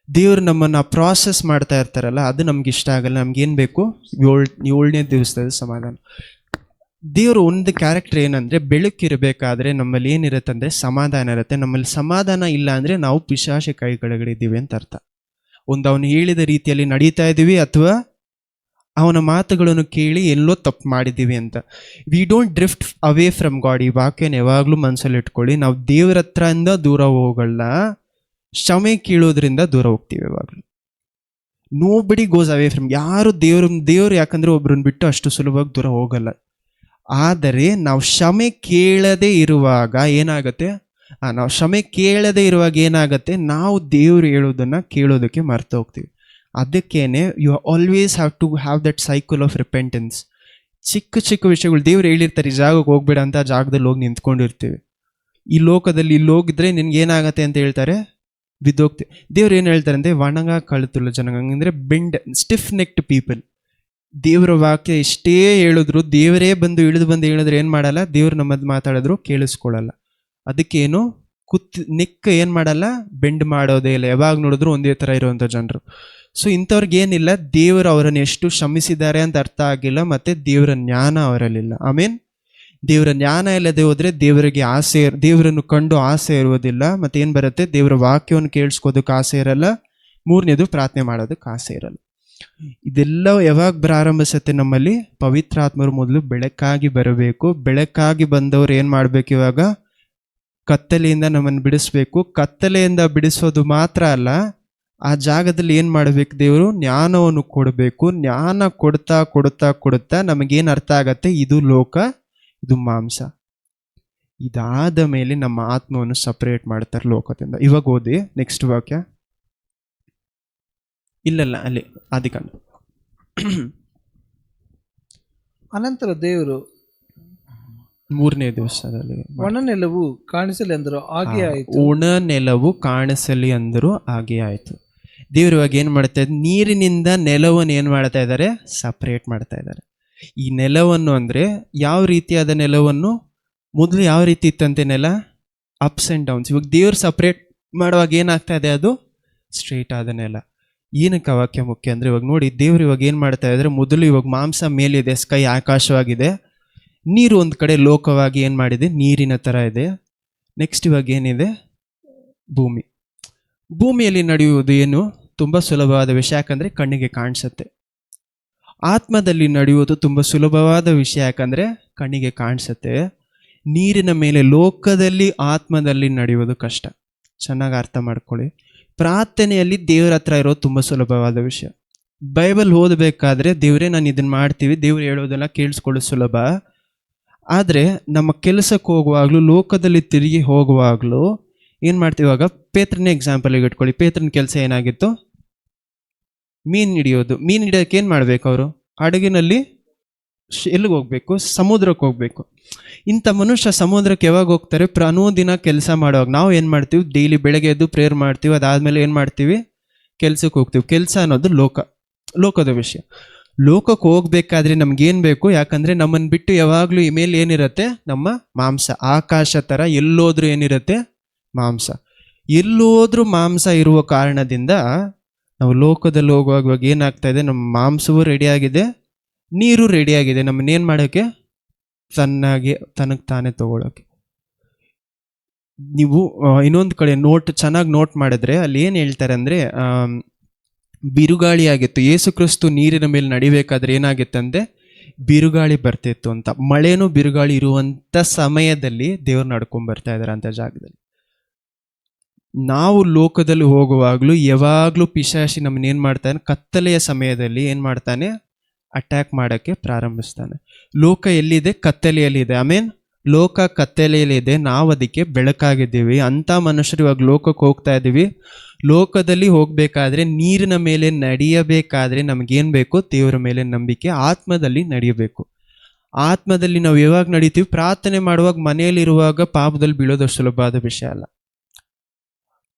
ದೇವರು ನಮ್ಮನ್ನು ಪ್ರಾಸೆಸ್ ಮಾಡ್ತಾ ಇರ್ತಾರಲ್ಲ, ಅದು ನಮ್ಗೆ ಇಷ್ಟ ಆಗಲ್ಲ. ನಮ್ಗೇನು ಬೇಕು, 7ನೇ ದಿವಸದ ಸಮಾಧಾನ. ದೇವರು ಒಂದು ಕ್ಯಾರೆಕ್ಟರ್ ಏನಂದರೆ, ಬೆಳಕಿರಬೇಕಾದ್ರೆ ನಮ್ಮಲ್ಲಿ ಏನಿರುತ್ತೆ ಅಂದರೆ ಸಮಾಧಾನ ಇರುತ್ತೆ. ನಮ್ಮಲ್ಲಿ ಸಮಾಧಾನ ಇಲ್ಲ ಅಂದರೆ ನಾವು ಪಿಶಾಚಿ ಕೈ ಕೆಳಗಡೆ ಅಂತ ಅರ್ಥ. ಒಂದು ಅವನು ಹೇಳಿದ ರೀತಿಯಲ್ಲಿ ನಡೀತಾ ಇದ್ದೀವಿ, ಅಥವಾ ಅವನ ಮಾತುಗಳನ್ನು ಕೇಳಿ ಎಲ್ಲೋ ತಪ್ಪು ಮಾಡಿದ್ದೀವಿ ಅಂತ. We don't drift away from god. ಈ ವಾಕ್ಯನ ಯಾವಾಗಲೂ ಮನಸ್ಸಲ್ಲಿ ಇಟ್ಕೊಳ್ಳಿ. ನಾವು ದೇವರ ಹತ್ರದಿಂದ ದೂರ ಹೋಗಲ್ಲ, ಕ್ಷಮೆ ಕೀಳೋದ್ರಿಂದ ದೂರ ಹೋಗ್ತೀವಿ ಯಾವಾಗಲೂ. Nobody goes away from. ಯಾರು ದೇವರು ಯಾಕಂದರೆ ಒಬ್ರನ್ನ ಬಿಟ್ಟು ಅಷ್ಟು ಸುಲಭವಾಗಿ ದೂರ ಹೋಗಲ್ಲ. ಆದರೆ ನಾವು ಕ್ಷಮೆ ಕೇಳದೇ ಇರುವಾಗ ಏನಾಗುತ್ತೆ, ನಾವು ಕ್ಷಮೆ ಕೇಳದೇ ಇರುವಾಗ ಏನಾಗುತ್ತೆ, ನಾವು ದೇವರು ಹೇಳೋದನ್ನು ಕೇಳೋದಕ್ಕೆ ಮರ್ತು ಹೋಗ್ತೀವಿ. ಅದಕ್ಕೇನೆ you always have to have that cycle of repentance. ಚಿಕ್ಕ ಚಿಕ್ಕ ವಿಷಯಗಳು ದೇವ್ರು ಹೇಳಿರ್ತಾರೆ, ಈ ಜಾಗಕ್ಕೆ ಹೋಗ್ಬೇಡ ಅಂತ, ಆ ಜಾಗದಲ್ಲಿ ಹೋಗಿ ನಿಂತ್ಕೊಂಡಿರ್ತೀವಿ. ಈ ಲೋಕದಲ್ಲಿ ಇಲ್ಲಿ ಹೋಗಿದ್ರೆ ನಿನ್ಗೆ ಏನಾಗತ್ತೆ ಅಂತ ಹೇಳ್ತಾರೆ, ಬಿದ್ದೋಗ್ತೀವಿ. ದೇವ್ರು ಏನು ಹೇಳ್ತಾರೆ ಅಂದರೆ ಒಣಗ ಕಳುತುಳ್ಳ ಜನ, ಅಂದರೆ ಬೆಂಡ್ ಸ್ಟಿಫ್ ನೆಕ್ಡ್ ಪೀಪಲ್. ದೇವರ ವಾಕ್ಯ ಎಷ್ಟೇ ಹೇಳಿದ್ರು, ದೇವರೇ ಬಂದು ಬಂದು ಹೇಳಿದ್ರೆ ಏನು ಮಾಡಲ್ಲ, ದೇವ್ರು ನಮ್ಮದು ಮಾತಾಡಿದ್ರು ಕೇಳಿಸ್ಕೊಳ್ಳಲ್ಲ. ಅದಕ್ಕೇನು ನೆಕ್ ಏನು ಮಾಡಲ್ಲ, ಬೆಂಡ್ ಮಾಡೋದೇ ಇಲ್ಲ. ಯಾವಾಗ ನೋಡಿದ್ರು ಒಂದೇ ಥರ ಇರುವಂಥ ಜನರು. ಸೊ ಇಂಥವ್ರಿಗೆ ಏನಿಲ್ಲ, ದೇವರು ಅವರನ್ನು ಎಷ್ಟು ಶ್ರಮಿಸಿದ್ದಾರೆ ಅಂತ ಅರ್ಥ ಆಗಿಲ್ಲ, ಮತ್ತು ದೇವರ ಜ್ಞಾನ ಅವರಲ್ಲಿಲ್ಲ. ಆಮೇನ್. ದೇವರ ಜ್ಞಾನ ಇಲ್ಲದೆ ಹೋದರೆ ದೇವರಿಗೆ ದೇವರನ್ನು ಕಂಡು ಆಸೆ ಇರುವುದಿಲ್ಲ. ಮತ್ತು ಏನು ಬರುತ್ತೆ, ದೇವರ ವಾಕ್ಯವನ್ನು ಕೇಳಿಸ್ಕೋದಕ್ಕೆ ಆಸೆ ಇರಲ್ಲ. ಮೂರನೇದು ಪ್ರಾರ್ಥನೆ ಮಾಡೋದಕ್ಕೆ ಆಸೆ ಇರಲ್ಲ. ಇದೆಲ್ಲ ಯಾವಾಗ ಪ್ರಾರಂಭಿಸುತ್ತೆ ನಮ್ಮಲ್ಲಿ? ಪವಿತ್ರಾತ್ಮರು ಮೊದಲು ಬೆಳಕಾಗಿ ಬರಬೇಕು. ಬೆಳಕಾಗಿ ಬಂದವರು ಏನು ಮಾಡಬೇಕು? ಇವಾಗ ಕತ್ತಲೆಯಿಂದ ನಮ್ಮನ್ನು ಬಿಡಿಸ್ಬೇಕು. ಕತ್ತಲೆಯಿಂದ ಬಿಡಿಸೋದು ಮಾತ್ರ ಅಲ್ಲ, ಆ ಜಾಗದಲ್ಲಿ ಏನು ಮಾಡಬೇಕು? ದೇವರು ಜ್ಞಾನವನ್ನು ಕೊಡಬೇಕು. ಜ್ಞಾನ ಕೊಡ್ತಾ ಕೊಡ್ತಾ ಕೊಡ್ತಾ ನಮಗೇನು ಅರ್ಥ ಆಗತ್ತೆ? ಇದು ಲೋಕ, ಇದು ಮಾಂಸ. ಇದಾದ ಮೇಲೆ ನಮ್ಮ ಆತ್ಮವನ್ನು ಸಪರೇಟ್ ಮಾಡ್ತಾರೆ ಲೋಕದಿಂದ. ಇವಾಗ ಓದಿ ನೆಕ್ಸ್ಟ್ ವಾಕ್ಯ. ಇಲ್ಲಲ್ಲ, ಅಲ್ಲಿ ಆದಿಕಾಂಡ. ಅನಂತರ ದೇವರು ಮೂರನೇ ದಿವಸದಲ್ಲಿ ಒಣ ನೆಲವು ಕಾಣಿಸಲೆಂದರು, ಹಾಗೆ ಆಯಿತು. ಒಣ ನೆಲವು ಕಾಣಿಸಲಿ ಅಂದರು, ಹಾಗೆ ಆಯಿತು. ದೇವರು ಇವಾಗ ಏನು ಮಾಡ್ತಾ ಇದ್ದಾರೆ? ನೀರಿನಿಂದ ನೆಲವನ್ನು ಏನು ಮಾಡ್ತಾ ಇದ್ದಾರೆ? ಸಪ್ರೇಟ್ ಮಾಡ್ತಾ ಇದ್ದಾರೆ. ಈ ನೆಲವನ್ನು ಅಂದರೆ ಯಾವ ರೀತಿಯಾದ ನೆಲವನ್ನು? ಮೊದಲು ಯಾವ ರೀತಿ ಇತ್ತಂತೆ ನೆಲ? Ups and downs. ಇವಾಗ ದೇವ್ರು ಸಪ್ರೇಟ್ ಮಾಡುವಾಗ ಏನಾಗ್ತಾ ಇದೆ? ಅದು ಸ್ಟ್ರೇಟ್ ಆದ ನೆಲ. ಏನಕ್ಕೆ ವಾಕ್ಯ ಮುಖ್ಯ ಅಂದರೆ, ಇವಾಗ ನೋಡಿ, ದೇವ್ರು ಇವಾಗ ಏನು ಮಾಡ್ತಾ ಇದ್ದಾರೆ? ಮೊದಲು ಇವಾಗ ಮಾಂಸ ಮೇಲಿದೆ, ಸ್ಕೈ ಆಕಾಶವಾಗಿದೆ. ನೀರು ಒಂದು ಕಡೆ ಲೋಕವಾಗಿ ಏನು ಮಾಡಿದೆ? ನೀರಿನ ಥರ ಇದೆ. ನೆಕ್ಸ್ಟ್ ಇವಾಗ ಏನಿದೆ? ಭೂಮಿ. ಭೂಮಿಯಲ್ಲಿ ನಡೆಯುವುದು ಏನು? ತುಂಬ ಸುಲಭವಾದ ವಿಷಯ, ಯಾಕಂದರೆ ಕಣ್ಣಿಗೆ ಕಾಣಿಸುತ್ತೆ. ಆತ್ಮದಲ್ಲಿ ನಡೆಯುವುದು ತುಂಬ ಸುಲಭವಾದ ವಿಷಯ, ಯಾಕಂದರೆ ಕಣ್ಣಿಗೆ ಕಾಣಿಸುತ್ತೆ. ನೀರಿನ ಮೇಲೆ, ಲೋಕದಲ್ಲಿ ಆತ್ಮದಲ್ಲಿ ನಡೆಯುವುದು ಕಷ್ಟ. ಚೆನ್ನಾಗಿ ಅರ್ಥ ಮಾಡ್ಕೊಳ್ಳಿ. ಪ್ರಾರ್ಥನೆಯಲ್ಲಿ ದೇವರ ಹತ್ರ ಇರೋದು ತುಂಬ ಸುಲಭವಾದ ವಿಷಯ. ಬೈಬಲ್ ಓದಬೇಕಾದ್ರೆ ದೇವರೇ ನಾನು ಇದನ್ನು ಮಾಡ್ತೀವಿ, ದೇವ್ರು ಹೇಳೋದೆಲ್ಲ ಕೇಳಿಸ್ಕೊಳ್ಳೋದು ಸುಲಭ. ಆದರೆ ನಮ್ಮ ಕೆಲಸಕ್ಕೆ ಹೋಗುವಾಗಲೂ, ಲೋಕದಲ್ಲಿ ತಿರುಗಿ ಹೋಗುವಾಗಲೂ ಏನು ಮಾಡ್ತೀವಿ? ಇವಾಗ ಪೇತ್ರನೇ ಎಕ್ಸಾಂಪಲಿಗೆ ಇಟ್ಕೊಳ್ಳಿ. ಪೇತ್ರನ ಕೆಲಸ ಏನಾಗಿತ್ತು? ಮೀನು ಹಿಡಿಯೋದು. ಮೀನು ಹಿಡಿಯೋಕೆ ಏನು ಮಾಡಬೇಕು ಅವರು? ಹಡಗಿನಲ್ಲಿ ಎಲ್ಲಿಗೆ ಹೋಗ್ಬೇಕು? ಸಮುದ್ರಕ್ಕೆ ಹೋಗ್ಬೇಕು. ಇಂಥ ಮನುಷ್ಯ ಸಮುದ್ರಕ್ಕೆ ಯಾವಾಗ ಹೋಗ್ತಾರೆ? ಅನುದಿನ ಕೆಲಸ ಮಾಡುವಾಗ. ನಾವು ಏನು ಮಾಡ್ತೀವಿ? ಡೈಲಿ ಬೆಳಗ್ಗೆ ಎದ್ದು ಪ್ರೇಯರ್ ಮಾಡ್ತೀವಿ, ಅದಾದಮೇಲೆ ಏನು ಮಾಡ್ತೀವಿ? ಕೆಲಸಕ್ಕೆ ಹೋಗ್ತೀವಿ. ಕೆಲಸ ಅನ್ನೋದು ಲೋಕದ ವಿಷಯ. ಲೋಕಕ್ಕೆ ಹೋಗ್ಬೇಕಾದ್ರೆ ನಮ್ಗೇನು ಬೇಕು? ಯಾಕಂದರೆ ನಮ್ಮನ್ನು ಬಿಟ್ಟು ಯಾವಾಗಲೂ ಈ ಮೇಲೆ ಏನಿರುತ್ತೆ? ನಮ್ಮ ಮಾಂಸ. ಆಕಾಶ ಥರ ಎಲ್ಲೋದ್ರೂ ಏನಿರುತ್ತೆ? ಮಾಂಸ. ಎಲ್ಲೋದ್ರೂ ಮಾಂಸ ಇರುವ ಕಾರಣದಿಂದ ನಾವು ಲೋಕದಲ್ಲಿ ಹೋಗುವಾಗ ಏನಾಗ್ತಾ ಇದೆ? ನಮ್ಮ ಮಾಂಸವೂ ರೆಡಿಯಾಗಿದೆ, ನೀರು ರೆಡಿಯಾಗಿದೆ. ನಮ್ಮನ್ನೇನು ಮಾಡೋಕ್ಕೆ? ತನಗೆ ತಾನೇ ತಗೊಳ್ಳೋಕೆ. ನೀವು ಇನ್ನೊಂದು ಕಡೆ ಚೆನ್ನಾಗಿ ನೋಟ್ ಮಾಡಿದ್ರೆ ಅಲ್ಲಿ ಏನು ಹೇಳ್ತಾರೆ ಅಂದರೆ, ಬಿರುಗಾಳಿ ಆಗಿತ್ತು. ಯೇಸು ಕ್ರಿಸ್ತು ನೀರಿನ ಮೇಲೆ ನಡಿಬೇಕಾದ್ರೆ ಏನಾಗಿತ್ತಂತೆ? ಬಿರುಗಾಳಿ ಬರ್ತಿತ್ತು ಅಂತ. ಮಳೆನೂ ಬಿರುಗಾಳಿ ಇರುವಂಥ ಸಮಯದಲ್ಲಿ ದೇವ್ರು ನಡ್ಕೊಂಡು ಬರ್ತಾ ಇದ್ದಾರೆ ಅಂಥ ಜಾಗದಲ್ಲಿ. ನಾವು ಲೋಕದಲ್ಲಿ ಹೋಗುವಾಗಲೂ ಯಾವಾಗಲೂ ಪಿಶಾಚಿ ನಮ್ಮನ್ನೇನು ಮಾಡ್ತಾನೆ? ಕತ್ತಲೆಯ ಸಮಯದಲ್ಲಿ ಏನು ಮಾಡ್ತಾನೆ? ಅಟ್ಯಾಕ್ ಮಾಡೋಕ್ಕೆ ಪ್ರಾರಂಭಿಸ್ತಾನೆ. ಲೋಕ ಎಲ್ಲಿದೆ? ಕತ್ತಲೆಯಲ್ಲಿದೆ. ಆಮೇನ್. ಲೋಕ ಕತ್ತಲೆಯಲ್ಲಿದೆ, ನಾವು ಅದಕ್ಕೆ ಬೆಳಕಾಗಿದ್ದೀವಿ. ಅಂಥ ಮನುಷ್ಯರು ಇವಾಗ ಲೋಕಕ್ಕೆ ಹೋಗ್ತಾ ಇದ್ದೀವಿ. ಲೋಕದಲ್ಲಿ ಹೋಗಬೇಕಾದ್ರೆ, ನೀರಿನ ಮೇಲೆ ನಡೆಯಬೇಕಾದ್ರೆ ನಮಗೇನು ಬೇಕು? ದೇವರ ಮೇಲೆ ನಂಬಿಕೆ. ಆತ್ಮದಲ್ಲಿ ನಡೆಯಬೇಕು. ಆತ್ಮದಲ್ಲಿ ನಾವು ಯಾವಾಗ ನಡೀತೀವಿ? ಪ್ರಾರ್ಥನೆ ಮಾಡುವಾಗ, ಮನೆಯಲ್ಲಿರುವಾಗ ಪಾಪದಲ್ಲಿ ಬೀಳೋದಷ್ಟು ಸುಲಭವಾದ ವಿಷಯ ಅಲ್ಲ.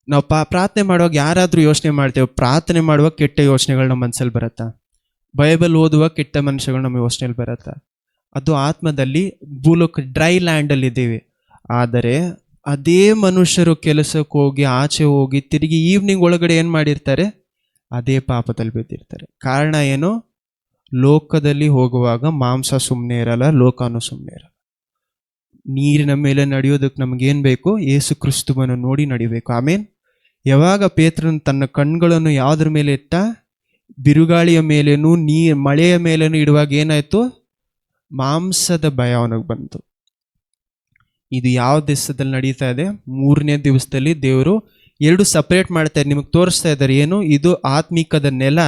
ನಾವು ಪ್ರಾರ್ಥನೆ ಮಾಡುವಾಗ ಯಾರಾದರೂ ಯೋಚನೆ ಮಾಡ್ತೇವೆ? ಪ್ರಾರ್ಥನೆ ಮಾಡುವಾಗ ಕೆಟ್ಟ ಯೋಚನೆಗಳು ನಮ್ಮ ಮನಸ್ಸಲ್ಲಿ ಬರುತ್ತಾ? ಬೈಬಲ್ ಓದುವಾಗ ಕೆಟ್ಟ ಮನುಷ್ಯಗಳು ನಮ್ಮ ಯೋಚನೆಯಲ್ಲಿ ಬರುತ್ತಾ? ಅದು ಆತ್ಮದಲ್ಲಿ ಭೂಲೋಕ ಡ್ರೈ ಲ್ಯಾಂಡಲ್ಲಿ ಇದ್ದೀವಿ. ಆದರೆ ಅದೇ ಮನುಷ್ಯರು ಕೆಲಸಕ್ಕೆ ಹೋಗಿ, ಆಚೆ ಹೋಗಿ, ತಿರುಗಿ ಈವ್ನಿಂಗ್ ಒಳಗಡೆ ಏನು ಮಾಡಿರ್ತಾರೆ? ಅದೇ ಪಾಪದಲ್ಲಿ ಬಿದ್ದಿರ್ತಾರೆ. ಕಾರಣ ಏನು? ಲೋಕದಲ್ಲಿ ಹೋಗುವಾಗ ಮಾಂಸ ಸುಮ್ಮನೆ ಇರಲ್ಲ, ಲೋಕನೂ ಸುಮ್ಮನೆ ಇರಲ್ಲ. ನೀರಿನ ಮೇಲೆ ನಡೆಯೋದಕ್ಕೆ ನಮಗೇನು ಬೇಕು? ಯೇಸು ಕ್ರಿಸ್ತುವನ್ನು ನೋಡಿ ನಡಿಬೇಕು. ಆಮೇನ್. ಯಾವಾಗ ಪೇತ್ರನು ತನ್ನ ಕಣ್ಗಳನ್ನು ಯಾವುದ್ರ ಮೇಲೆ ಇಟ್ಟ? ಬಿರುಗಾಳಿಯ ಮೇಲೇನು ಮಳೆಯ ಮೇಲೇನು ಇಡುವಾಗ ಏನಾಯಿತು? ಮಾಂಸದ ಭಯ ಅವನಿಗೆ ಬಂತು. ಇದು ಯಾವ ದಿವಸದಲ್ಲಿ ನಡೀತಾ ಇದೆ? ಮೂರನೇ ದಿವಸದಲ್ಲಿ ದೇವರು ಎರಡು ಸಪ್ರೇಟ್ ಮಾಡ್ತಾ ಇದ್ದಾರೆ. ನಿಮಗೆ ತೋರಿಸ್ತಾ ಇದ್ದಾರೆ ಏನು? ಇದು ಆತ್ಮಿಕದ ನೆಲ,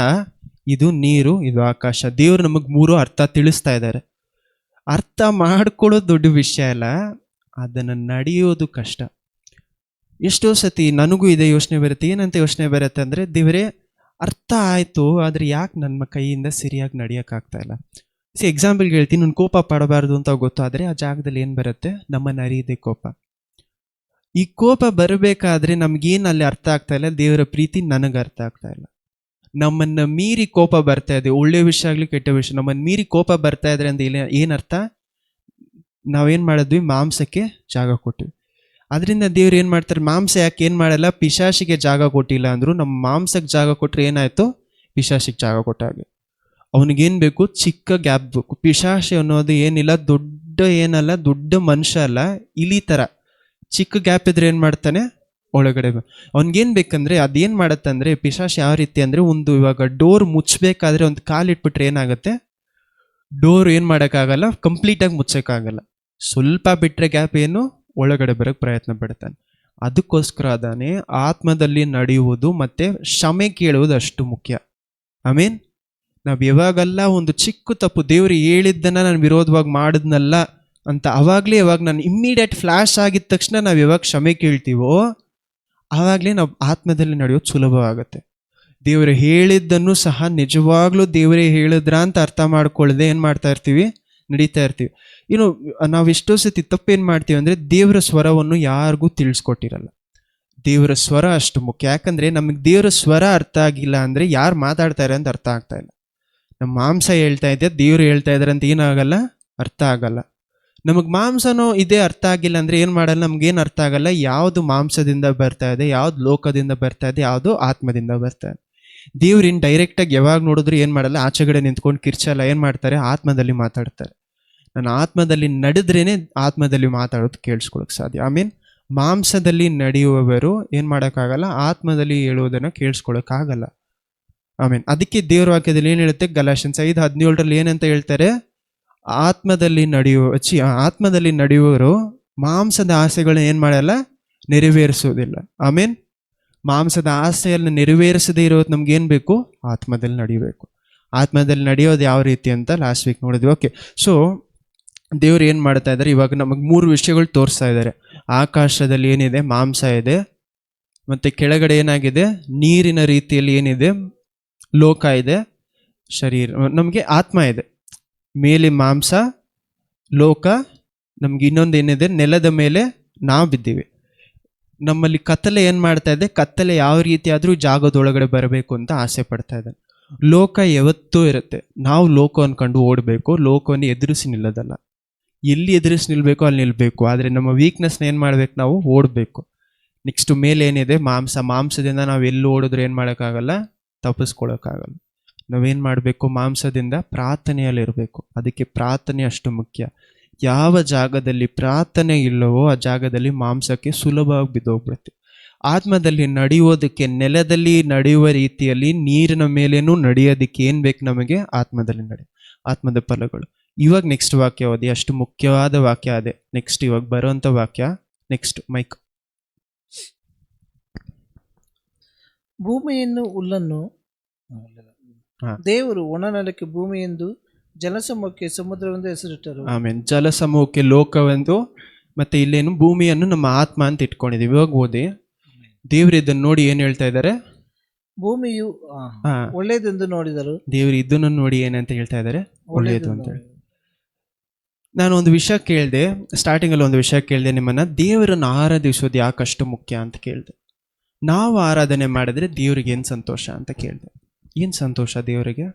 ಇದು ನೀರು, ಇದು ಆಕಾಶ. ದೇವರು ನಮಗೆ ಮೂರು ಅರ್ಥ ತಿಳಿಸ್ತಾ ಇದ್ದಾರೆ. ಅರ್ಥ ಮಾಡ್ಕೊಳ್ಳೋದು ದೊಡ್ಡ ವಿಷಯ ಅಲ್ಲ, ಅದನ್ನು ನಡೆಯೋದು ಕಷ್ಟ. ಎಷ್ಟೋ ಸತಿ ನನಗೂ ಇದೇ ಯೋಚನೆ ಬರುತ್ತೆ. ಏನಂತ ಯೋಚನೆ ಬರುತ್ತೆ ಅಂದರೆ, ದೇವರೇ ಅರ್ಥ ಆಯಿತು, ಆದರೆ ಯಾಕೆ ನನ್ನ ಕೈಯಿಂದ ಸರಿಯಾಗಿ ನಡೆಯೋಕ್ಕಾಗ್ತಾ ಇಲ್ಲ? ಎಕ್ಸಾಂಪಲ್ಗೆ ಹೇಳ್ತೀನಿ, ನಾನು ಕೋಪ ಪಡಬಾರ್ದು ಅಂತ ಗೊತ್ತಾದರೆ ಆ ಜಾಗದಲ್ಲಿ ಏನು ಬರುತ್ತೆ? ನಮ್ಮನ್ನು ಅರಿಯದೆ ಕೋಪ. ಈ ಕೋಪ ಬರಬೇಕಾದ್ರೆ ನಮ್ಗೇನು ಅಲ್ಲಿ ಅರ್ಥ ಆಗ್ತಾ ಇಲ್ಲ, ದೇವರ ಪ್ರೀತಿ ನನಗೆ ಅರ್ಥ ಆಗ್ತಾ ಇಲ್ಲ. ನಮ್ಮನ್ನ ಮೀರಿ ಕೋಪ ಬರ್ತಾ ಇದೆ, ಒಳ್ಳೆ ವಿಷಯ ಆಗ್ಲಿ ಕೆಟ್ಟ ವಿಷಯ, ನಮ್ಮನ್ನ ಮೀರಿ ಕೋಪ ಬರ್ತಾ ಇದ್ರೆ ಅಂತ ಏನರ್ಥ? ನಾವೇನ್ ಮಾಡಿದ್ವಿ? ಮಾಂಸಕ್ಕೆ ಜಾಗ ಕೊಟ್ಟಿವಿ. ಅದರಿಂದ ದೇವ್ರು ಏನ್ ಮಾಡ್ತಾರೆ? ಮಾಂಸ ಯಾಕೆ ಏನ್ ಮಾಡಲ್ಲ? ಪಿಶಾಚಿಗೆ ಜಾಗ ಕೊಟ್ಟಿಲ್ಲ ಅಂದ್ರು ನಮ್ಮ ಮಾಂಸಕ್ಕೆ ಜಾಗ ಕೊಟ್ರೆ ಏನಾಯ್ತು? ಪಿಶಾಚಿಗೆ ಜಾಗ ಕೊಟ್ಟ ಹಾಗೆ. ಅವನಿಗೇನ್ ಬೇಕು? ಚಿಕ್ಕ ಗ್ಯಾಪ್ ಬೇಕು. ಪಿಶಾಚಿ ಅನ್ನೋದು ಏನಿಲ್ಲ, ದೊಡ್ಡ ಮನುಷ್ಯ ಅಲ್ಲ, ಇಲಿ ತರ ಚಿಕ್ಕ ಗ್ಯಾಪ್ ಇದ್ರೆ ಏನ್ ಮಾಡ್ತಾನೆ? ಒಳಗಡೆ ಅವ್ನಿಗೇನ್ ಬೇಕಂದ್ರೆ ಅದೇನ್ ಮಾಡತ್ತಂದ್ರೆ, ಪಿಶಾಚಿ ಯಾವ ರೀತಿ ಅಂದ್ರೆ, ಇವಾಗ ಡೋರ್ ಮುಚ್ಚಬೇಕಾದ್ರೆ ಒಂದು ಕಾಲಿಟ್ಬಿಟ್ರೆ ಏನಾಗುತ್ತೆ? ಡೋರ್ ಏನ್ ಮಾಡಕ್ಕಾಗಲ್ಲ, ಕಂಪ್ಲೀಟ್ ಆಗಿ ಮುಚ್ಚಕ್ಕಾಗಲ್ಲ. ಸ್ವಲ್ಪ ಬಿಟ್ರೆ ಗ್ಯಾಪ್ ಏನು ಒಳಗಡೆ ಬರಕ್ ಪ್ರಯತ್ನ ಪಡ್ತಾನೆ. ಅದಕ್ಕೋಸ್ಕರ ಅದಾನೆ ಆತ್ಮದಲ್ಲಿ ನಡೆಯುವುದು ಮತ್ತೆ ಕ್ಷಮೆ ಕೇಳುವುದು ಅಷ್ಟು ಮುಖ್ಯ. ಆಮೇನ್. ನಾವ್ ಯಾವಾಗಲ್ಲ ಒಂದು ಚಿಕ್ಕ ತಪ್ಪು, ದೇವ್ರು ಹೇಳಿದ್ದನ್ನ ನಾನು ವಿರೋಧವಾಗಿ ಮಾಡಿದ್ನಲ್ಲ ಅಂತ ಯಾವಾಗ ನಾನು ಇಮ್ಮಿಡಿಯೇಟ್ ಫ್ಲಾಶ್ ಆಗಿದ ತಕ್ಷಣ ನಾವ್ ಯಾವಾಗ ಕ್ಷಮೆ ಕೇಳ್ತೀವೋ ಆವಾಗಲೇ ನಾವು ಆತ್ಮದಲ್ಲಿ ನಡೆಯೋದು ಸುಲಭವಾಗತ್ತೆ. ದೇವರು ಹೇಳಿದ್ದನ್ನು ಸಹ ನಿಜವಾಗ್ಲೂ ದೇವರೇ ಹೇಳಿದ್ರ ಅಂತ ಅರ್ಥ ಮಾಡ್ಕೊಳ್ಳದೆ ಏನ್ ಮಾಡ್ತಾ ಇರ್ತೀವಿ? ನಡೀತಾ ಇರ್ತೀವಿ. ನಾವು ಎಷ್ಟೋ ಸತಿ ತಪ್ಪೇನ್ ಮಾಡ್ತೀವಿ ಅಂದ್ರೆ, ದೇವರ ಸ್ವರವನ್ನು ಯಾರಿಗೂ ತಿಳಿಸ್ಕೊಟ್ಟಿರಲ್ಲ. ದೇವರ ಸ್ವರ ಅಷ್ಟು ಮುಖ್ಯ. ಯಾಕಂದ್ರೆ ನಮಗೆ ದೇವರ ಸ್ವರ ಅರ್ಥ ಆಗಿಲ್ಲ ಅಂದ್ರೆ ಯಾರು ಮಾತಾಡ್ತಾರೆ ಅಂತ ಅರ್ಥ ಆಗ್ತಾ ಇಲ್ಲ. ನಮ್ಮ ಮಾಂಸ ಹೇಳ್ತಾ ಇದೆ, ದೇವ್ರು ಹೇಳ್ತಾ ಇದಾರೆ ಅಂತ ಏನಾಗಲ್ಲ? ಅರ್ಥ ಆಗಲ್ಲ. ನಮಗ್ ಮಾಂಸನೋ ಇದೇ ಅರ್ಥ ಆಗಿಲ್ಲ ಅಂದ್ರೆ ಏನ್ ಮಾಡಲ್ಲ? ನಮ್ಗೇನ್ ಅರ್ಥ ಆಗಲ್ಲ, ಯಾವ್ದು ಮಾಂಸದಿಂದ ಬರ್ತಾ ಇದೆ, ಯಾವ್ದು ಲೋಕದಿಂದ ಬರ್ತಾ ಇದೆ, ಯಾವ್ದು ಆತ್ಮದಿಂದ ಬರ್ತಾ ಇದೆ. ದೇವ್ರಿನ್ ಡೈರೆಕ್ಟ್ ಆಗಿ ಯಾವಾಗ ನೋಡಿದ್ರು ಏನ್ ಮಾಡಲ್ಲ, ಆಚೆಗಡೆ ನಿಂತ್ಕೊಂಡು ಕಿರ್ಚಲ್ಲ. ಏನ್ ಮಾಡ್ತಾರೆ? ಆತ್ಮದಲ್ಲಿ ಮಾತಾಡ್ತಾರೆ. ನಾನು ಆತ್ಮದಲ್ಲಿ ನಡೆದ್ರೇನೆ ಆತ್ಮದಲ್ಲಿ ಮಾತಾಡೋದು ಕೇಳಿಸ್ಕೊಳಕ್ ಸಾಧ್ಯ. ಆಮೇನ್. ಮಾಂಸದಲ್ಲಿ ನಡೆಯುವವರು ಏನ್ ಮಾಡಕ್ಕಾಗಲ್ಲ? ಆತ್ಮದಲ್ಲಿ ಹೇಳುವುದನ್ನ ಕೇಳಿಸ್ಕೊಳಕ್ ಆಗಲ್ಲ. ಆಮೇನ್. ಅದಕ್ಕೆ ದೇವ್ರ ವಾಕ್ಯದಲ್ಲಿ ಏನ್ ಹೇಳುತ್ತೆ? ಗಲಾಷ್ಯನ್ಸ್ 5:17 ಏನಂತ ಹೇಳ್ತಾರೆ? ಆತ್ಮದಲ್ಲಿ ನಡೆಯುವವರು ಮಾಂಸದ ಆಸೆಗಳನ್ನ ಏನ್ ಮಾಡಲ್ಲ? ನೆರವೇರಿಸೋದಿಲ್ಲ. ಆಮೇನ್. ಮಾಂಸದ ಆಸೆಯನ್ನು ನೆರವೇರಿಸದೇ ಇರೋದು ನಮ್ಗೆ ಏನ್ ಬೇಕು? ಆತ್ಮದಲ್ಲಿ ನಡೆಯಬೇಕು. ಆತ್ಮದಲ್ಲಿ ನಡೆಯೋದು ಯಾವ ರೀತಿ ಅಂತ ಲಾಸ್ಟ್ ವೀಕ್ ನೋಡಿದ್ವಿ. ಓಕೆ, ಸೊ ದೇವ್ರು ಏನ್ ಮಾಡ್ತಾ ಇದ್ದಾರೆ? ಇವಾಗ ನಮಗೆ 3 ವಿಷಯಗಳು ತೋರಿಸ್ತಾ ಇದ್ದಾರೆ. ಆಕಾಶದಲ್ಲಿ ಏನಿದೆ? ಮಾಂಸ ಇದೆ. ಮತ್ತೆ ಕೆಳಗಡೆ ಏನಾಗಿದೆ? ನೀರಿನ ರೀತಿಯಲ್ಲಿ ಏನಿದೆ? ಲೋಕ ಇದೆ, ಶರೀರ, ನಮಗೆ ಆತ್ಮ ಇದೆ. ಮೇಲೆ ಮಾಂಸ, ಲೋಕ, ನಮ್ಗೆ ಇನ್ನೊಂದು ಏನಿದೆ? ನೆಲದ ಮೇಲೆ ನಾವು ಬಿದ್ದೀವಿ. ನಮ್ಮಲ್ಲಿ ಕತ್ತಲೆ ಏನ್ ಮಾಡ್ತಾ ಇದೆ? ಕತ್ತಲೆ ಯಾವ ರೀತಿ ಆದ್ರೂ ಜಾಗದೊಳಗಡೆ ಬರಬೇಕು ಅಂತ ಆಸೆ ಪಡ್ತಾ ಇದೆ. ಲೋಕ ಯಾವತ್ತೂ ಇರುತ್ತೆ. ನಾವು ಲೋಕ ಅನ್ಕೊಂಡು ಓಡಬೇಕು, ಲೋಕವನ್ನು ಎದುರಿಸಿ ನಿಲ್ಲೋದಲ್ಲ. ಎಲ್ಲಿ ಎದುರಿಸಿ ನಿಲ್ಬೇಕು ಅಲ್ಲಿ ನಿಲ್ಬೇಕು. ಆದ್ರೆ ನಮ್ಮ ವೀಕ್ನೆಸ್ನ ಏನ್ ಮಾಡ್ಬೇಕು? ನಾವು ಓಡಬೇಕು. ನೆಕ್ಸ್ಟ್ ಮೇಲೆ ಏನಿದೆ? ಮಾಂಸದಿಂದ ನಾವು ಎಲ್ಲಿ ಓಡಿದ್ರು ಏನ್ ಮಾಡೋಕ್ಕಾಗಲ್ಲ? ತಪ್ಪಿಸ್ಕೊಳಕ್ಕಾಗಲ್ಲ. ನಾವೇನ್ ಮಾಡಬೇಕು? ಮಾಂಸದಿಂದ ಪ್ರಾರ್ಥನೆಯಲ್ಲಿ ಇರಬೇಕು. ಅದಕ್ಕೆ ಪ್ರಾರ್ಥನೆ ಅಷ್ಟು ಮುಖ್ಯ. ಯಾವ ಜಾಗದಲ್ಲಿ ಪ್ರಾರ್ಥನೆ ಇಲ್ಲವೋ ಆ ಜಾಗದಲ್ಲಿ ಮಾಂಸಕ್ಕೆ ಸುಲಭವಾಗಿ ಬಿದ್ದೋಗ್ಬಿಡುತ್ತೆ. ಆತ್ಮದಲ್ಲಿ ನಡೆಯುವುದಕ್ಕೆ, ನೆಲದಲ್ಲಿ ನಡೆಯುವ ರೀತಿಯಲ್ಲಿ ನೀರಿನ ಮೇಲೇನೂ ನಡೆಯೋದಕ್ಕೆ ಏನ್ ಬೇಕು ನಮಗೆ? ಆತ್ಮದಲ್ಲಿ ಆತ್ಮದ ಫಲಗಳು. ಇವಾಗ ನೆಕ್ಸ್ಟ್ ವಾಕ್ಯ ಓದಿ, ಅಷ್ಟು ಮುಖ್ಯವಾದ ವಾಕ್ಯ ಅದೇ. ನೆಕ್ಸ್ಟ್ ಇವಾಗ ಬರುವಂತ ವಾಕ್ಯ. Next mike. ಭೂಮಿಯನ್ನು ಹುಲ್ಲನ್ನು, ದೇವರು ಒಣನೆಲಕ್ಕೆ ಭೂಮಿಯೆಂದು, ಜಲಸಮೂಹಕ್ಕೆ ಸಮುದ್ರವೆಂದು ಹೆಸರಿಟ್ಟರು. ಆಮೇಲೆ. ಜಲಸಮೂಹಕ್ಕೆ ಲೋಕವೆಂದು, ಮತ್ತೆ ಇಲ್ಲೇನು? ಭೂಮಿಯನ್ನು ನಮ್ಮ ಆತ್ಮ ಅಂತ ಇಟ್ಕೊಂಡಿದೀವಿ. ಇವಾಗ ಓದಿ. ದೇವ್ರು ಇದನ್ನು ನೋಡಿ ಏನ್ ಹೇಳ್ತಾ ಇದ್ದಾರೆ? ಭೂಮಿಯು ಒಳ್ಳೆಯದೆಂದು ನೋಡಿದರು. ದೇವ್ರು ಇದನ್ನು ನೋಡಿ ಏನಂತ ಹೇಳ್ತಾ ಇದ್ದಾರೆ? ಒಳ್ಳೆಯದು ಅಂತ ಹೇಳಿ. ನಾನು ಒಂದು ವಿಷಯ ಕೇಳಿದೆ, ಸ್ಟಾರ್ಟಿಂಗ್ ಅಲ್ಲಿ ಒಂದು ವಿಷಯ ಕೇಳಿದೆ ನಿಮ್ಮನ್ನ, ದೇವರನ್ನು ಆರಾಧಿಸೋದು ಯಾಕಷ್ಟು ಮುಖ್ಯ ಅಂತ ಕೇಳಿದೆ. ನಾವು ಆರಾಧನೆ ಮಾಡಿದ್ರೆ ದೇವ್ರಿಗೆ ಏನ್ ಸಂತೋಷ ಅಂತ ಕೇಳಿದೆ. ಏನ್ ಸಂತೋಷ ದೇವರಿಗೆ?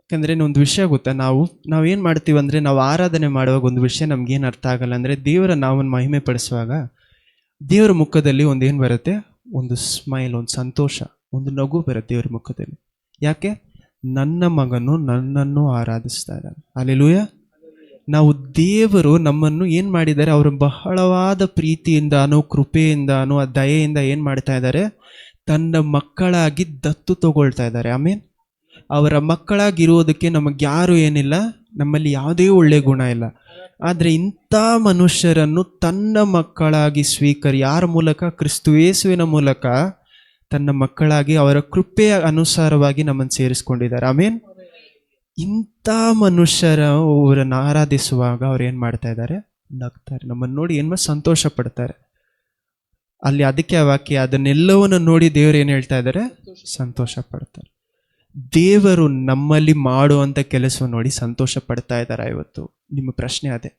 ಯಾಕಂದ್ರೆ ಒಂದು ವಿಷಯ ಗೊತ್ತಾ, ನಾವೇನ್ ಮಾಡ್ತೀವಿ ಅಂದ್ರೆ, ನಾವು ಆರಾಧನೆ ಮಾಡುವಾಗ ಒಂದು ವಿಷಯ ನಮ್ಗೇನು ಅರ್ಥ ಆಗಲ್ಲ ಅಂದ್ರೆ, ದೇವರ ನಾವನ್ನ ಮಹಿಮೆ ಪಡಿಸುವಾಗ ದೇವರ ಮುಖದಲ್ಲಿ ಒಂದೇನು ಬರುತ್ತೆ? ಒಂದು ಸ್ಮೈಲ್, ಒಂದು ಸಂತೋಷ, ಒಂದು ನಗು ಬರುತ್ತೆ ದೇವರ ಮುಖದಲ್ಲಿ. ಯಾಕೆ? ನನ್ನ ಮಗನು ನನ್ನನ್ನು ಆರಾಧಿಸ್ತಾ ಇದ್ದಾನೆ. ಹಲ್ಲೆಲೂಯಾ. ನಾವು ದೇವರು ನಮ್ಮನ್ನು ಏನ್ ಮಾಡಿದ್ದಾರೆ? ಅವರು ಬಹಳವಾದ ಪ್ರೀತಿಯಿಂದಾನು, ಕೃಪೆಯಿಂದಾನು, ಆ ದಯೆಯಿಂದ ಏನ್ ಮಾಡ್ತಾ ಇದ್ದಾರೆ? ತನ್ನ ಮಕ್ಕಳಾಗಿ ದತ್ತು ತಗೊಳ್ತಾ ಇದ್ದಾರೆ. ಆಮೇನ್. ಅವರ ಮಕ್ಕಳಾಗಿರುವುದಕ್ಕೆ ನಮಗೆ ಯಾರು ಏನಿಲ್ಲ, ನಮ್ಮಲ್ಲಿ ಯಾವುದೇ ಒಳ್ಳೆ ಗುಣ ಇಲ್ಲ. ಆದ್ರೆ ಇಂಥ ಮನುಷ್ಯರನ್ನು ತನ್ನ ಮಕ್ಕಳಾಗಿ ಯಾರ ಮೂಲಕ? ಕ್ರಿಸ್ತ ಯೇಸುವಿನ ಮೂಲಕ ತನ್ನ ಮಕ್ಕಳಾಗಿ ಅವರ ಕೃಪೆಯ ಅನುಸಾರವಾಗಿ ನಮ್ಮನ್ನು ಸೇರಿಸ್ಕೊಂಡಿದ್ದಾರೆ. ಆಮೇನ್. ಇಂಥ ಮನುಷ್ಯರ ಅವರನ್ನು ಆರಾಧಿಸುವಾಗ ಅವ್ರು ಏನ್ ಮಾಡ್ತಾ ಇದ್ದಾರೆ? ನಗ್ತಾರೆ. ನಮ್ಮನ್ನು ನೋಡಿ ಸಂತೋಷ ಪಡ್ತಾರೆ. ಅಲ್ಲಿ ಅದಕ್ಕೆ ವಾಕ್ಯ, ಅದನ್ನೆಲ್ಲವನ್ನು ನೋಡಿ ದೇವರು ಏನ್ ಹೇಳ್ತಾ ಇದ್ದಾರೆ? ಸಂತೋಷ ಪಡ್ತಾರೆ. ದೇವರು ನಮ್ಮಲ್ಲಿ ಮಾಡುವಂತ ಕೆಲಸ ನೋಡಿ ಸಂತೋಷ ಪಡ್ತಾ ಇದ್ದಾರಾ ಇವತ್ತು? ನಿಮ್ಮ ಪ್ರಶ್ನೆ ಅದೇ.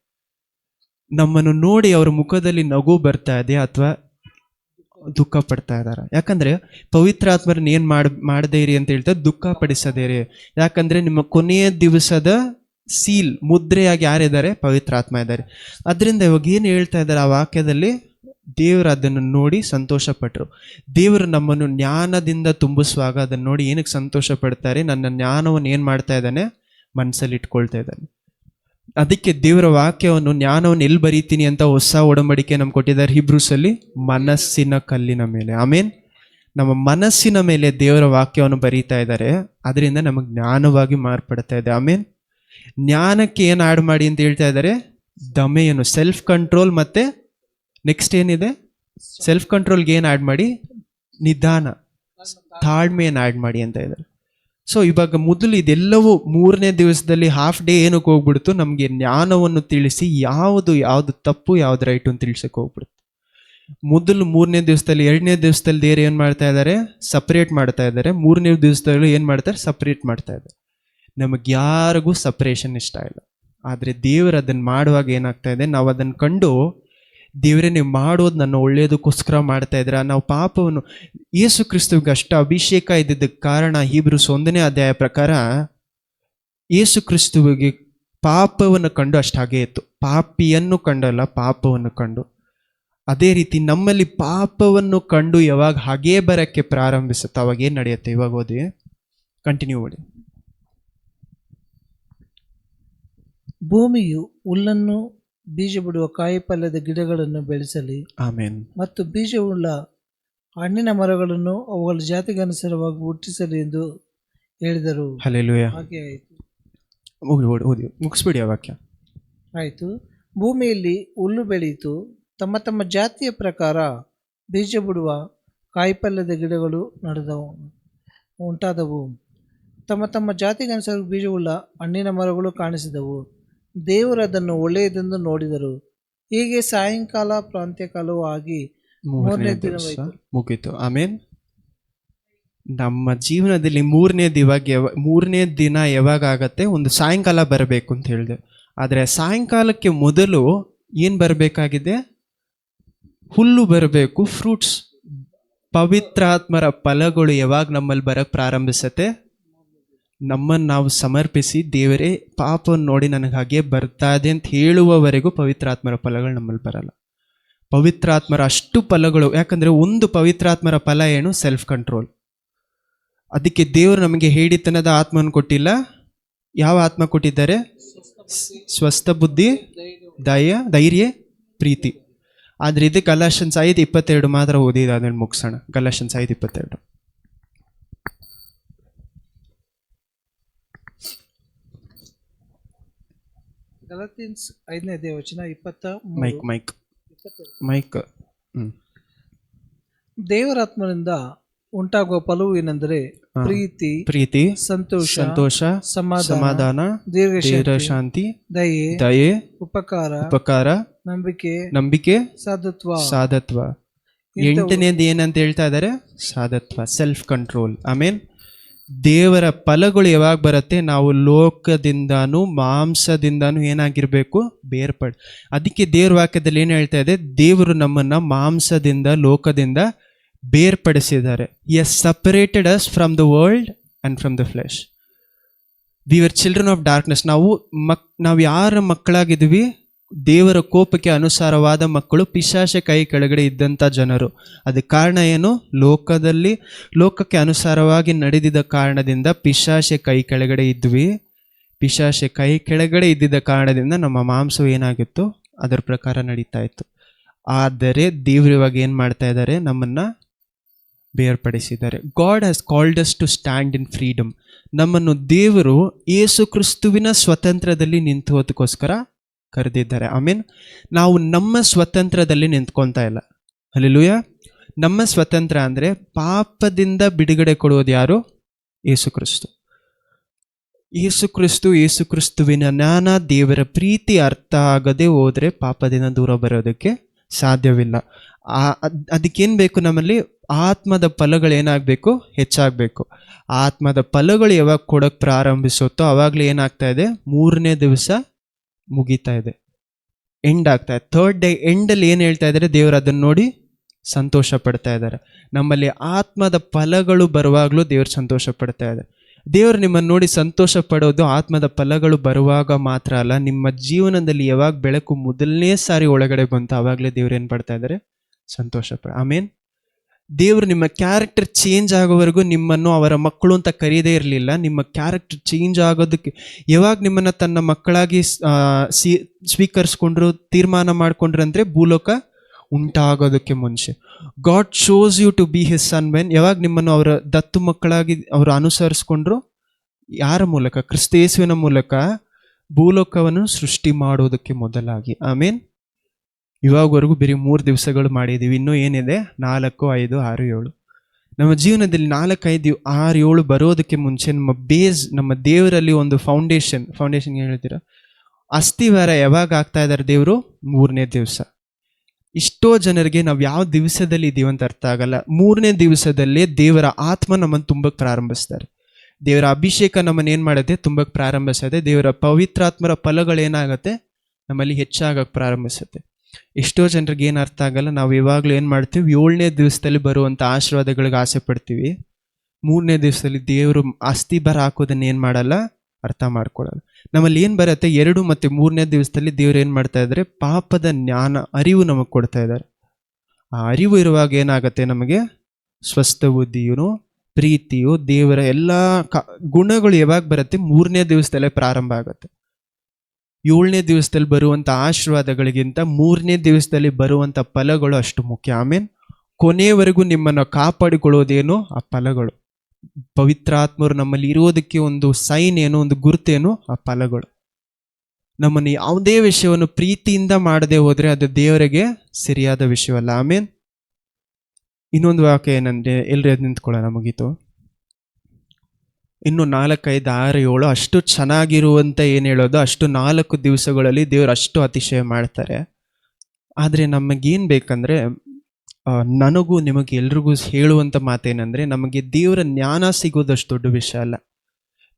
ನಮ್ಮನ್ನು ನೋಡಿ ಅವ್ರ ಮುಖದಲ್ಲಿ ನಗು ಬರ್ತಾ ಇದೆ ಅಥವಾ ದುಃಖ ಪಡ್ತಾ ಇದ್ದಾರೆ. ಯಾಕಂದ್ರೆ ಪವಿತ್ರ ಆತ್ಮರನ್ನ ಏನ್ ಮಾಡದೇ ಇರಿ ಅಂತ ಹೇಳ್ತಾರೆ, ದುಃಖ ಪಡಿಸದೇ ಇರಿ. ಯಾಕಂದ್ರೆ ನಿಮ್ಮ ಕೊನೆಯ ದಿವಸದ ಸೀಲ್ ಮುದ್ರೆಯಾಗಿ ಯಾರಿದ್ದಾರೆ? ಪವಿತ್ರ ಆತ್ಮ ಇದ್ದಾರೆ. ಅದರಿಂದ ಇವಾಗ ಏನು ಹೇಳ್ತಾ ಇದ್ದಾರೆ ಆ ವಾಕ್ಯದಲ್ಲಿ? ದೇವರು ಅದನ್ನು ನೋಡಿ ಸಂತೋಷ ಪಟ್ಟರು. ದೇವರು ನಮ್ಮನ್ನು ಜ್ಞಾನದಿಂದ ತುಂಬಿಸುವಾಗ ಅದನ್ನು ನೋಡಿ ಏನಕ್ಕೆ ಸಂತೋಷ ಪಡ್ತಾರೆ? ನನ್ನ ಜ್ಞಾನವನ್ನು ಏನು ಮಾಡ್ತಾ ಇದ್ದಾನೆ? ಮನಸ್ಸಲ್ಲಿ ಇಟ್ಕೊಳ್ತಾ ಇದ್ದಾನೆ. ಅದಕ್ಕೆ ದೇವರ ವಾಕ್ಯವನ್ನು, ಜ್ಞಾನವನ್ನು ಎಲ್ಲಿ ಬರೀತೀನಿ ಅಂತ ಹೊಸ ಒಡಂಬಡಿಕೆ ನಮ್ಗೆ ಕೊಟ್ಟಿದ್ದಾರೆ ಹಿಬ್ರೂಸಲ್ಲಿ, ಮನಸ್ಸಿನ ಕಲ್ಲಿನ ಮೇಲೆ. ಆಮೇನ್. ನಮ್ಮ ಮನಸ್ಸಿನ ಮೇಲೆ ದೇವರ ವಾಕ್ಯವನ್ನು ಬರೀತಾ ಇದ್ದಾರೆ. ಅದರಿಂದ ನಮಗೆ ಜ್ಞಾನವಾಗಿ ಮಾರ್ಪಡ್ತಾ ಇದೆ. ಆಮೇನ್. ಜ್ಞಾನಕ್ಕೆ ಏನು ಆಡ್ ಮಾಡಿ ಅಂತ ಹೇಳ್ತಾ ಇದ್ದಾರೆ? ದಮೆಯನ್ನು, ಸೆಲ್ಫ್ ಕಂಟ್ರೋಲ್. ಮತ್ತೆ ನೆಕ್ಸ್ಟ್ ಏನಿದೆ? ಸೆಲ್ಫ್ ಕಂಟ್ರೋಲ್ಗೆ ಏನು ಆಡ್ ಮಾಡಿ? ನಿಧಾನ, ತಾಳ್ಮೆಯನ್ನು ಆಡ್ ಮಾಡಿ ಅಂತ ಇದ್ದಾರೆ. ಸೊ ಇವಾಗ ಮೊದಲು ಇದೆಲ್ಲವೂ 3ನೇ ದಿವಸದಲ್ಲಿ ಹಾಫ್ ಡೇ ಏನಕ್ಕೆ ಹೋಗ್ಬಿಡ್ತು? ನಮಗೆ ಜ್ಞಾನವನ್ನು ತಿಳಿಸಿ ಯಾವುದು ತಪ್ಪು ಯಾವ್ದು ರೈಟು ಅಂತ ತಿಳಿಸಕ್ಕೆ ಹೋಗ್ಬಿಡ್ತು. ಮೊದಲು 3ನೇ ದಿವಸದಲ್ಲಿ, 2ನೇ ದಿವಸದಲ್ಲಿ ದೇವರು ಏನು ಮಾಡ್ತಾ ಇದ್ದಾರೆ? ಸಪ್ರೇಟ್ ಮಾಡ್ತಾ ಇದ್ದಾರೆ. 3ನೇ ದಿವಸದಲ್ಲಿ ಏನು ಮಾಡ್ತಾರೆ? ಸಪ್ರೇಟ್ ಮಾಡ್ತಾ ಇದ್ದಾರೆ. ನಮಗೆ ಯಾರಿಗೂ ಸಪ್ರೇಷನ್ ಇಷ್ಟ ಇಲ್ಲ. ಆದರೆ ದೇವರು ಅದನ್ನು ಮಾಡುವಾಗ ಏನಾಗ್ತಾ ಇದೆ? ನಾವು ಅದನ್ನು ಕಂಡು, ದೇವರೇ ನೀವು ಮಾಡೋದು ನನ್ನ ಒಳ್ಳೆಯದಕ್ಕೋಸ್ಕರ ಮಾಡ್ತಾ ಇದ್ದೀರಾ. ನಾವು ಪಾಪವನ್ನು, ಯೇಸು ಕ್ರಿಸ್ತುವಿಗೆ ಅಷ್ಟು ಅಭಿಷೇಕ ಇದ್ದಿದ್ದಕ್ಕೆ ಕಾರಣ, ಹೀಬ್ರೂಸ್ 1ನೇ ಅಧ್ಯಾಯ ಪ್ರಕಾರ ಯೇಸು ಕ್ರಿಸ್ತುವಿಗೆ ಪಾಪವನ್ನು ಕಂಡು ಅಷ್ಟು ಹಾಗೆ ಇತ್ತು. ಪಾಪಿಯನ್ನು ಕಂಡಲ್ಲ, ಪಾಪವನ್ನು ಕಂಡು. ಅದೇ ರೀತಿ ನಮ್ಮಲ್ಲಿ ಪಾಪವನ್ನು ಕಂಡು ಯಾವಾಗ ಹಾಗೇ ಬರೋಕ್ಕೆ ಪ್ರಾರಂಭಿಸುತ್ತೆ ಅವಾಗ ಏನು ನಡೆಯುತ್ತೆ? ಇವಾಗ ಓದಿ, ಕಂಟಿನ್ಯೂ ಮಾಡಿ. ಭೂಮಿಯು ಹುಲ್ಲನ್ನು, ಬೀಜ ಬಿಡುವ ಕಾಯಿಪಲ್ಯದ ಗಿಡಗಳನ್ನು ಬೆಳೆಸಲಿ. ಆಮೇನ್. ಮತ್ತು ಬೀಜವುಳ್ಳ ಹಣ್ಣಿನ ಮರಗಳನ್ನು ಅವುಗಳ ಜಾತಿಗನುಸಾರವಾಗಿ ಹುಟ್ಟಿಸಲಿ ಎಂದು ಹೇಳಿದರು. ಹಲ್ಲೆಲೂಯಾ. ಹಾಗೆ ಆಯಿತು. ಓದಿ ಮುಗಿಸ್ಬಿಡಿ ಆ ವಾಕ್ಯ. ಆಯಿತು. ಭೂಮಿಯಲ್ಲಿ ಹುಲ್ಲು ಬೆಳೆಯಿತು, ತಮ್ಮ ತಮ್ಮ ಜಾತಿಯ ಪ್ರಕಾರ ಬೀಜ ಬಿಡುವ ಕಾಯಿಪಲ್ಯದ ಗಿಡಗಳು ಉಂಟಾದವು. ತಮ್ಮ ತಮ್ಮ ಜಾತಿಗನುಸಾರ ಬೀಜವುಳ್ಳ ಹಣ್ಣಿನ ಮರಗಳು ಕಾಣಿಸಿದವು. ದೇವರು ಅದನ್ನು ಒಳ್ಳೆಯದೆಂದು ನೋಡಿದರು. ಹೀಗೆ ಸಾಯಂಕಾಲ ಪ್ರಾಂತ್ಯಕಾಲವೂ ಆಗಿ 3ನೇ ದಿನವಾಯಿತು. ಮುಗೀತು. ಆಮೇನ್. ನಮ್ಮ ಜೀವನದಲ್ಲಿ 3ನೇ ದಿನ ಯಾವಾಗ ಆಗತ್ತೆ? ಒಂದು ಸಾಯಂಕಾಲ ಬರಬೇಕು ಅಂತ ಹೇಳಿದೆ. ಆದರೆ ಸಾಯಂಕಾಲಕ್ಕೆ ಮೊದಲು ಏನು ಬರಬೇಕಾಗಿದೆ? ಹುಲ್ಲು ಬರಬೇಕು, ಫ್ರೂಟ್ಸ್. ಪವಿತ್ರಾತ್ಮರ ಫಲಗಳು ಯಾವಾಗ ನಮ್ಮಲ್ಲಿ ಬರಕ್ಕೆ ಪ್ರಾರಂಭಿಸತ್ತೆ? ನಮ್ಮನ್ನು ನಾವು ಸಮರ್ಪಿಸಿ, ದೇವರೇ ಪಾಪವನ್ನು ನೋಡಿ ನನಗೆ ಹಾಗೆ ಬರ್ತಾ ಇದೆ ಅಂತ ಹೇಳುವವರೆಗೂ ಪವಿತ್ರಾತ್ಮರ ಫಲಗಳು ನಮ್ಮಲ್ಲಿ ಬರಲ್ಲ. ಪವಿತ್ರಾತ್ಮರ ಅಷ್ಟು ಫಲಗಳು, ಯಾಕಂದರೆ ಒಂದು ಪವಿತ್ರಾತ್ಮರ ಫಲ ಏನು? Self control. ಅದಕ್ಕೆ ದೇವರು ನಮಗೆ ಹೇಳಿತನದ ಆತ್ಮವನ್ನು ಕೊಟ್ಟಿಲ್ಲ. ಯಾವ ಆತ್ಮ ಕೊಟ್ಟಿದ್ದಾರೆ? ಸ್ವಸ್ಥ ಬುದ್ಧಿ, ಧೈರ್ಯ, ಪ್ರೀತಿ. ಆದರೆ ಇದು ಗಲಾಷ್ಯನ್ಸ್ 5:22 ಮಾತ್ರ ಓದಿದ, ಅದನ್ನು ಮುಗಿಸೋಣ. ಗಲಾಷ್ಯನ್ಸ್ 5:22. ಗಲಾತ್ಯನ್ಸ್ 5ನೇ ಅಧ್ಯಾಯ ವಚನ 23. ಮೈಕ್. ದೇವರಾತ್ಮನಿಂದ ಉಂಟಾಗುವ ಫಲವು ಏನೆಂದರೆ ಪ್ರೀತಿ, ಸಂತೋಷ, ಸಮಾಧಾನ, ದೀರ್ಘಶಾಂತಿ, ದಯೆ, ಉಪಕಾರ, ನಂಬಿಕೆ, ಸಾಧತ್ವ. 8ನೇದು ಏನಂತ ಹೇಳ್ತಾ ಇದ್ದಾರೆ? ಸಾಧತ್ವ, ಸೆಲ್ಫ್ ಕಂಟ್ರೋಲ್. ಆಮೇನ್. ದೇವರ ಫಲಗಳು ಯಾವಾಗ ಬರುತ್ತೆ? ನಾವು ಲೋಕದಿಂದಾನು ಮಾಂಸದಿಂದಾನು ಏನಾಗಿರ್ಬೇಕು? ಬೇರ್ಪಡ. ಅದಕ್ಕೆ ದೇವ್ರ ವಾಕ್ಯದಲ್ಲಿ ಏನು ಹೇಳ್ತಾ ಇದೆ? ದೇವರು ನಮ್ಮನ್ನ ಮಾಂಸದಿಂದ, ಲೋಕದಿಂದ ಬೇರ್ಪಡಿಸಿದ್ದಾರೆ. Yes separated us from the world and from the flesh. We are children of darkness. ನಾವು ಯಾರ ಮಕ್ಕಳಾಗಿದ್ವಿ? ದೇವರ ಕೋಪಕ್ಕೆ ಅನುಸಾರವಾದ ಮಕ್ಕಳು, ಪಿಶಾಚ ಕೈ ಕೆಳಗಡೆ ಇದ್ದಂಥ ಜನರು. ಅದಕ್ಕೆ ಕಾರಣ ಏನು? ಲೋಕಕ್ಕೆ ಅನುಸಾರವಾಗಿ ನಡೆದಿದ್ದ ಕಾರಣದಿಂದ ಪಿಶಾಚ ಕೈ ಕೆಳಗಡೆ ಇದ್ವಿ. ಪಿಶಾಚ ಕೈ ಕೆಳಗಡೆ ಇದ್ದಿದ್ದ ಕಾರಣದಿಂದ ನಮ್ಮ ಮಾಂಸವು ಏನಾಗಿತ್ತು? ಅದರ ಪ್ರಕಾರ ನಡೀತಾ ಇತ್ತು. ಆದರೆ ದೇವರು ಇವಾಗ ಏನು ಮಾಡ್ತಾ ಇದ್ದಾರೆ? ನಮ್ಮನ್ನು ಬೇರ್ಪಡಿಸಿದ್ದಾರೆ. God has called us to stand in freedom. ನಮ್ಮನ್ನು ದೇವರು ಯೇಸು ಕ್ರಿಸ್ತುವಿನ ಸ್ವತಂತ್ರದಲ್ಲಿ ನಿಂತುವುದಕ್ಕೋಸ್ಕರ ಕರೆದಿದ್ದಾರೆ. ಆಮೇನ್. ನಾವು ನಮ್ಮ ಸ್ವತಂತ್ರದಲ್ಲಿ ನಿಂತ್ಕೊತಾ ಇಲ್ಲ. ಹಲ್ಲೆಲೂಯಾ. ನಮ್ಮ ಸ್ವತಂತ್ರ ಅಂದರೆ ಪಾಪದಿಂದ ಬಿಡುಗಡೆ ಕೊಡುವುದು ಯಾರು? ಯೇಸು ಕ್ರಿಸ್ತು. ಯೇಸು ಕ್ರಿಸ್ತುವಿನ ಜ್ಞಾನ, ದೇವರ ಪ್ರೀತಿ ಅರ್ಥ ಆಗದೆ ಹೋದರೆ ಪಾಪದಿಂದ ದೂರ ಬರೋದಕ್ಕೆ ಸಾಧ್ಯವಿಲ್ಲ. ಅದಕ್ಕೇನು ಬೇಕು? ನಮ್ಮಲ್ಲಿ ಆತ್ಮದ ಫಲಗಳೇನಾಗಬೇಕು? ಹೆಚ್ಚಾಗಬೇಕು. ಆತ್ಮದ ಫಲಗಳು ಯಾವಾಗ ಕೊಡೋಕ್ಕೆ ಪ್ರಾರಂಭಿಸುತ್ತೋ ಆವಾಗಲೇ ಏನಾಗ್ತಾ ಇದೆ? 3ನೇ ದಿವಸ ಮುಗೀತಾ ಇದೆ. ಎಂಡ್ ಆಗ್ತಾ ಇದೆ. 3rd ಡೇ ಎಂಡಲ್ಲಿ ಏನು ಹೇಳ್ತಾ ಇದ್ದಾರೆ, ದೇವರು ಅದನ್ನು ನೋಡಿ ಸಂತೋಷ ಪಡ್ತಾ ಇದ್ದಾರೆ. ನಮ್ಮಲ್ಲಿ ಆತ್ಮದ ಫಲಗಳು ಬರುವಾಗಲೂ ದೇವರು ಸಂತೋಷ ಪಡ್ತಾ ಇದ್ದಾರೆ. ದೇವರು ನಿಮ್ಮನ್ನು ನೋಡಿ ಸಂತೋಷ ಪಡೋದು ಆತ್ಮದ ಫಲಗಳು ಬರುವಾಗ ಮಾತ್ರ ಅಲ್ಲ, ನಿಮ್ಮ ಜೀವನದಲ್ಲಿ ಯಾವಾಗ ಬೆಳಕು ಮೊದಲನೇ ಸಾರಿ ಒಳಗಡೆ ಬಂತು ಆವಾಗಲೇ ದೇವ್ರು ಏನು ಪಡ್ತಾ ಇದ್ದಾರೆ, ಸಂತೋಷ ಆಮೇನ್. ದೇವರು ನಿಮ್ಮ ಕ್ಯಾರೆಕ್ಟರ್ ಚೇಂಜ್ ಆಗೋವರೆಗೂ ನಿಮ್ಮನ್ನು ಅವರ ಮಕ್ಕಳು ಅಂತ ಕರೀದೇ ಇರಲಿಲ್ಲ. ನಿಮ್ಮ ಕ್ಯಾರೆಕ್ಟರ್ ಚೇಂಜ್ ಆಗೋದಕ್ಕೆ ಯಾವಾಗ ನಿಮ್ಮನ್ನು ತನ್ನ ಮಕ್ಕಳಾಗಿ ಸ್ವೀಕರಿಸ್ಕೊಂಡ್ರು, ತೀರ್ಮಾನ ಮಾಡ್ಕೊಂಡ್ರಂದ್ರೆ ಭೂಲೋಕ ಉಂಟಾಗೋದಕ್ಕೆ ಮುಂಚೆ. God shows you to be his son when, ಯಾವಾಗ ನಿಮ್ಮನ್ನು ಅವರ ದತ್ತು ಮಕ್ಕಳಾಗಿ ಅವರು ಅನುಸರಿಸ್ಕೊಂಡ್ರು, ಯಾರ ಮೂಲಕ, ಕ್ರಿಸ್ತ ಯೇಸುವಿನ ಮೂಲಕ ಭೂಲೋಕವನ್ನು ಸೃಷ್ಟಿ ಮಾಡೋದಕ್ಕೆ ಮೊದಲಾಗಿ. ಆಮೇನ್. ಇವಾಗವರೆಗೂ ಬರೀ 3 ದಿವಸಗಳು ಮಾಡಿದ್ದೀವಿ, ಇನ್ನೂ ಏನಿದೆ 4, 5, 6, 7. ನಮ್ಮ ಜೀವನದಲ್ಲಿ 4, 5, 6, 7 ಬರೋದಕ್ಕೆ ಮುಂಚೆ ನಮ್ಮ ಬೇಸ್, ನಮ್ಮ ದೇವರಲ್ಲಿ ಒಂದು ಫೌಂಡೇಶನ್ ಹೇಳ್ತೀರಾ, ಅಸ್ಥಿವಾರ ಯಾವಾಗ ಆಗ್ತಾ ಇದ್ದಾರೆ ದೇವರು, 3ನೇ ದಿವಸ. ಇಷ್ಟೋ ಜನರಿಗೆ ನಾವು ಯಾವ ದಿವಸದಲ್ಲಿ ಇದೀವಿ ಅಂತ ಅರ್ಥ ಆಗಲ್ಲ. 3ನೇ ದಿವಸದಲ್ಲೇ ದೇವರ ಆತ್ಮ ನಮ್ಮನ್ನು ತುಂಬಕ್ಕೆ ಪ್ರಾರಂಭಿಸ್ತಾರೆ. ದೇವರ ಅಭಿಷೇಕ ನಮ್ಮನ್ನು ಏನು ಮಾಡುತ್ತೆ, ತುಂಬಕ್ಕೆ ಪ್ರಾರಂಭಿಸುತ್ತೆ. ದೇವರ ಪವಿತ್ರಾತ್ಮರ ಫಲಗಳೇನಾಗತ್ತೆ, ನಮ್ಮಲ್ಲಿ ಹೆಚ್ಚಾಗಕ್ಕೆ ಪ್ರಾರಂಭಿಸುತ್ತೆ. ಎಷ್ಟೋ ಜನರಿಗೆ ಏನು ಅರ್ಥ ಆಗಲ್ಲ. ನಾವು ಇವಾಗಲೂ ಏನು ಮಾಡ್ತೀವಿ, 7ನೇ ದಿವಸದಲ್ಲಿ ಬರುವಂಥ ಆಶೀರ್ವಾದಗಳಿಗೆ ಆಸೆ ಪಡ್ತೀವಿ. 3ನೇ ದಿವಸದಲ್ಲಿ ದೇವರು ಅಸ್ಥಿಭಾರ ಹಾಕೋದನ್ನ ಏನು ಮಾಡಲ್ಲ, ಅರ್ಥ ಮಾಡ್ಕೊಳ್ಳಲ್ಲ. ನಮ್ಮಲ್ಲಿ ಏನು ಬರುತ್ತೆ, 2 ಮತ್ತು 3ನೇ ದಿವಸದಲ್ಲಿ ದೇವ್ರು ಏನು ಮಾಡ್ತಾ ಇದ್ದಾರೆ, ಪಾಪದ ಜ್ಞಾನ ಅರಿವು ನಮಗೆ ಕೊಡ್ತಾ ಇದ್ದಾರೆ. ಆ ಅರಿವು ಇರುವಾಗ ಏನಾಗುತ್ತೆ, ನಮಗೆ ಸ್ವಸ್ಥ ಬುದ್ಧಿಯೂ ಪ್ರೀತಿಯು ದೇವರ ಎಲ್ಲ ಗುಣಗಳು ಯಾವಾಗ ಬರುತ್ತೆ, 3ನೇ ದಿವಸದಲ್ಲೇ ಪ್ರಾರಂಭ ಆಗುತ್ತೆ. 7ನೇ ದಿವಸದಲ್ಲಿ ಬರುವಂಥ ಆಶೀರ್ವಾದಗಳಿಗಿಂತ 3ನೇ ದಿವಸದಲ್ಲಿ ಬರುವಂಥ ಫಲಗಳು ಅಷ್ಟು ಮುಖ್ಯ. ಆಮೇನ್. ಕೊನೆಯವರೆಗೂ ನಿಮ್ಮನ್ನು ಕಾಪಾಡಿಕೊಳ್ಳೋದೇನು, ಆ ಫಲಗಳು. ಪವಿತ್ರಾತ್ಮರು ನಮ್ಮಲ್ಲಿ ಇರೋದಕ್ಕೆ ಒಂದು ಸೈನ್ ಏನು, ಒಂದು ಗುರುತೇನು, ಆ ಫಲಗಳು. ನಮ್ಮನ್ನು ಯಾವುದೇ ವಿಷಯವನ್ನು ಪ್ರೀತಿಯಿಂದ ಮಾಡದೆ ಹೋದರೆ ಅದು ದೇವರಿಗೆ ಸರಿಯಾದ ವಿಷಯವಲ್ಲ. ಆಮೇನ್. ಇನ್ನೊಂದು ವಾಕ್ಯ ಏನಂದ್ರೆ, ಎಲ್ಲರೂ ಎದ್ದು ನಿಂತ್ಕೊಳ್ಳೋಣ, ಮುಗೀತು. ಇನ್ನು 4, 5, 6, 7 ಅಷ್ಟು ಚೆನ್ನಾಗಿರುವಂಥ ಏನು ಹೇಳೋದು, ಅಷ್ಟು 4 ದಿವಸಗಳಲ್ಲಿ ದೇವರು ಅಷ್ಟು ಅತಿಶಯ ಮಾಡ್ತಾರೆ. ಆದರೆ ನಮಗೇನು ಬೇಕಂದರೆ, ನನಗೂ ನಿಮಗೆ ಎಲ್ರಿಗೂ ಹೇಳುವಂಥ ಮಾತೇನೆಂದರೆ, ನಮಗೆ ದೇವರ ಜ್ಞಾನ ಸಿಗೋದಷ್ಟು ದೊಡ್ಡ ವಿಷಯ ಅಲ್ಲ.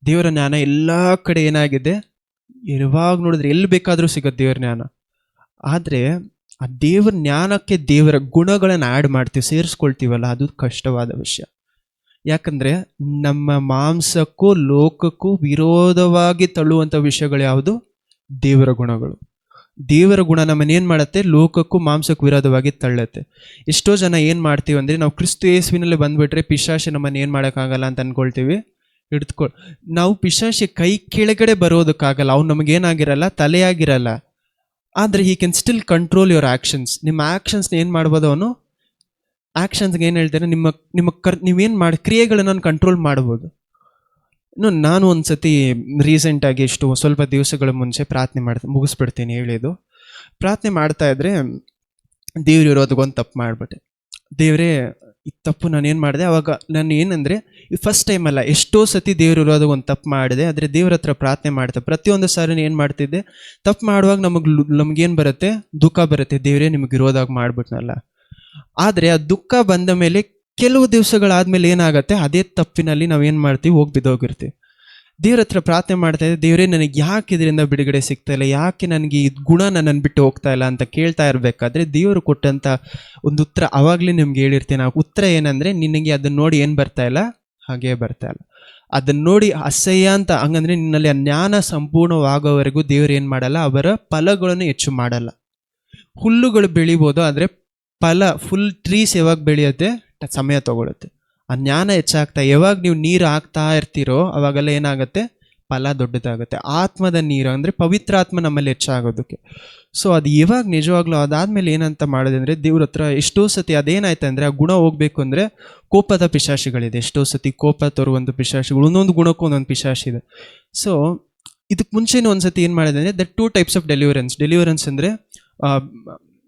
ದೇವರ ಜ್ಞಾನ ಎಲ್ಲ ಕಡೆ ಏನಾಗಿದೆ, ಯಾವಾಗ ನೋಡಿದ್ರೆ ಎಲ್ಲಿ ಬೇಕಾದರೂ ಸಿಗೋದು ದೇವರ ಜ್ಞಾನ. ಆದರೆ ಆ ದೇವರ ಜ್ಞಾನಕ್ಕೆ ದೇವರ ಗುಣಗಳನ್ನು ಆ್ಯಡ್ ಮಾಡ್ತೀವಿ, ಸೇರಿಸ್ಕೊಳ್ತೀವಲ್ಲ, ಅದು ಕಷ್ಟವಾದ ವಿಷಯ. ಯಾಕಂದರೆ ನಮ್ಮ ಮಾಂಸಕ್ಕೂ ಲೋಕಕ್ಕೂ ವಿರೋಧವಾಗಿ ತಳ್ಳುವಂಥ ವಿಷಯಗಳು ಯಾವುದು, ದೇವರ ಗುಣಗಳು. ದೇವರ ಗುಣ ನಮ್ಮನ್ನೇನು ಮಾಡುತ್ತೆ, ಲೋಕಕ್ಕೂ ಮಾಂಸಕ್ಕೂ ವಿರೋಧವಾಗಿ ತಳ್ಳುತ್ತೆ. ಎಷ್ಟೋ ಜನ ಏನು ಮಾಡ್ತೀವಿ ಅಂದರೆ, ನಾವು ಕ್ರಿಸ್ತ ಯೇಸುವಿನಲ್ಲಿ ಬಂದುಬಿಟ್ರೆ ಪಿಶಾಚಿ ನಮ್ಮನ್ನು ಏನು ಮಾಡೋಕ್ಕಾಗಲ್ಲ ಅಂತ ಅಂದ್ಕೊಳ್ತೀವಿ. ನಾವು ಪಿಶಾಚಿ ಕೈ ಕೆಳಗಡೆ ಬರೋದಕ್ಕಾಗಲ್ಲ, ಅವ್ನು ನಮಗೇನಾಗಿರಲ್ಲ, ತಲೆಯಾಗಿರಲ್ಲ. ಆದರೆ he can still control your actions. ನಿಮ್ಮ ಆ್ಯಕ್ಷನ್ಸ್ನ ಏನು ಮಾಡ್ಬೋದು ಅವನು, ಆ್ಯಕ್ಷನ್ಸ್ಗೆ ಏನು ಹೇಳ್ತಾರೆ, ನೀವೇನು ಮಾಡಿ ಕ್ರಿಯೆಗಳನ್ನು ಕಂಟ್ರೋಲ್ ಮಾಡ್ಬೋದು. ಇನ್ನು ನಾನು ಒಂದು ಸತಿ ರೀಸೆಂಟಾಗಿ ಸ್ವಲ್ಪ ದಿವಸಗಳ ಮುಂಚೆ ಪ್ರಾರ್ಥನೆ ಮುಗಿಸ್ಬಿಡ್ತೀನಿ ಹೇಳಿದ್ದು. ಪ್ರಾರ್ಥನೆ ಮಾಡ್ತಾ ಇದ್ರೆ ದೇವ್ರು ಇರೋದಕ್ಕೊಂದು ತಪ್ಪು ಮಾಡಿಬಿಟ್ಟೆ. ದೇವರೇ, ಈ ತಪ್ಪು ನಾನೇನು ಮಾಡಿದೆ, ಅವಾಗ ನಾನು ಏನಂದರೆ, ಫಸ್ಟ್ ಟೈಮ್ ಅಲ್ಲ, ಎಷ್ಟೋ ಸತಿ ದೇವ್ರು ಇರೋದಕ್ಕೆ ಒಂದು ತಪ್ಪು ಮಾಡಿದೆ. ಆದರೆ ದೇವ್ರ ಹತ್ರ ಪ್ರಾರ್ಥನೆ ಮಾಡ್ತೆ, ಪ್ರತಿಯೊಂದು ಸಾರಿ ಏನು ಮಾಡ್ತಿದ್ದೆ, ತಪ್ಪು ಮಾಡುವಾಗ ನಮಗೇನು ಬರುತ್ತೆ, ದುಃಖ ಬರುತ್ತೆ. ದೇವರೇ, ನಿಮಗೆ ಇರೋದಾಗ ಮಾಡಿಬಿಟ್ನಲ್ಲ. ಆದರೆ ಆ ದುಃಖ ಬಂದ ಮೇಲೆ ಕೆಲವು ದಿವಸಗಳಾದ್ಮೇಲೆ ಏನಾಗುತ್ತೆ, ಅದೇ ತಪ್ಪಿನಲ್ಲಿ ನಾವೇನು ಮಾಡ್ತೀವಿ, ಹೋಗಿ ಬಿದ್ದೋಗಿರ್ತೀವಿ. ದೇವ್ರ ಹತ್ರ ಪ್ರಾರ್ಥನೆ ಮಾಡ್ತಾ ಇದ್ದೆ, ದೇವರೇ ನನಗೆ ಯಾಕೆ ಇದರಿಂದ ಬಿಡುಗಡೆ ಸಿಗ್ತಾ ಇಲ್ಲ, ಯಾಕೆ ನನಗೆ ಈ ಗುಣ ನನ್ನನ್ನು ಬಿಟ್ಟು ಹೋಗ್ತಾ ಇಲ್ಲ ಅಂತ ಕೇಳ್ತಾ ಇರಬೇಕಾದ್ರೆ ದೇವರು ಕೊಟ್ಟಂಥ ಒಂದು ಉತ್ತರ ಆವಾಗಲೇ ನಿಮ್ಗೆ ಹೇಳಿರ್ತೀನಿ. ಆ ಉತ್ತರ ಏನಂದರೆ, ನಿನಗೆ ಅದನ್ನು ನೋಡಿ ಏನು ಬರ್ತಾ ಇಲ್ಲ, ಹಾಗೇ ಬರ್ತಾ ಇಲ್ಲ. ಅದನ್ನು ನೋಡಿ ಅಸಹ್ಯ ಅಂತ, ಹಂಗಂದ್ರೆ ನಿನ್ನಲ್ಲಿ ಆ ಜ್ಞಾನ ಸಂಪೂರ್ಣವಾಗೋವರೆಗೂ ದೇವರು ಏನು ಮಾಡಲ್ಲ, ಅವರ ಫಲಗಳನ್ನು ಹೆಚ್ಚು ಮಾಡಲ್ಲ. ಹುಲ್ಲುಗಳು ಬೆಳಿಬೋದು, ಆದರೆ ಫಲ, ಫುಲ್ ಟ್ರೀಸ್ ಯಾವಾಗ ಬೆಳೆಯುತ್ತೆ, ಸಮಯ ತಗೊಳುತ್ತೆ. ಆ ಜ್ಞಾನ ಹೆಚ್ಚಾಗ್ತಾ, ಯಾವಾಗ ನೀವು ನೀರು ಹಾಕ್ತಾ ಇರ್ತೀರೋ ಅವಾಗೆಲ್ಲ ಏನಾಗುತ್ತೆ, ಫಲ ದೊಡ್ಡದಾಗುತ್ತೆ. ಆತ್ಮದ ನೀರು ಅಂದರೆ ಪವಿತ್ರ ಆತ್ಮ ನಮ್ಮಲ್ಲಿ ಹೆಚ್ಚಾಗೋದಕ್ಕೆ. ಸೊ ಅದು ಯಾವಾಗ ನಿಜವಾಗ್ಲೂ ಅದಾದ್ಮೇಲೆ ಏನಂತ ಮಾಡೋದು ಅಂದರೆ, ದೇವ್ರ ಹತ್ರ ಎಷ್ಟೋ ಸತಿ ಅದೇನಾಯ್ತು ಅಂದರೆ, ಆ ಗುಣ ಹೋಗ್ಬೇಕು ಅಂದರೆ ಕೋಪದ ಪಿಶಾಚಿಗಳಿದೆ. ಎಷ್ಟೋ ಸತಿ ಕೋಪ ತರುವಂಥ ಪಿಶಾಚಿಗಳು, ಒಂದೊಂದು ಗುಣಕ್ಕೂ ಒಂದೊಂದು ಪಿಶಾಚಿ ಇದೆ. ಸೊ ಇದಕ್ಕೆ ಒಂದು ಸತಿ ಏನು ಮಾಡಿದೆ ಅಂದರೆ, ದ 2 ಟೈಪ್ಸ್ ಆಫ್ ಡೆಲಿವರೆನ್ಸ್ ಅಂದರೆ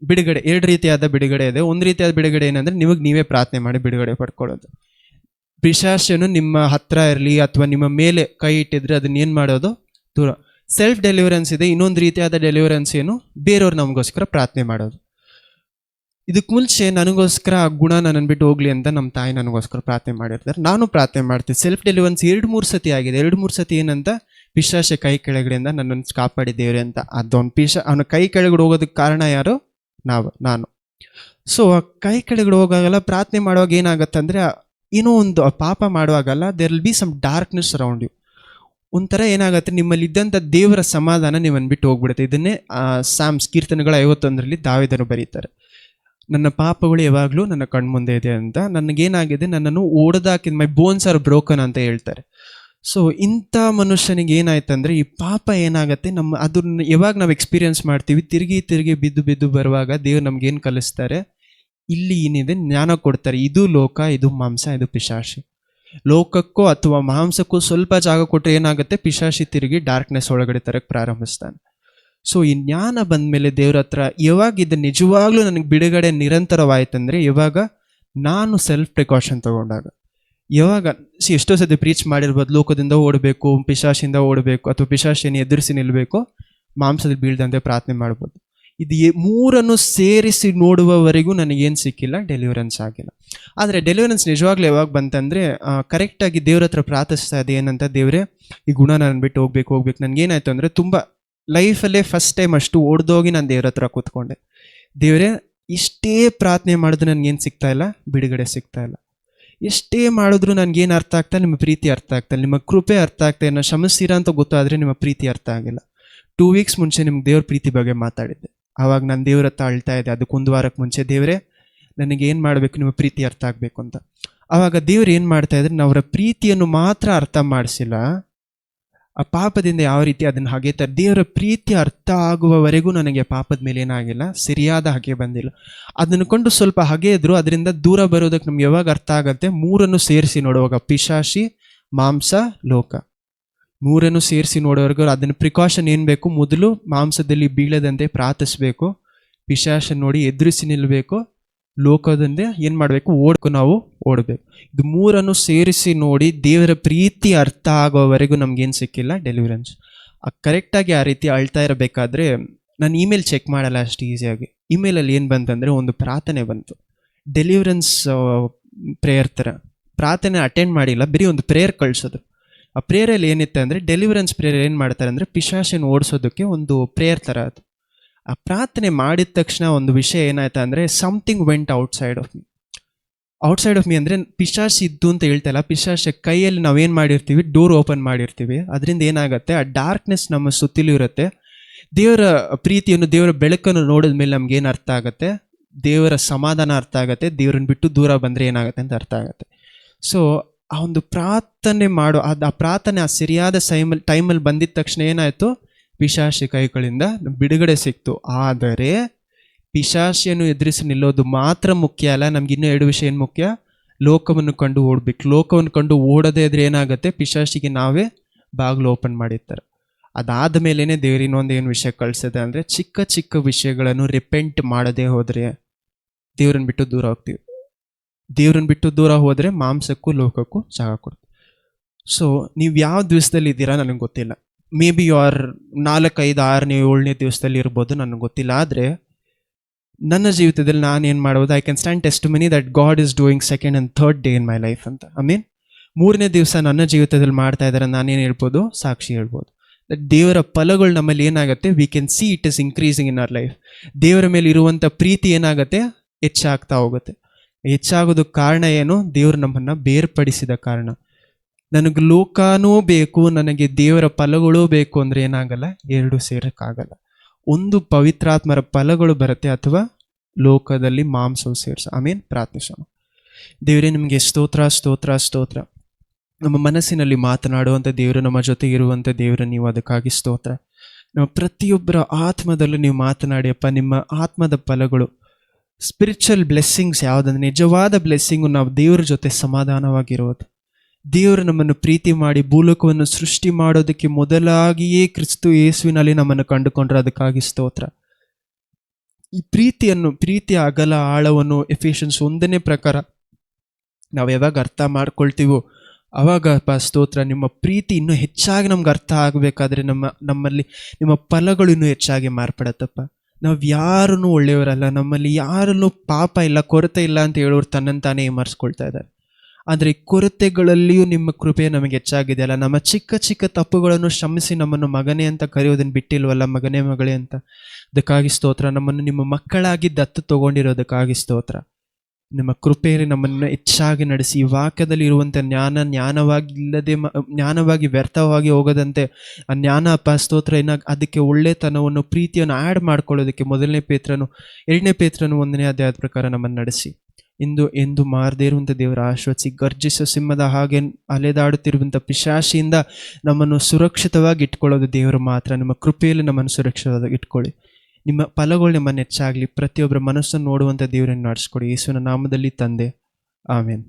ಬಿಡುಗಡೆ. 2 ರೀತಿಯಾದ ಬಿಡುಗಡೆ ಇದೆ. ಒಂದು ರೀತಿಯಾದ ಬಿಡುಗಡೆ ಏನಂದರೆ, ನೀವೇ ಪ್ರಾರ್ಥನೆ ಮಾಡಿ ಬಿಡುಗಡೆ ಪಡ್ಕೊಳ್ಳೋದು. ಪಿಶಾಚನು ನಿಮ್ಮ ಹತ್ರ ಇರಲಿ ಅಥವಾ ನಿಮ್ಮ ಮೇಲೆ ಕೈ ಇಟ್ಟಿದ್ರೆ ಅದನ್ನೇನು ಮಾಡೋದು, ದೂರ. ಸೆಲ್ಫ್ ಡೆಲಿವರೆನ್ಸ್ ಇದೆ. ಇನ್ನೊಂದು ರೀತಿಯಾದ ಡೆಲಿವರೆನ್ಸ್ ಏನು, ಬೇರೆಯವ್ರು ನಮಗೋಸ್ಕರ ಪ್ರಾರ್ಥನೆ ಮಾಡೋದು. ಇದಕ್ಕೆ ಮುಂಚೆ ನನಗೋಸ್ಕರ ಆ ಗುಣ ನನ್ನನ್ನು ಬಿಟ್ಟು ಹೋಗ್ಲಿ ಅಂತ ನಮ್ಮ ತಾಯಿ ನನಗೋಸ್ಕರ ಪ್ರಾರ್ಥನೆ ಮಾಡಿರ್ತಾರೆ, ನಾನು ಪ್ರಾರ್ಥನೆ ಮಾಡ್ತೀನಿ. ಸೆಲ್ಫ್ ಡೆಲಿವರೆನ್ಸ್ 2-3 ಸತಿ ಆಗಿದೆ. 2-3 ಸತಿ ಏನಂತ, ಪಿಶಾಚ ಕೈ ಕೆಳಗಡೆಯಿಂದ ನನ್ನನ್ನು ಕಾಪಾಡಿದ್ದೇವ್ರಿ ಅಂತ. ಅದೊಂದು ಅವನ ಕೈ ಕೆಳಗಡೆ ಹೋಗೋದಕ್ಕೆ ಕಾರಣ ಯಾರು? ನಾನು. ಸೊ ಆ ಕೈ ಕೆಳಗಡೆ ಹೋಗಾಗಲ್ಲ, ಪ್ರಾರ್ಥನೆ ಮಾಡುವಾಗ ಏನಾಗತ್ತೆ ಅಂದರೆ, ಏನೋ ಒಂದು ಪಾಪ ಮಾಡುವಾಗಲ್ಲ, there will be some darkness around you. ಒಂಥರ ಏನಾಗುತ್ತೆ, ನಿಮ್ಮಲ್ಲಿ ಇದ್ದಂಥ ದೇವರ ಸಮಾಧಾನ ನಿಮ್ಮನ್ನು ಬಿಟ್ಟು ಹೋಗ್ಬಿಡುತ್ತೆ. ಇದನ್ನೇ ಸಾಮ್ಸ್ ಕೀರ್ತನೆಗಳ 51ರಲ್ಲಿ ದಾವೀದನು ಬರೀತಾರೆ, ನನ್ನ ಪಾಪಗಳು ಯಾವಾಗಲೂ ನನ್ನ ಕಣ್ಮುಂದೆ ಇದೆ ಅಂತ. ನನಗೇನಾಗಿದೆ, ನನ್ನನ್ನು ಓಡದಾಕಿದ, ಮೈ ಬೋನ್ಸ್ ಆರ್ ಬ್ರೋಕನ್ ಅಂತ ಹೇಳ್ತಾರೆ. ಸೊ ಇಂಥ ಮನುಷ್ಯನಿಗೆ ಏನಾಯ್ತಂದ್ರೆ, ಈ ಪಾಪ ಏನಾಗುತ್ತೆ, ಅದನ್ನ ಯಾವಾಗ ನಾವು ಎಕ್ಸ್ಪೀರಿಯನ್ಸ್ ಮಾಡ್ತೀವಿ, ತಿರುಗಿ ಬಿದ್ದು ಬರುವಾಗ ದೇವ್ರು ನಮ್ಗೇನು ಕಲಿಸ್ತಾರೆ, ಇಲ್ಲಿ ಏನಿದೆ ಜ್ಞಾನ ಕೊಡ್ತಾರೆ. ಇದು ಲೋಕ, ಇದು ಮಾಂಸ, ಇದು ಪಿಶಾಚಿ. ಲೋಕಕ್ಕೋ ಅಥವಾ ಮಾಂಸಕ್ಕೂ ಸ್ವಲ್ಪ ಜಾಗ ಕೊಟ್ಟರೆ ಏನಾಗುತ್ತೆ, ಪಿಶಾಚಿ ತಿರುಗಿ ಡಾರ್ಕ್ನೆಸ್ ಒಳಗಡೆ ತರಕ್ಕೆ ಪ್ರಾರಂಭಿಸ್ತಾನೆ. ಸೊ ಈ ಜ್ಞಾನ ಬಂದಮೇಲೆ ದೇವ್ರ ಹತ್ರ ಯಾವಾಗ ಇದು ನಿಜವಾಗ್ಲೂ ನನಗೆ ಬಿಡುಗಡೆ ನಿರಂತರವಾಯ್ತಂದ್ರೆ, ಯಾವಾಗ ನಾನು ಸೆಲ್ಫ್ ಪ್ರಿಕಾಷನ್ ತಗೊಂಡಾಗ. ಯಾವಾಗ ಎಷ್ಟೋ ಸತಿ ಪ್ರೀಚ್ ಮಾಡಿರ್ಬೋದು, ಲೋಕದಿಂದ ಓಡಬೇಕು, ಪಿಶಾಚಿಂದ ಓಡಬೇಕು, ಅಥವಾ ಪಿಶಾಚಿನ ಎದುರಿಸಿ ನಿಲ್ಲಬೇಕು, ಮಾಂಸದಲ್ಲಿ ಬೀಳ್ದಂತೆ ಪ್ರಾರ್ಥನೆ ಮಾಡ್ಬೋದು. ಇದು ಮೂರನ್ನು ಸೇರಿಸಿ ನೋಡುವವರೆಗೂ ನನಗೇನು ಸಿಕ್ಕಿಲ್ಲ, ಡೆಲಿವರೆನ್ಸ್ ಆಗಿಲ್ಲ. ಆದರೆ ಡೆಲಿವರೆನ್ಸ್ ನಿಜವಾಗ್ಲೂ ಯಾವಾಗ ಬಂತಂದರೆ, ಕರೆಕ್ಟಾಗಿ ದೇವ್ರ ಹತ್ರ ಪ್ರಾರ್ಥಿಸ್ತಾ ಇದೆ ಏನಂತ, ದೇವರೇ ಈ ಗುಣ ನಾನು ಬಿಟ್ಟು ಹೋಗ್ಬೇಕು. ನನಗೇನಾಯ್ತು ಅಂದರೆ, ತುಂಬ ಲೈಫಲ್ಲೇ ಫಸ್ಟ್ ಟೈಮ್ ಅಷ್ಟು ಓಡ್ದೋಗಿ ನಾನು ದೇವ್ರ ಹತ್ರ ಕೂತ್ಕೊಂಡೆ. ದೇವರೇ, ಇಷ್ಟೇ ಪ್ರಾರ್ಥನೆ ಮಾಡಿದ್ರು ನನಗೇನು ಸಿಗ್ತಾ ಇಲ್ಲ, ಬಿಡುಗಡೆ ಸಿಗ್ತಾ ಇಲ್ಲ. ಎಷ್ಟೇ ಮಾಡಿದ್ರು ನನಗೇನು ಅರ್ಥ ಆಗ್ತಾ, ನಿಮ್ಮ ಪ್ರೀತಿ ಅರ್ಥ ಆಗ್ತಾ ಇಲ್ಲ, ನಿಮ್ಮ ಕೃಪೆ ಅರ್ಥ ಆಗ್ತಾ ಇಲ್ಲ, ಕ್ಷಮಿಸ್ತೀರಾ ಅಂತ ಗೊತ್ತಾದರೆ ನಿಮ್ಮ ಪ್ರೀತಿ ಅರ್ಥ ಆಗಿಲ್ಲ. 2 ವೀಕ್ಸ್ ಮುಂಚೆ ನಿಮ್ಗೆ ದೇವ್ರ ಪ್ರೀತಿ ಬಗ್ಗೆ ಮಾತಾಡಿದ್ದೆ. ಆವಾಗ ನಾನು ದೇವ್ರ ಹತ್ರ ಅಳ್ತಾ ಇದ್ದೆ, ಅದಕ್ಕೊಂದು ವಾರಕ್ಕೆ ಮುಂಚೆ, ದೇವರೇ ನನಗೇನು ಮಾಡಬೇಕು, ನಿಮ್ಮ ಪ್ರೀತಿ ಅರ್ಥ ಆಗಬೇಕು ಅಂತ. ಆವಾಗ ದೇವ್ರು ಏನು ಮಾಡ್ತಾ ಇದ್ರೆ, ಅವರ ಪ್ರೀತಿಯನ್ನು ಮಾತ್ರ ಅರ್ಥ ಮಾಡಿಸಿಲ್ಲ, ಆ ಪಾಪದಿಂದ ಯಾವ ರೀತಿ ಅದನ್ನು ಹಗೆತಾರೆ. ದೇವರ ಪ್ರೀತಿ ಅರ್ಥ ಆಗುವವರೆಗೂ ನನಗೆ ಪಾಪದ ಮೇಲೆ ಏನಾಗಿಲ್ಲ, ಸರಿಯಾದ ಹಗೆ ಬಂದಿಲ್ಲ. ಅದನ್ನು ಕೊಂಡು ಸ್ವಲ್ಪ ಹಗೆ ಇದ್ರು, ಅದರಿಂದ ದೂರ ಬರೋದಕ್ಕೆ ನಮ್ಗೆ ಯಾವಾಗ ಅರ್ಥ ಆಗುತ್ತೆ, ಮೂರನ್ನು ಸೇರಿಸಿ ನೋಡುವಾಗ, ಪಿಶಾಚಿ, ಮಾಂಸ, ಲೋಕ, ಮೂರನ್ನು ಸೇರಿಸಿ ನೋಡೋವರೆಗೂ ಅದನ್ನು ಪ್ರಿಕಾಷನ್ ಏನು ಬೇಕು, ಮೊದಲು ಮಾಂಸದಲ್ಲಿ ಬೀಳದಂತೆ ಪ್ರಾರ್ಥಿಸ್ಬೇಕು, ಪಿಶಾಚ ನೋಡಿ ಎದುರಿಸಿ ನಿಲ್ಲಬೇಕು, ಲೋಕದಿಂದ ಏನು ಮಾಡಬೇಕು, ನಾವು ಓಡಬೇಕು. ಇದು ಮೂರನ್ನು ಸೇರಿಸಿ ನೋಡಿ ದೇವರ ಪ್ರೀತಿ ಅರ್ಥ ಆಗೋವರೆಗೂ ನಮ್ಗೇನು ಸಿಕ್ಕಿಲ್ಲ, ಡೆಲಿವರೆನ್ಸ್. ಕರೆಕ್ಟಾಗಿ ಆ ರೀತಿ ಅಳ್ತಾ ಇರಬೇಕಾದ್ರೆ ನಾನು ಇಮೇಲ್ ಚೆಕ್ ಮಾಡಲ್ಲ ಅಷ್ಟು ಈಸಿಯಾಗಿ. ಇಮೇಲಲ್ಲಿ ಏನು ಬಂತಂದರೆ, ಒಂದು ಪ್ರಾರ್ಥನೆ ಬಂತು, ಡೆಲಿವರೆನ್ಸ್ ಪ್ರೇಯರ್ ಥರ. ಪ್ರಾರ್ಥನೆ ಅಟೆಂಡ್ ಮಾಡಿಲ್ಲ, ಬರೀ ಒಂದು ಪ್ರೇಯರ್ ಕಳಿಸೋದು. ಆ ಪ್ರೇಯರಲ್ಲಿ ಏನಿತ್ತು ಅಂದರೆ, ಡೆಲಿವರೆನ್ಸ್ ಪ್ರೇಯರ್ ಏನು ಮಾಡ್ತಾರೆ ಅಂದರೆ, ಪಿಶಾಚನ ಓಡಿಸೋದಕ್ಕೆ ಒಂದು ಪ್ರೇಯರ್ ಥರ ಅದು. ಆ ಪ್ರಾರ್ಥನೆ ಮಾಡಿದ ತಕ್ಷಣ ಒಂದು ವಿಷಯ ಏನಾಯ್ತು ಅಂದರೆ, something vent outside of me ಅಂದರೆ, ಪಿಶಾಚ್ ಇದ್ದು ಅಂತ ಹೇಳ್ತಾ ಇಲ್ಲ, ಪಿಶಾಚ ಕೈಯಲ್ಲಿ ನಾವೇನು ಮಾಡಿರ್ತೀವಿ, ಡೋರ್ ಓಪನ್ ಮಾಡಿರ್ತೀವಿ, ಅದರಿಂದ ಏನಾಗುತ್ತೆ, ಆ ಡಾರ್ಕ್ನೆಸ್ ನಮ್ಮ ಸುತ್ತಲೂ ಇರುತ್ತೆ. ದೇವರ ಪ್ರೀತಿಯನ್ನು, ದೇವರ ಬೆಳಕನ್ನು ನೋಡಿದ ಮೇಲೆ ನಮ್ಗೇನು ಅರ್ಥ ಆಗುತ್ತೆ, ದೇವರ ಸಮಾಧಾನ ಅರ್ಥ ಆಗುತ್ತೆ, ದೇವರನ್ನ ಬಿಟ್ಟು ದೂರ ಬಂದರೆ ಏನಾಗುತ್ತೆ ಅಂತ ಅರ್ಥ ಆಗುತ್ತೆ. ಸೊ ಆ ಒಂದು ಪ್ರಾರ್ಥನೆ ಮಾಡೋ ಆ ಪ್ರಾರ್ಥನೆ ಆ ಸರಿಯಾದ ಟೈಮಲ್ಲಿ ಬಂದಿದ್ದ ತಕ್ಷಣ ಏನಾಯಿತು, ಪಿಶಾಚಿ ಕೈಗಳಿಂದ ಬಿಡುಗಡೆ ಸಿಕ್ತು. ಆದರೆ ಪಿಶಾಚಿಯನ್ನು ಎದುರಿಸಿ ನಿಲ್ಲೋದು ಮಾತ್ರ ಮುಖ್ಯ ಅಲ್ಲ, ನಮ್ಗಿನ್ನೂ 2 ವಿಷಯ ಏನು ಮುಖ್ಯ, ಲೋಕವನ್ನು ಕಂಡು ಓಡಬೇಕು. ಲೋಕವನ್ನು ಕಂಡು ಓಡದೇ ಇದ್ರೆ ಏನಾಗುತ್ತೆ, ಪಿಶಾಚಿಗೆ ನಾವೇ ಬಾಗಿಲು ಓಪನ್ ಮಾಡಿರ್ತಾರೆ. ಅದಾದ ಮೇಲೇ ದೇವ್ರು ಇನ್ನೊಂದು ಏನು ವಿಷಯ ಕಳಿಸಿದೆ ಅಂದರೆ, ಚಿಕ್ಕ ಚಿಕ್ಕ ವಿಷಯಗಳನ್ನು ರಿಪೆಂಟ್ ಮಾಡದೇ ಹೋದರೆ ದೇವ್ರನ್ನ ಬಿಟ್ಟು ದೂರ ಹೋಗ್ತೀವಿ. ದೇವ್ರನ್ನ ಬಿಟ್ಟು ದೂರ ಹೋದರೆ ಮಾಂಸಕ್ಕೂ ಲೋಕಕ್ಕೂ ಜಾಗ ಕೊಡ್ತೀವಿ. ಸೊ ನೀವು ಯಾವ ದಿವಸದಲ್ಲಿ ಇದ್ದೀರಾ ನನಗೆ ಗೊತ್ತಿಲ್ಲ, ಮೇ ಬಿ ಯು ಆರ್ 4, 5, 6, 7ನೇ ದಿವಸದಲ್ಲಿ ಇರ್ಬೋದು, ನನಗೆ ಗೊತ್ತಿಲ್ಲ. ಆದರೆ ನನ್ನ ಜೀವಿತದಲ್ಲಿ ನಾನು ಏನು ಮಾಡ್ಬೋದು, I can stand testimony that god is doing 2nd and 3rd day in my life ಅಂತ. ಐ ಮೀನ್ 3ನೇ ದಿವಸ ನನ್ನ ಜೀವಿತದಲ್ಲಿ ಮಾಡ್ತಾ ಇದ್ದಾರೆ, ನಾನೇನು ಹೇಳ್ಬೋದು, ಸಾಕ್ಷಿ ಹೇಳ್ಬೋದು. ದಟ್ ದೇವರ ಫಲಗಳು ನಮ್ಮಲ್ಲಿ ಏನಾಗುತ್ತೆ, we can see it is increasing in our life. ದೇವರ ಮೇಲೆ ಇರುವಂಥ ಪ್ರೀತಿ ಏನಾಗುತ್ತೆ, ಹೆಚ್ಚಾಗ್ತಾ ಹೋಗುತ್ತೆ. ಹೆಚ್ಚಾಗೋದಕ್ಕೆ ಕಾರಣ ಏನು, ದೇವರು ನಮ್ಮನ್ನು ಬೇರ್ಪಡಿಸಿದ ಕಾರಣ. ನನಗೆ ಲೋಕನೂ ಬೇಕು, ನನಗೆ ದೇವರ ಫಲಗಳೂ ಬೇಕು ಅಂದರೆ ಏನಾಗಲ್ಲ, 2 ಸೇರೋಕ್ಕಾಗಲ್ಲ. ಒಂದು ಪವಿತ್ರಾತ್ಮರ ಫಲಗಳು ಬರುತ್ತೆ, ಅಥವಾ ಲೋಕದಲ್ಲಿ ಮಾಂಸವು ಸೇರಿಸ. ಪ್ರಾರ್ಥಿಸೋಣ. ದೇವರೇ, ನಿಮಗೆ ಸ್ತೋತ್ರ ಸ್ತೋತ್ರ ಸ್ತೋತ್ರ. ನಮ್ಮ ಮನಸ್ಸಿನಲ್ಲಿ ಮಾತನಾಡುವಂಥ ದೇವರು, ನಮ್ಮ ಜೊತೆ ಇರುವಂಥ ದೇವರು, ನೀವು ಅದಕ್ಕಾಗಿ ಸ್ತೋತ್ರ. ನಮ್ಮ ಪ್ರತಿಯೊಬ್ಬರ ಆತ್ಮದಲ್ಲೂ ನೀವು ಮಾತನಾಡಿ ಅಪ್ಪ, ನಿಮ್ಮ ಆತ್ಮದ ಫಲಗಳು, ಸ್ಪಿರಿಚುವಲ್ ಬ್ಲೆಸ್ಸಿಂಗ್ಸ್ ಯಾವುದಂದ್ರೆ, ನಿಜವಾದ ಬ್ಲೆಸ್ಸಿಂಗು ನಾವು ದೇವರ ಜೊತೆ ಸಮಾಧಾನವಾಗಿರೋದು. ದೇವರು ನಮ್ಮನ್ನು ಪ್ರೀತಿ ಮಾಡಿ ಭೂಲೋಕವನ್ನು ಸೃಷ್ಟಿ ಮಾಡೋದಕ್ಕೆ ಮೊದಲಾಗಿಯೇ ಕ್ರಿಸ್ತು ಯೇಸುವಿನಲ್ಲಿ ನಮ್ಮನ್ನು ಕಂಡುಕೊಂಡ್ರೆ ಅದಕ್ಕಾಗಿ ಸ್ತೋತ್ರ. ಈ ಪ್ರೀತಿಯ ಅಗಲ ಆಳವನ್ನು ಎಫಿಷಿಯನ್ಸ್ 1ನೇ ಪ್ರಕಾರ ನಾವು ಯಾವಾಗ ಅರ್ಥ ಮಾಡ್ಕೊಳ್ತೀವೋ ಅವಾಗ ಸ್ತೋತ್ರ, ನಿಮ್ಮ ಪ್ರೀತಿ ಇನ್ನೂ ಹೆಚ್ಚಾಗಿ ನಮ್ಗೆ ಅರ್ಥ ಆಗಬೇಕಾದ್ರೆ ನಮ್ಮಲ್ಲಿ ನಿಮ್ಮ ಫಲಗಳು ಇನ್ನೂ ಹೆಚ್ಚಾಗಿ ಮಾರ್ಪಡತ್ತಪ್ಪ. ನಾವು ಯಾರನ್ನೂ ಒಳ್ಳೆಯವರಲ್ಲ, ನಮ್ಮಲ್ಲಿ ಯಾರಲ್ಲೂ ಪಾಪ ಇಲ್ಲ, ಕೊರತೆ ಇಲ್ಲ ಅಂತ ಹೇಳೋರು ತನ್ನಂತಾನೇ ಏಮರ್ಸ್ಕೊಳ್ತಾ ಇದ್ದಾರೆ. ಆದರೆ ಕೊರತೆಗಳಲ್ಲಿಯೂ ನಿಮ್ಮ ಕೃಪೆ ನಮಗೆ ಹೆಚ್ಚಾಗಿದೆ ಅಲ್ಲ. ನಮ್ಮ ಚಿಕ್ಕ ಚಿಕ್ಕ ತಪ್ಪುಗಳನ್ನು ಕ್ಷಮಿಸಿ ನಮ್ಮನ್ನು ಮಗನೇ ಅಂತ ಕರೆಯೋದನ್ನು ಬಿಟ್ಟಿಲ್ವಲ್ಲ, ಮಗನೇ ಮಗಳೇ ಅಂತ. ಅದಕ್ಕಾಗಿ ಸ್ತೋತ್ರ. ನಮ್ಮನ್ನು ನಿಮ್ಮ ಮಕ್ಕಳಾಗಿ ದತ್ತು ತಗೊಂಡಿರೋದಕ್ಕಾಗಿ ಸ್ತೋತ್ರ. ನಿಮ್ಮ ಕೃಪೆಯಲ್ಲಿ ನಮ್ಮನ್ನು ಹೆಚ್ಚಾಗಿ ನಡೆಸಿ, ಈ ವಾಕ್ಯದಲ್ಲಿ ಇರುವಂಥ ಜ್ಞಾನವಾಗಿ ಇಲ್ಲದೆ ಜ್ಞಾನವಾಗಿ ವ್ಯರ್ಥವಾಗಿ ಹೋಗದಂತೆ ಆ ಜ್ಞಾನ ಅಪ್ಪ ಸ್ತೋತ್ರ ಅದಕ್ಕೆ ಒಳ್ಳೆತನವನ್ನು ಪ್ರೀತಿಯನ್ನು ಆ್ಯಡ್ ಮಾಡ್ಕೊಳ್ಳೋದಕ್ಕೆ 1ನೇ ಪೇತ್ರನು 2ನೇ ಪೇತ್ರನು 1ನೇ ಅಧ್ಯಾಯದ ಪ್ರಕಾರ ನಮ್ಮನ್ನು ನಡೆಸಿ. ಎಂದು ಮಾರದೇ ಇರುವಂಥ ದೇವರ ಆಶ್ವಾಸಿ, ಗರ್ಜಿಸೋ ಸಿಂಹದ ಹಾಗೆ ಅಲೆದಾಡುತ್ತಿರುವಂಥ ಪಿಶಾಚಿಯಿಂದ ನಮ್ಮನ್ನು ಸುರಕ್ಷಿತವಾಗಿ ಇಟ್ಕೊಳ್ಳೋದು ದೇವರು ಮಾತ್ರ. ನಿಮ್ಮ ಕೃಪೆಯಲ್ಲಿ ನಮ್ಮನ್ನು ಸುರಕ್ಷಿತವಾಗಿ ಇಟ್ಕೊಳ್ಳಿ. ನಿಮ್ಮ ಫಲಗಳು ನಮ್ಮನ್ನು ಹೆಚ್ಚಾಗಲಿ. ಪ್ರತಿಯೊಬ್ಬರ ಮನಸ್ಸನ್ನು ನೋಡುವಂಥ ದೇವರನ್ನು ನಡೆಸ್ಕೊಡಿ. ಯೇಸುವಿನ ನಾಮದಲ್ಲಿ ತಂದೆ, ಆಮೇನ್.